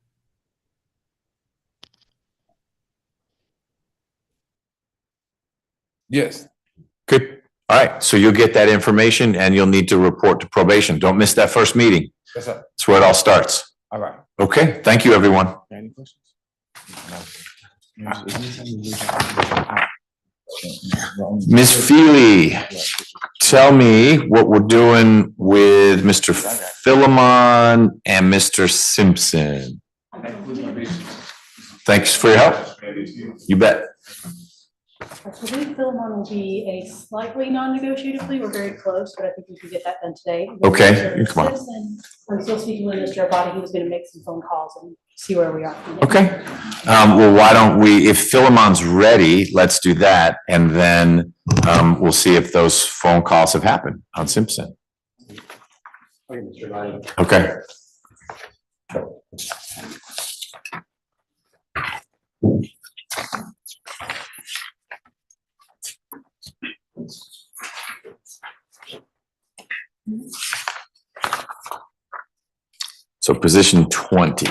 Yes. Good. All right. So you'll get that information and you'll need to report to probation. Don't miss that first meeting. Yes, sir. That's where it all starts. All right. Okay. Thank you, everyone. Any questions? Ms. Feely, tell me what we're doing with Mr. Philemon and Mr. Simpson. Thanks for your help. You bet. I believe Philemon will be a slightly non-negotiated plea. We're very close, but I think we can get that done today. Okay, come on. I'm still speaking with Mr. Abadi. He was going to make some phone calls and see where we are. Okay. Well, why don't we, if Philemon's ready, let's do that. And then we'll see if those phone calls have happened on Simpson. Okay. So position 20.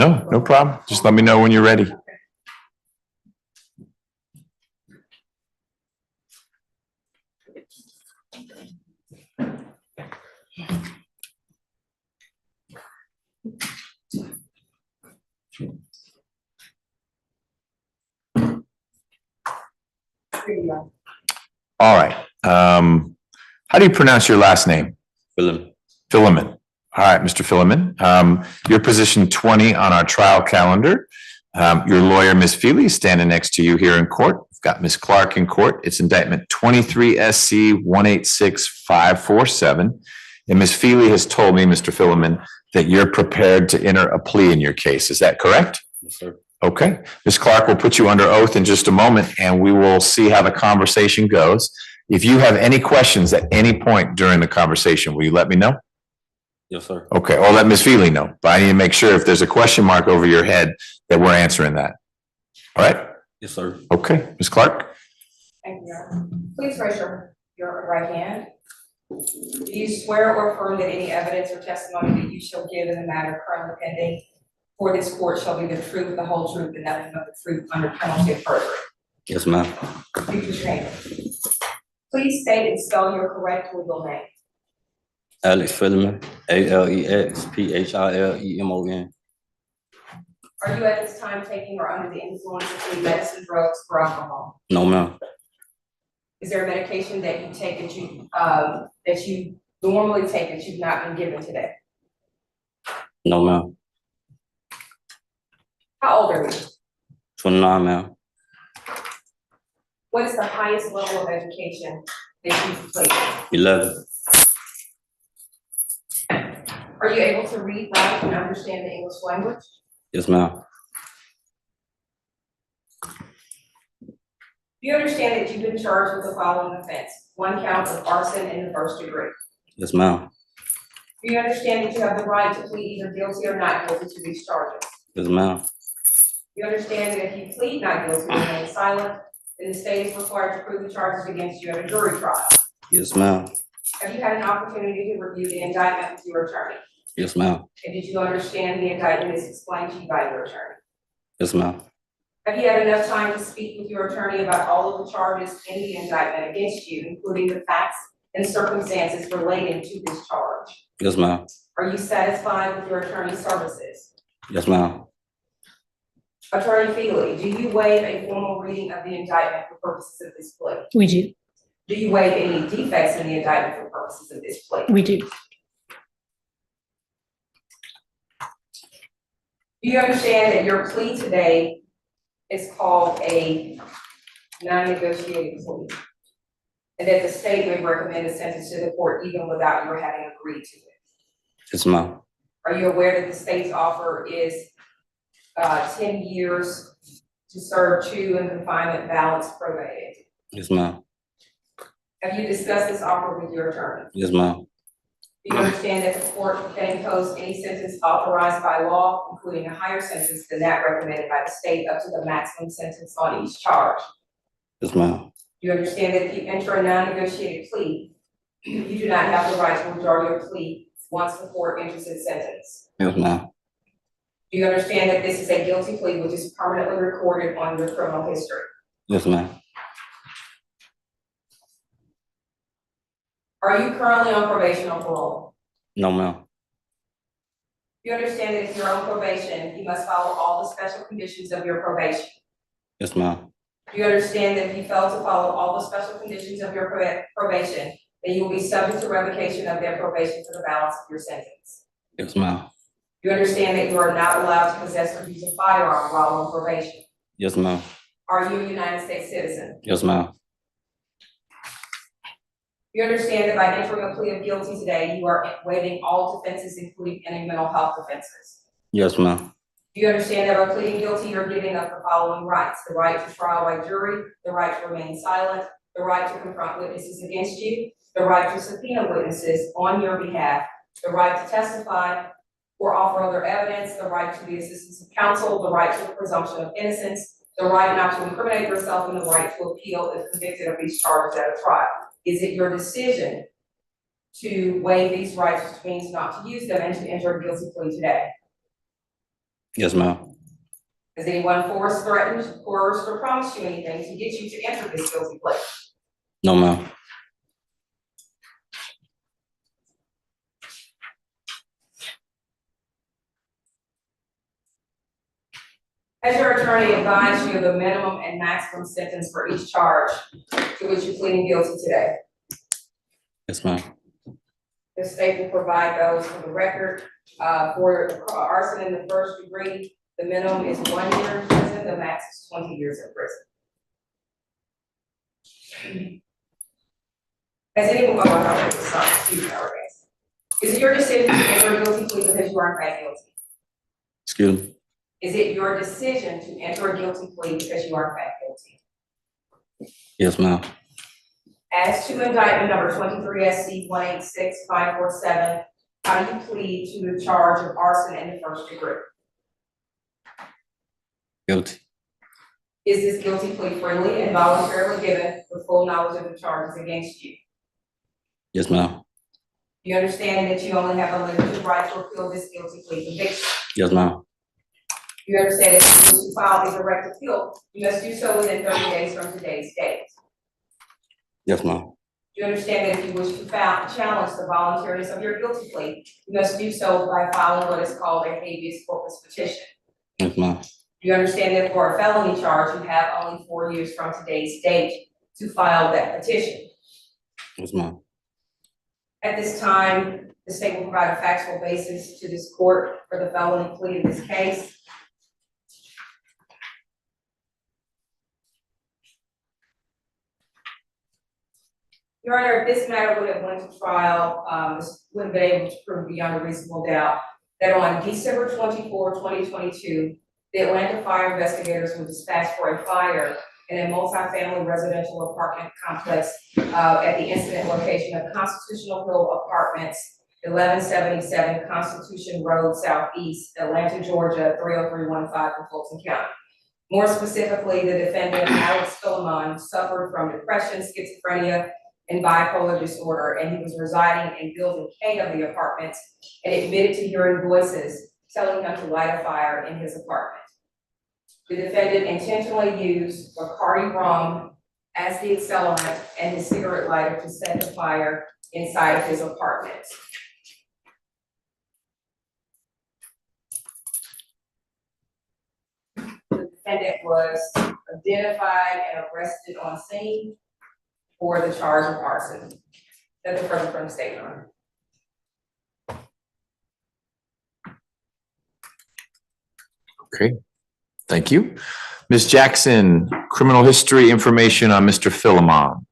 No, no problem. Just let me know when you're ready. All right. How do you pronounce your last name? Philemon. Philemon. All right, Mr. Philemon. You're position 20 on our trial calendar. Your lawyer, Ms. Feely, is standing next to you here in court. We've got Ms. Clark in court. It's indictment 23 SC 186547. And Ms. Feely has told me, Mr. Philemon, that you're prepared to enter a plea in your case. Is that correct? Yes, sir. Okay. Ms. Clark will put you under oath in just a moment, and we will see how the conversation goes. If you have any questions at any point during the conversation, will you let me know? Yes, sir. Okay, or let Ms. Feely know. But I need to make sure if there's a question mark over your head that we're answering that. All right? Yes, sir. Okay, Ms. Clark? Thank you, Your Honor. Please raise your right hand. Do you swear or affirm that any evidence or testimony that you shall give in the matter currently pending for this court shall be the truth, the whole truth, and nothing but the truth under penalty of perjury? Yes, ma'am. Repeat your name. Please state and spell your correct legal name. Alex Philemon, ALEXPHILEMON. Are you at this time taking or under the influence of any medicine, drugs, or alcohol? No, ma'am. Is there a medication that you take that you normally take that you've not been given today? No, ma'am. How old are you? 29, ma'am. What is the highest level of education that you've completed? 11. Are you able to read, write, and understand the English language? Yes, ma'am. Do you understand that you've been charged with the following offense? 1 count of arson in the first degree. Yes, ma'am. Do you understand that you have the right to plead either guilty or not guilty to these charges? Yes, ma'am. Do you understand that if you plead not guilty and remain silent, then the state is required to prove the charges against you at a jury trial? Yes, ma'am. Have you had an opportunity to review the indictment with your attorney? Yes, ma'am. And did you understand the indictment is explained to you by your attorney? Yes, ma'am. Have you had enough time to speak with your attorney about all of the charges in the indictment against you, including the facts and circumstances relating to this charge? Yes, ma'am. Are you satisfied with your attorney's services? Yes, ma'am. Attorney Feely, do you waive a formal reading of the indictment for purposes of this plea? We do. Do you waive any defects in the indictment for purposes of this plea? We do. Do you understand that your plea today is called a non-negotiated plea? And that the state may recommend a sentence to the court even without your having agreed to it? Yes, ma'am. Are you aware that the state's offer is 10 years to serve 2 in confinement, balanced, probated? Yes, ma'am. Have you discussed this offer with your attorney? Yes, ma'am. Do you understand that the court can impose any sentence authorized by law, including a higher sentence than that recommended by the state, up to the maximum sentence on each charge? Yes, ma'am. Do you understand that if you enter a non-negotiated plea, you do not have the right to withdraw your plea once the court enters its sentence? Yes, ma'am. Do you understand that this is a guilty plea which is permanently recorded on your criminal history? Yes, ma'am. Are you currently on probation or parole? No, ma'am. Do you understand that if you're on probation, you must follow all the special conditions of your probation? Yes, ma'am. Do you understand that if you fail to follow all the special conditions of your probation, then you will be subject to revocation of their probation for the balance of your sentence? Yes, ma'am. Do you understand that you are not allowed to possess or use a firearm while on probation? Yes, ma'am. Are you a United States citizen? Yes, ma'am. You understand that by entering a plea of guilty today, you are waiving all defenses, including any mental health defenses? Yes, ma'am. Do you understand that by pleading guilty, you're giving up the following rights: the right to trial by jury, the right to remain silent, the right to confront witnesses against you, the right to subpoena witnesses on your behalf, the right to testify or offer other evidence, the right to the assistance of counsel, the right to the presumption of innocence, the right not to incriminate yourself, and the right to appeal if convicted of these charges at a trial. Is it your decision to waive these rights, which means not to use them, and to enter a guilty plea today? Yes, ma'am. Has anyone forced, threatened, coerced, or promised you anything to get you to enter this guilty plea? No, ma'am. Has your attorney advised you of the minimum and maximum sentence for each charge to which you're pleading guilty today? Yes, ma'am. The state will provide those for the record. For arson in the first degree, the minimum is 1 year in prison, the max is 20 years in prison. Has anyone, is it your decision to enter a guilty plea because you are in fact guilty? Excuse me. Is it your decision to enter a guilty plea because you are in fact guilty? Yes, ma'am. As to indictment number 23 SC 186547, how do you plead to the charge of arson in the first degree? Guilty. Is this guilty plea freely and voluntarily given with full knowledge of the charges against you? Yes, ma'am. You understand that you only have a limited right to appeal this guilty plea conviction? Yes, ma'am. You understand that if you wish to file a direct appeal, you must do so within 30 days from today's date. Yes, ma'am. You understand that if you wish to challenge the voluntariness of your guilty plea, you must do so by filing what is called a habeas corpus petition. Yes, ma'am. You understand that for a felony charge, you have only 4 years from today's date to file that petition. Yes, ma'am. At this time, the state will provide a factual basis to this court for the felony plea in this case. Your Honor, if this matter would have went to trial, this would have been able to prove beyond a reasonable doubt that on December 24, 2022, the Atlanta fire investigators were dispatched for a fire in a multifamily residential apartment complex at the incident location of Constitutional Hill Apartments, 1177 Constitution Road Southeast, Atlanta, Georgia, 30315 in Fulton County. More specifically, the defendant, Alex Philemon, suffered from depression, schizophrenia, and bipolar disorder, and he was residing in building K of the apartments and admitted to hearing voices telling him to light a fire in his apartment. The defendant intentionally used Bacardi rum as the accelerant and his cigarette lighter to set the fire inside of his apartment. The defendant was identified and arrested on scene for the charge of arson. That's the further from the statement. Okay, thank you. Ms. Jackson, criminal history information on Mr. Philemon.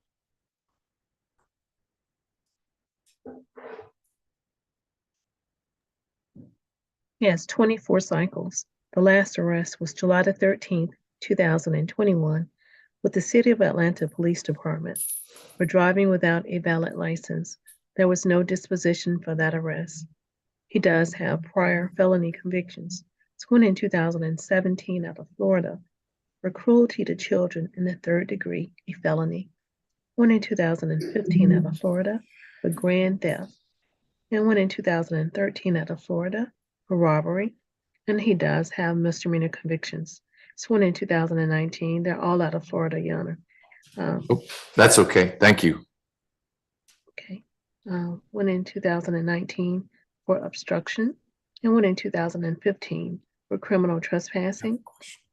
He has 24 cycles. The last arrest was July the 13th, 2021, with the City of Atlanta Police Department for driving without a valid license. There was no disposition for that arrest. He does have prior felony convictions. One in 2017 out of Florida for cruelty to children in the 3rd degree, a felony. One in 2015 out of Florida for grand theft. And one in 2013 out of Florida for robbery. And he does have misdemeanor convictions. It's one in 2019. They're all out of Florida, Your Honor. That's okay. Thank you. Okay. One in 2019 for obstruction. And one in 2015 for criminal trespassing,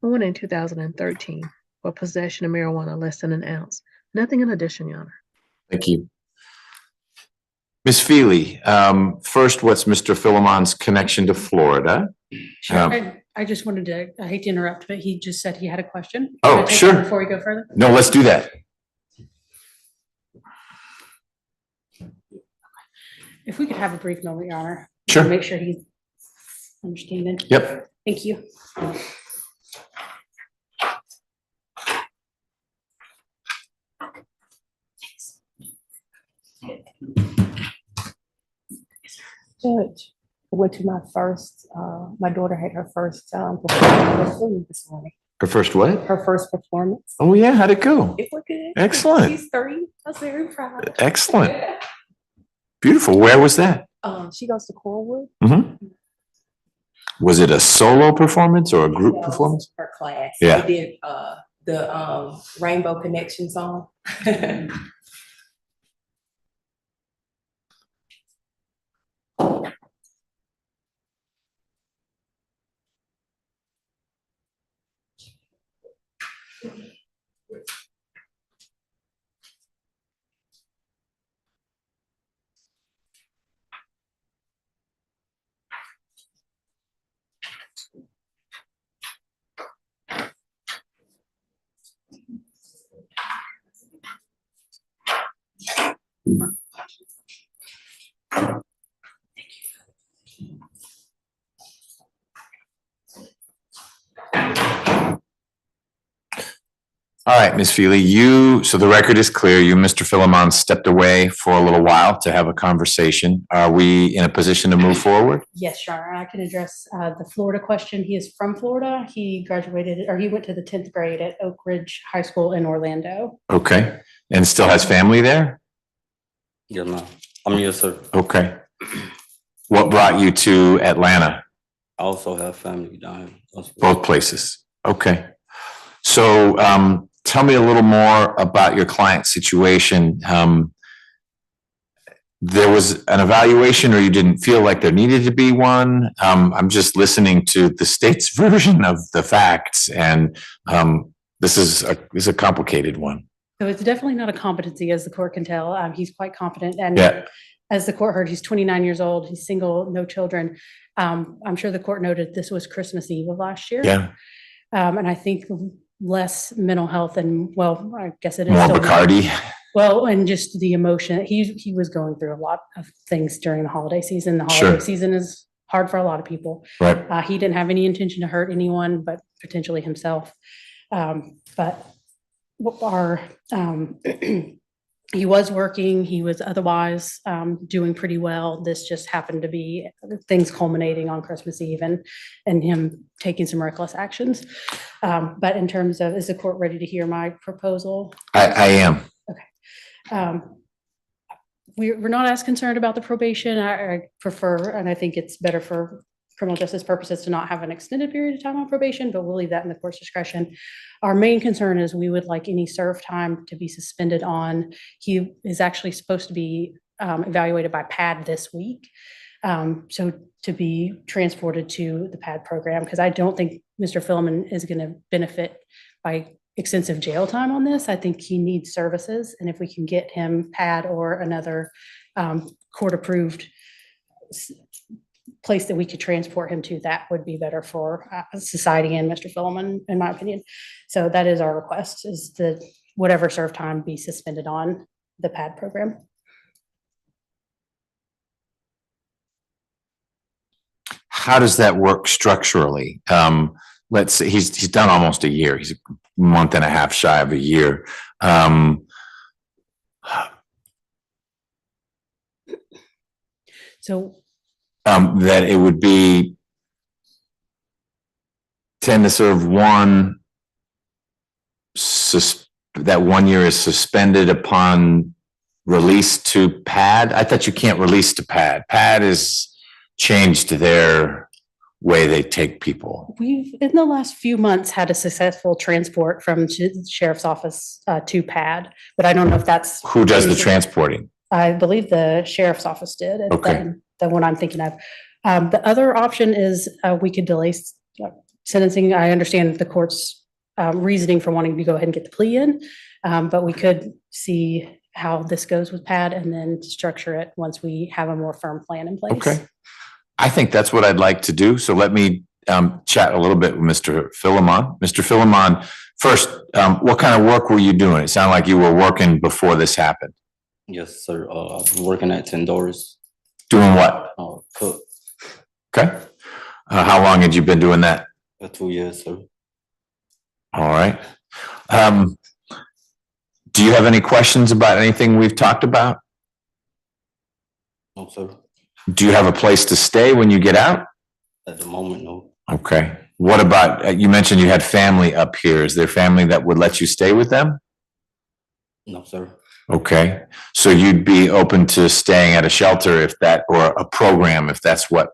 and one in 2013 for possession of marijuana less than an ounce. Nothing in addition, Your Honor. Thank you. Ms. Feely, first, what's Mr. Philemon's connection to Florida? Sure. I just wanted to, I hate to interrupt, but he just said he had a question. Oh, Can I take sure. that before we go further? No, let's do that. If we could have a brief moment, Your Honor. Sure. Make sure he's understanding. Yep. Thank you. Judge, I went to my first, my daughter had her first performance this morning. Her first what? Her first performance. Oh, yeah. How'd it go? It was good. Excellent. She's 3. I was very proud. Excellent. Beautiful. Where was that? She goes to Cornwood. Mm-hmm. Was it a solo performance or a group That was performance? her class. Yeah. We did the Rainbow Connection song. All right, Ms. Feely, so the record is clear. You, Mr. Philemon, stepped away for a little while to have a conversation. Are we in a position to move forward? Yes, Your Honor, I can address the Florida question. He is from Florida. He graduated, or he went to the 10th grade at Oak Ridge High School in Orlando. Okay, and still has family there? Yes, ma'am. Yes, sir. Okay. What brought you to Atlanta? I also have family down here. Both places. Okay. So tell me a little more about your client situation. There was an evaluation, or you didn't feel like there needed to be one? I'm just listening to the state's version of the facts, and this is a complicated one. So it's definitely not a competency, as the court can tell. He's quite competent, and Yeah. as the court heard, he's 29 years old. He's single, no children. I'm sure the court noted this was Christmas Eve of last year. Yeah. And I think less mental health and, well, I guess it is. More still- Bacardi. Well, and just the emotion. He was going through a lot of things during the holiday season. The holiday Sure. season is hard for a lot of people. Right. He didn't have any intention to hurt anyone, but potentially himself. But our he was working. He was otherwise doing pretty well. This just happened to be things culminating on Christmas Eve and him taking some reckless actions. But in terms of, is the court ready to hear my proposal? I am. We're not as concerned about the probation. I prefer, and I think it's better for criminal justice purposes to not have an extended period of time on probation, but we'll leave that in the court's discretion. Our main concern is we would like any serve time to be suspended on. He is actually supposed to be evaluated by PAD this week. So to be transported to the PAD program, because I don't think Mr. Philman is going to benefit by extensive jail time on this. I think he needs services. And if we can get him PAD or another court-approved place that we could transport him to, that would be better for society and Mr. Philman, in my opinion. So that is our request, is that whatever serve time be suspended on the PAD program. How does that work structurally? Let's say he's done almost a year. He's a month and a half shy of a year. That it would be 10 to serve one, that 1 year is suspended upon release to PAD. I thought you can't release to PAD. PAD is changed their way they take people. We've, in the last few months, had a successful transport from the sheriff's office to PAD, but I don't know if that's. Who does the transporting? I believe the sheriff's office did. Okay. The one I'm thinking of. The other option is we could delay sentencing. I understand the court's reasoning for wanting to go ahead and get the plea in, but we could see how this goes with PAD and then structure it once we have a more firm plan in place. Okay. I think that's what I'd like to do. So let me chat a little bit with Mr. Philemon. Mr. Philemon, first, what kind of work were you doing? It sounded like you were working before this happened. Yes, sir. I've been working at 10 Doors. Doing what? Cook. Okay. How long had you been doing that? 2 years, sir. All right. Do you have any questions about anything we've talked about? No, sir. Do you have a place to stay when you get out? At the moment, no. Okay. What about, you mentioned you had family up here. Is there family that would let you stay with them? No, sir. Okay. So you'd be open to staying at a shelter if that, or a program, if that's what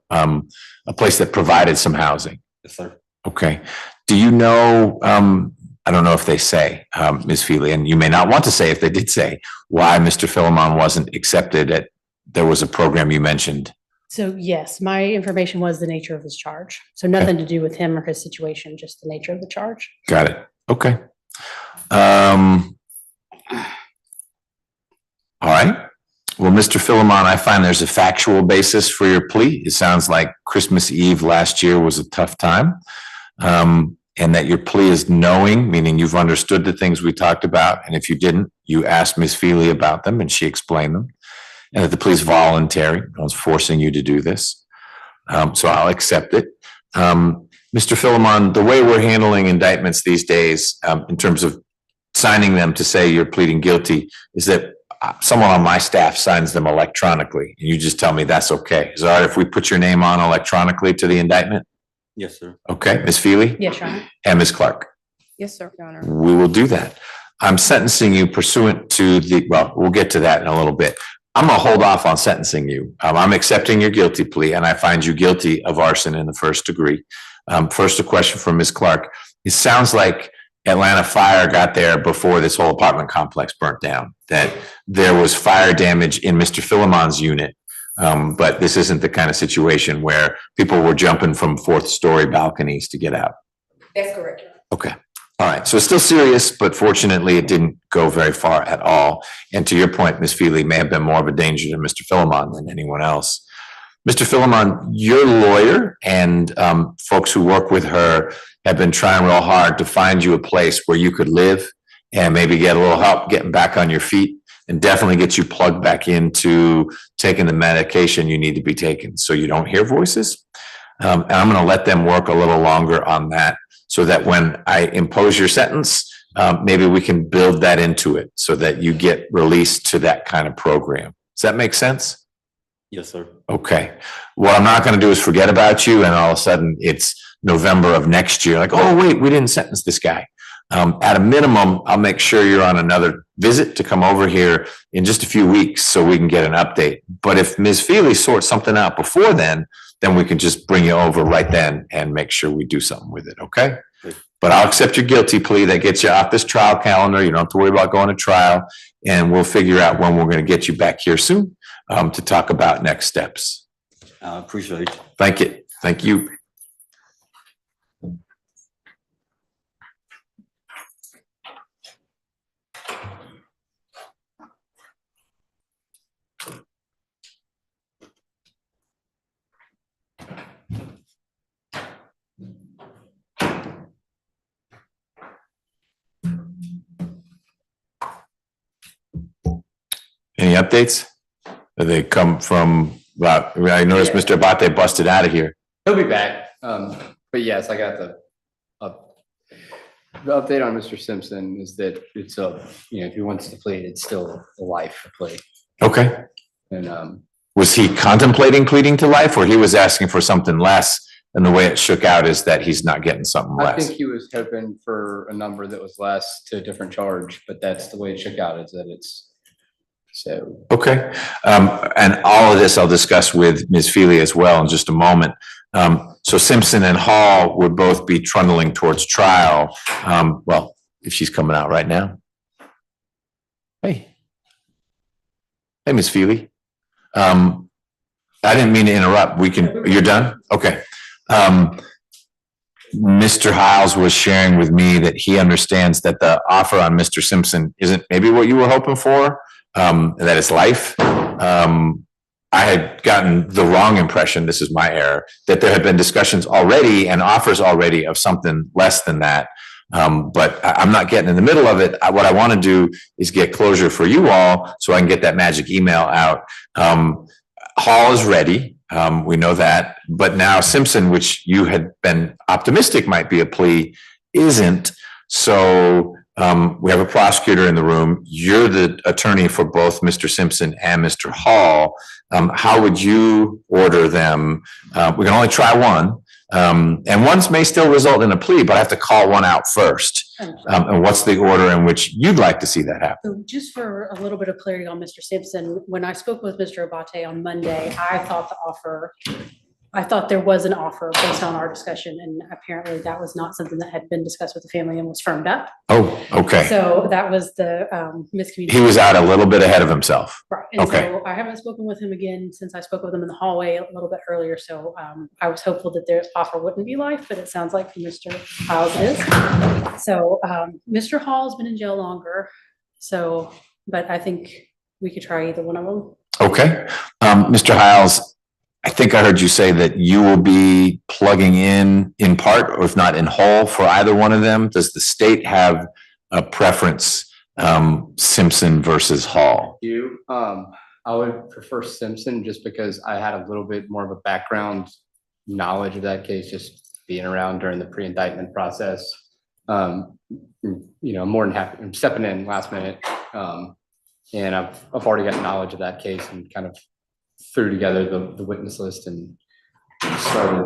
a place that provided some housing. Yes, sir. Okay. Do you know, I don't know if they say, Ms. Feely, and you may not want to say if they did say, why Mr. Philemon wasn't accepted at, there was a program you mentioned. So yes, my information was the nature of his charge. So nothing to do with him or his situation, just the nature of the charge. Got it. Okay. All right. Well, Mr. Philemon, I find there's a factual basis for your plea. It sounds like Christmas Eve last year was a tough time. And that your plea is knowing, meaning you've understood the things we talked about. And if you didn't, you asked Ms. Feely about them and she explained them. And that the plea is voluntary. No one's forcing you to do this. So I'll accept it. Mr. Philemon, the way we're handling indictments these days, in terms of signing them to say you're pleading guilty, is that someone on my staff signs them electronically. And you just tell me that's okay. Is it all right if we put your name on electronically to the indictment? Yes, sir. Okay, Ms. Feely? Yes, Your Honor. And Ms. Clark? Yes, sir, Your Honor. We will do that. I'm sentencing you pursuant to the, well, we'll get to that in a little bit. I'm gonna hold off on sentencing you. I'm accepting your guilty plea and I find you guilty of arson in the first degree. First, a question from Ms. Clark. It sounds like Atlanta Fire got there before this whole apartment complex burnt down, that there was fire damage in Mr. Philemon's unit. But this isn't the kind of situation where people were jumping from fourth story balconies to get out. That's correct. Okay. All right. So it's still serious, but fortunately it didn't go very far at all. And to your point, Ms. Feely may have been more of a danger to Mr. Philemon than anyone else. Mr. Philemon, your lawyer and folks who work with her have been trying real hard to find you a place where you could live and maybe get a little help getting back on your feet, and definitely get you plugged back into taking the medication you need to be taking so you don't hear voices. And I'm going to let them work a little longer on that so that when I impose your sentence, maybe we can build that into it so that you get released to that kind of program. Does that make sense? Yes, sir. Okay. What I'm not going to do is forget about you and all of a sudden it's November of next year. Like, oh, wait, we didn't sentence this guy. At a minimum, I'll make sure you're on another visit to come over here in just a few weeks so we can get an update. But if Ms. Feely sorts something out before then we can just bring you over right then and make sure we do something with it, okay? But I'll accept your guilty plea. That gets you off this trial calendar. You don't have to worry about going to trial. And we'll figure out when we're going to get you back here soon to talk about next steps. I appreciate it. Thank you. Thank you. Any updates? They come from, well, I noticed Mr. Abate busted out of here. He'll be back. But yes, I got the update on Mr. Simpson is that it's if he wants to plead, it's still a life plea. Okay. And was he contemplating pleading to life or he was asking for something less? And the way it shook out is that he's not getting something I less. think he was hoping for a number that was less to a different charge, but that's the way it shook out, is that it's so. Okay. And all of this I'll discuss with Ms. Feely as well in just a moment. So Simpson and Hall would both be trundling towards trial. Well, if she's coming out right now. Hey. Hey, Ms. Feely. I didn't mean to interrupt. You're done? Okay. Mr. Hiles was sharing with me that he understands that the offer on Mr. Simpson isn't maybe what you were hoping for, that it's life. I had gotten the wrong impression, this is my error, that there had been discussions already and offers already of something less than that. But I'm not getting in the middle of it. What I want to do is get closure for you all so I can get that magic email out. Hall is ready. We know that. But now Simpson, which you had been optimistic might be a plea, isn't. So we have a prosecutor in the room. You're the attorney for both Mr. Simpson and Mr. Hall. How would you order them? We can only try one. And ones may still result in a plea, but I have to call one out first. And what's the order in which you'd like to see that happen? So just for a little bit of clarity on Mr. Simpson, when I spoke with Mr. Abate on Monday, I thought the offer I thought there was an offer based on our discussion, and apparently that was not something that had been discussed with the family and was firmed up. Oh, okay. So that was the miscommunication. He was out a little bit ahead of himself. Right. And Okay. so I haven't spoken with him again since I spoke with him in the hallway a little bit earlier. So I was hopeful that their offer wouldn't be life, but it sounds like from Mr. Hiles it is. So Mr. Hall's been in jail longer. So, but I think we could try either one of them. Okay. Mr. Hiles, I think I heard you say that you will be plugging in part, or if not in whole, for either one of them. Does the state have a preference, Simpson versus Hall? I would prefer Simpson just because I had a little bit more of a background knowledge of that case, just being around during the pre-indictment process. I'm more than happy. I'm stepping in last minute. And I've already got knowledge of that case and kind of threw together the witness list and started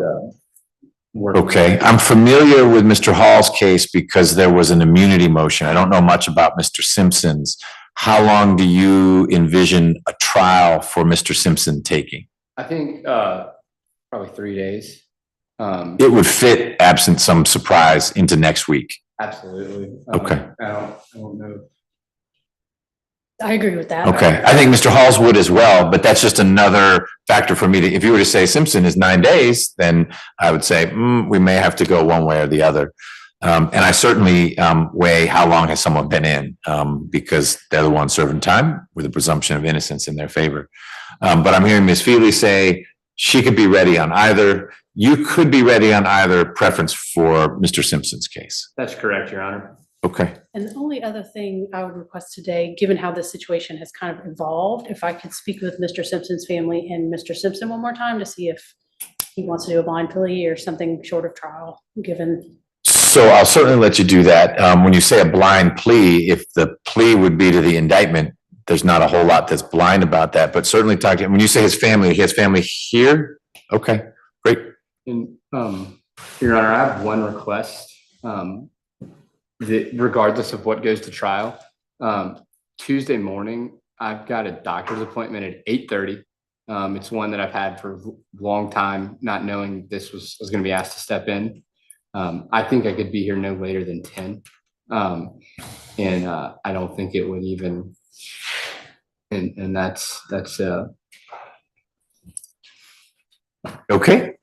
working. Okay, I'm familiar with Mr. Hall's case because there was an immunity motion. I don't know much about Mr. Simpson's. How long do you envision a trial for Mr. Simpson taking? I think probably 3 days. It would fit, absent some surprise, into next week. Absolutely. Okay. I don't know. I agree with that. Okay, I think Mr. Halls would as well, but that's just another factor for me to, if you were to say Simpson is 9 days, then I would say, we may have to go one way or the other. And I certainly weigh how long has someone been in, because they're the ones serving time with a presumption of innocence in their favor. But I'm hearing Ms. Feely say she could be ready on either. You could be ready on either, preference for Mr. Simpson's case. That's correct, Your Honor. Okay. And the only other thing I would request today, given how this situation has kind of evolved, if I could speak with Mr. Simpson's family and Mr. Simpson one more time to see if he wants to do a blind plea or something short of trial, given. So I'll certainly let you do that. When you say a blind plea, if the plea would be to the indictment, there's not a whole lot that's blind about that, but certainly talk to him. When you say his family here? Okay, great. And Your Honor, I have one request. Regardless of what goes to trial, Tuesday morning, I've got a doctor's appointment at 8:30. It's one that I've had for a long time, not knowing this was going to be asked to step in. I think I could be here no later than 10. And I don't think it would even, and that's okay.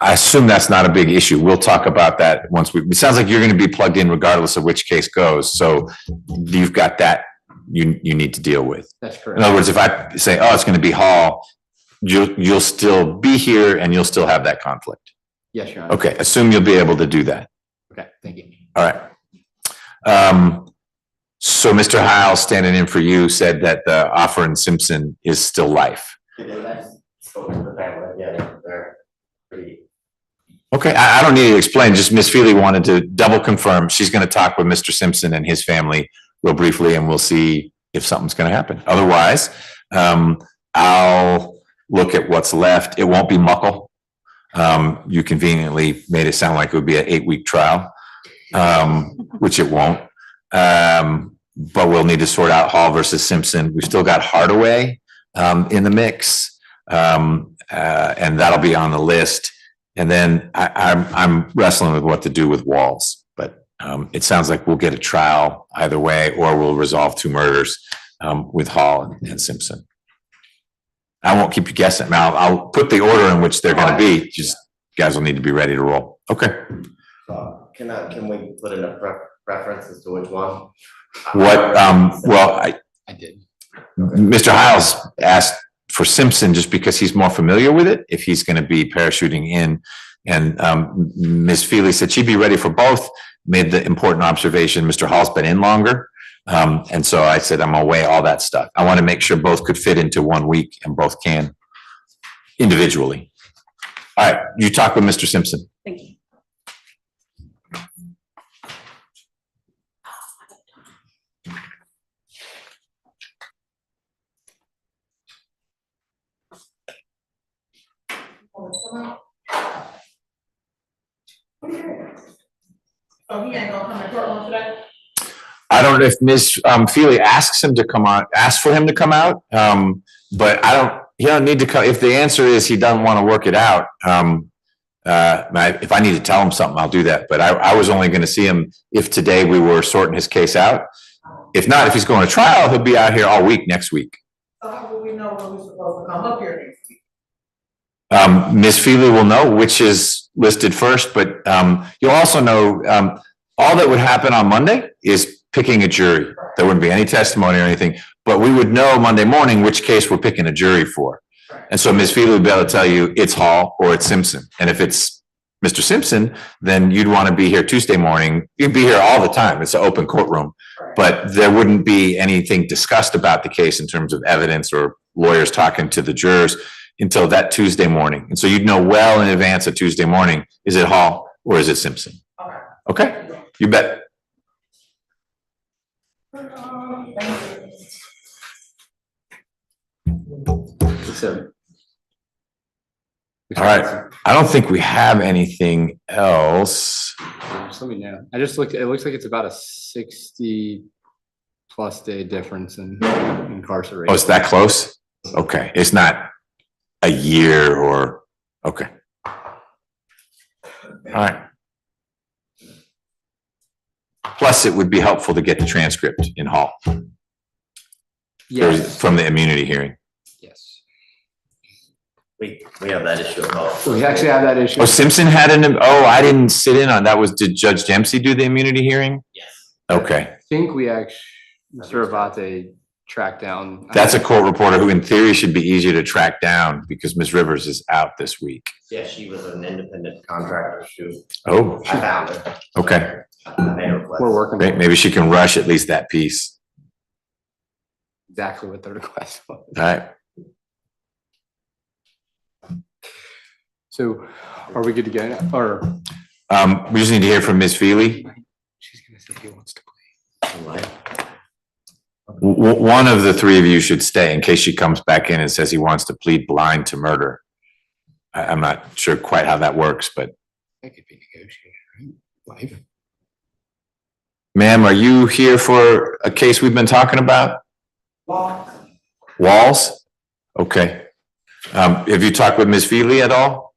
I assume that's not a big issue. We'll talk about that once it sounds like you're going to be plugged in regardless of which case goes. So you've got that you need to deal with. That's correct. In other words, if I say, oh, it's going to be Hall, you'll still be here and you'll still have that conflict. Yes, Your Honor. Okay. Assume you'll be able to do that. Okay, thank you. All right. So Mr. Hile, standing in for you, said that the offer in Simpson is still life. I spoke to the family, yeah, they're pretty. Okay, I don't need to explain, just Ms. Feely wanted to double confirm. She's going to talk with Mr. Simpson and his family real briefly, and we'll see if something's going to happen. Otherwise, I'll look at what's left. It won't be muckle. You conveniently made it sound like it would be an 8-week trial, which it won't. But we'll need to sort out Hall versus Simpson. We've still got Hardaway in the mix, and that'll be on the list. And then I'm wrestling with what to do with Walls, but it sounds like we'll get a trial either way, or we'll resolve 2 murders with Hall and Simpson. I won't keep you guessing. Now I'll put the order in which they're going to be. Just guys will need to be ready to roll. Okay. Can we put in a preference as to which one? What? Well, I did. Mr. Hiles asked for Simpson just because he's more familiar with it, if he's going to be parachuting in. And Ms. Feely said she'd be ready for both, made the important observation, Mr. Hall's been in longer. And so I said, I'm going to weigh all that stuff. I want to make sure both could fit into 1 week and both can individually. All right, you talk with Mr. Simpson. Thank you. Oh, he ain't gonna come to court today? I don't know if Ms. Feely asks for him to come out, but You don't need to come, if the answer is he doesn't want to work it out, if I need to tell him something, I'll do that. But I was only going to see him if today we were sorting his case out. If not, if he's going to trial, he'll be out here all week next week. So how will we know when we're supposed to come up here next week? Ms. Feely will know which is listed first, but you'll also know, all that would happen on Monday is picking a jury. There wouldn't be any testimony or anything, but we would know Monday morning which case we're picking a jury for. And so Ms. Feely would be able to tell you it's Hall or it's Simpson. And if it's Mr. Simpson, then you'd want to be here Tuesday morning. You'd be here all the time. It's an open courtroom, but there wouldn't be anything discussed about the case in terms of evidence or lawyers talking to the jurors until that Tuesday morning. And so you'd know well in advance of Tuesday morning, is it Hall or is it Simpson? Okay, you bet. All right, I don't think we have anything else. Just let me know. I just looked, it looks like it's about a 60+ day difference in incarceration. Oh, it's that close? Okay, it's not a year or, okay. All right. Plus, it would be helpful to get the transcript in Hall. Yes. From the immunity hearing. Yes. We have that issue of all. We actually have that issue. Oh, Simpson had I didn't sit in on that. Did Judge Dempsey do the immunity hearing? Yes. Okay. I think we actually, Mr. Abate tracked down. That's a court reporter who in theory should be easier to track down because Ms. Rivers is out this week. Yeah, she was an independent contractor. Oh. I found her. Okay. I made a request. We're working. Maybe she can rush at least that piece. Exactly what the request was. All right. So are we good to go now? Or we just need to hear from Ms. Feely. she's gonna say he wants to play. One of the three of you should stay in case she comes back in and says he wants to plead blind to murder. I'm not sure quite how that works, but. That could be negotiated, right? Live. Ma'am, are you here for a case we've been talking about? Walls? Okay. Have you talked with Ms. Feely at all?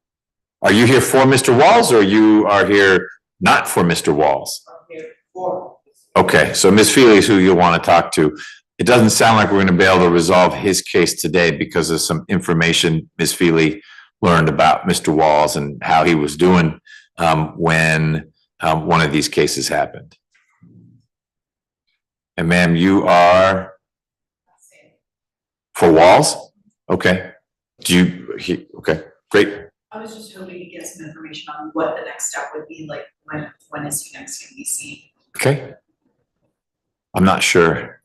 Are you here for Mr. Walls or you are here not for Mr. Walls? I'm here for. Okay, so Ms. Feely is who you'll want to talk to. It doesn't sound like we're going to be able to resolve his case today because of some information Ms. Feely learned about Mr. Walls and how he was doing when one of these cases happened. And ma'am, you are for Walls? Okay. Okay, great. I was just hoping to get some information on what the next step would be, like when is he next gonna be seen? Okay. I'm not sure.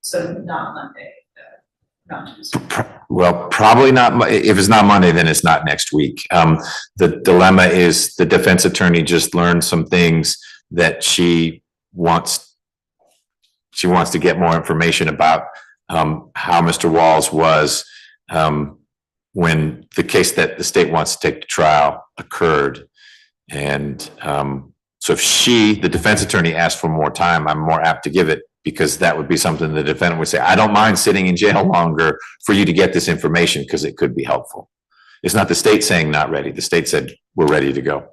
So not Monday, not Tuesday. Well, probably not. If it's not Monday, then it's not next week. The dilemma is the defense attorney just learned some things that she wants to get more information about how Mr. Walls was when the case that the state wants to take to trial occurred. And so if the defense attorney asked for more time, I'm more apt to give it because that would be something the defendant would say, I don't mind sitting in jail longer for you to get this information because it could be helpful. It's not the state saying not ready. The state said, we're ready to go.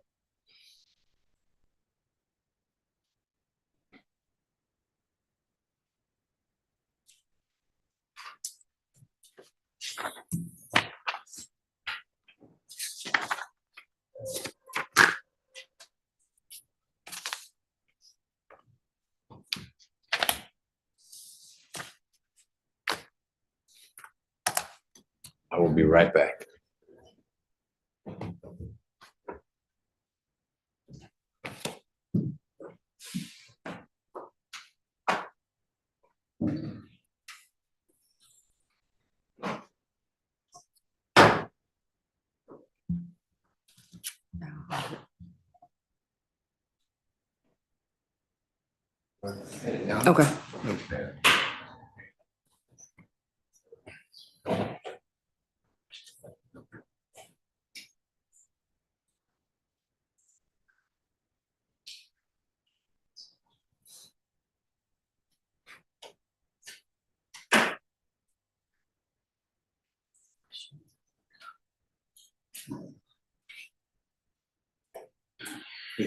I will be right back. Okay. Oh,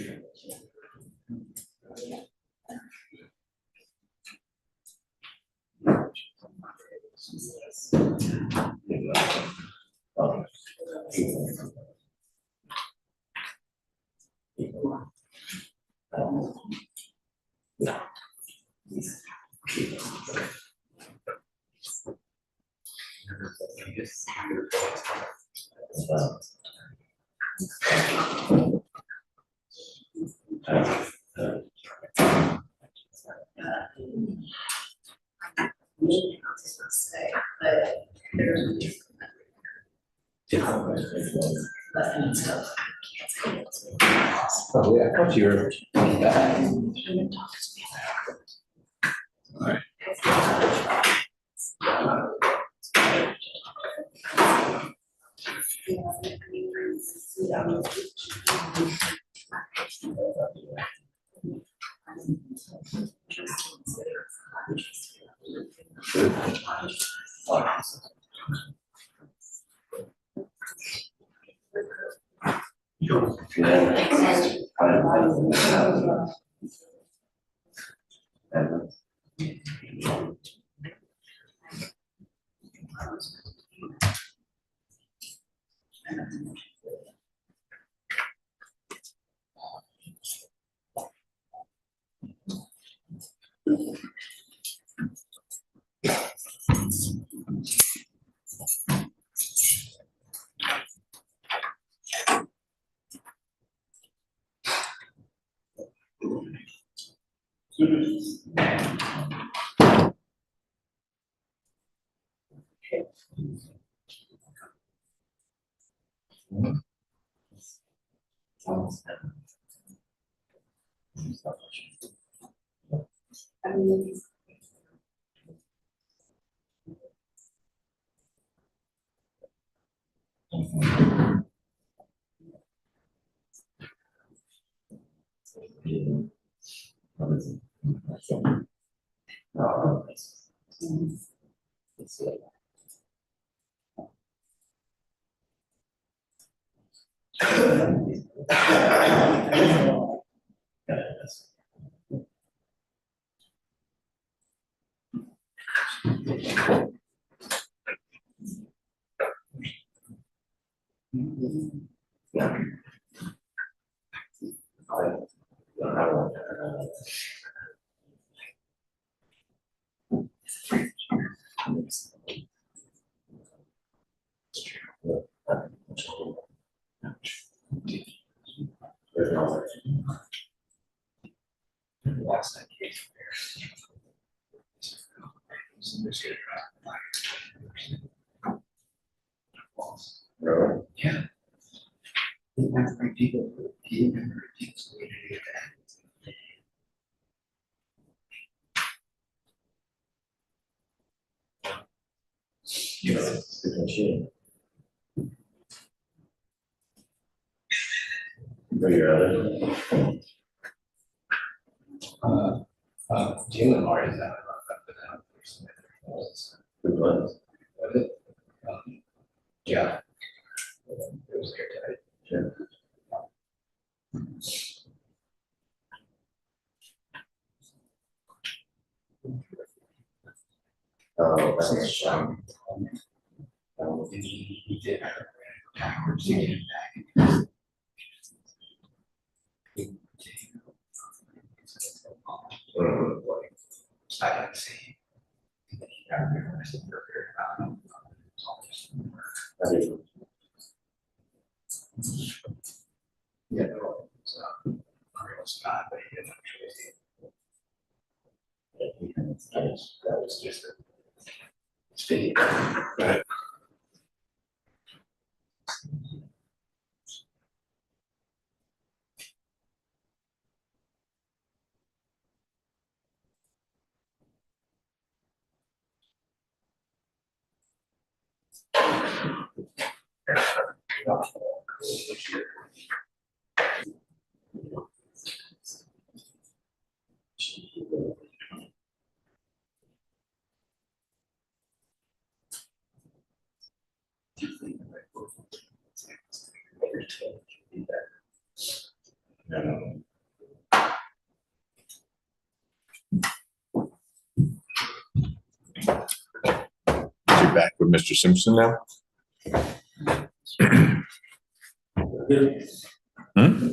yeah, I thought you were back. All right. Yeah. Jalen Martin's out. Who was? Was it? Yeah. It was airtight. Sure. Oh, that's he did have powers to get him back. I got to see. Yeah, so, real Scott, but he didn't actually. That was just a state. Right. back with Mr. Simpson now. Hmm?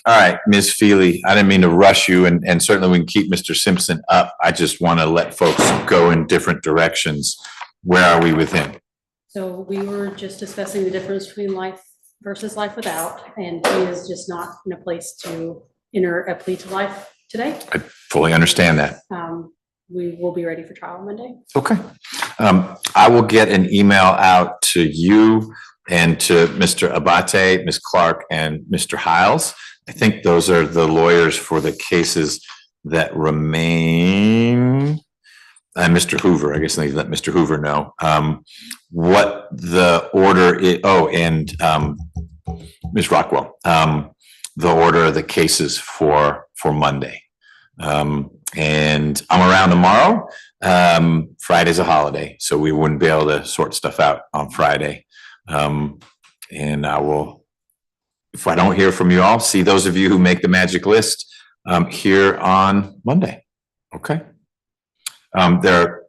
All right, Ms. Feely, I didn't mean to rush you, and certainly we can keep Mr. Simpson up. I just want to let folks go in different directions. Where are we with him? So we were just discussing the difference between life versus life without, and he is just not in a place to enter a plea to life today. I fully understand that. We will be ready for trial Monday. Okay. I will get an email out to you and to Mr. Abate, Ms. Clark, and Mr. Hiles. I think those are the lawyers for the cases that remain. And Mr. Hoover, I guess they let Mr. Hoover know what the order is. Oh, and Ms. Rockwell, the order of the cases for Monday. And I'm around tomorrow. Friday's a holiday, so we wouldn't be able to sort stuff out on Friday. And I will, if I don't hear from you all, see those of you who make the magic list here on Monday. Okay. There are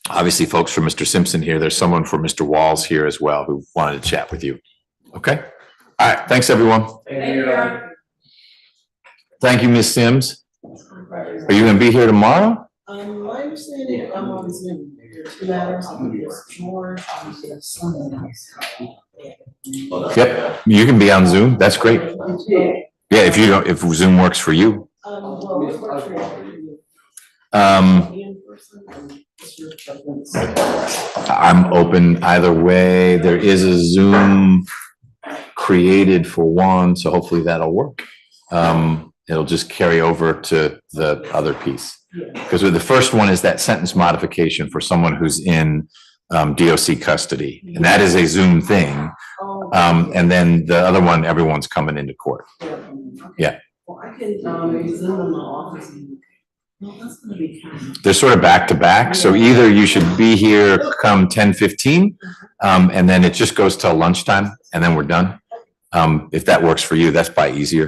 obviously folks from Mr. Simpson here. There's someone from Mr. Walls here as well who wanted to chat with you. Okay. All right. Thanks, everyone. Thank you. Thank you, Ms. Sims. Are you going to be here tomorrow? My understanding, I'm on Zoom. There are 2 matters, there's more, there's some. Yep. You can be on Zoom. That's great. Yeah, if you don't, if Zoom works for you. I'm open either way. There is a Zoom created for one, so hopefully that'll work. It'll just carry over to the other piece. Because the first one is that sentence modification for someone who's in DOC custody, and that is a Zoom thing. And then the other one, everyone's coming into court. Yeah. Well, I can Zoom in my office. No, that's gonna be kind of. They're sort of back to back, so either you should be here come 10:15, and then it just goes till lunchtime, and then we're done. If that works for you, that's probably easier.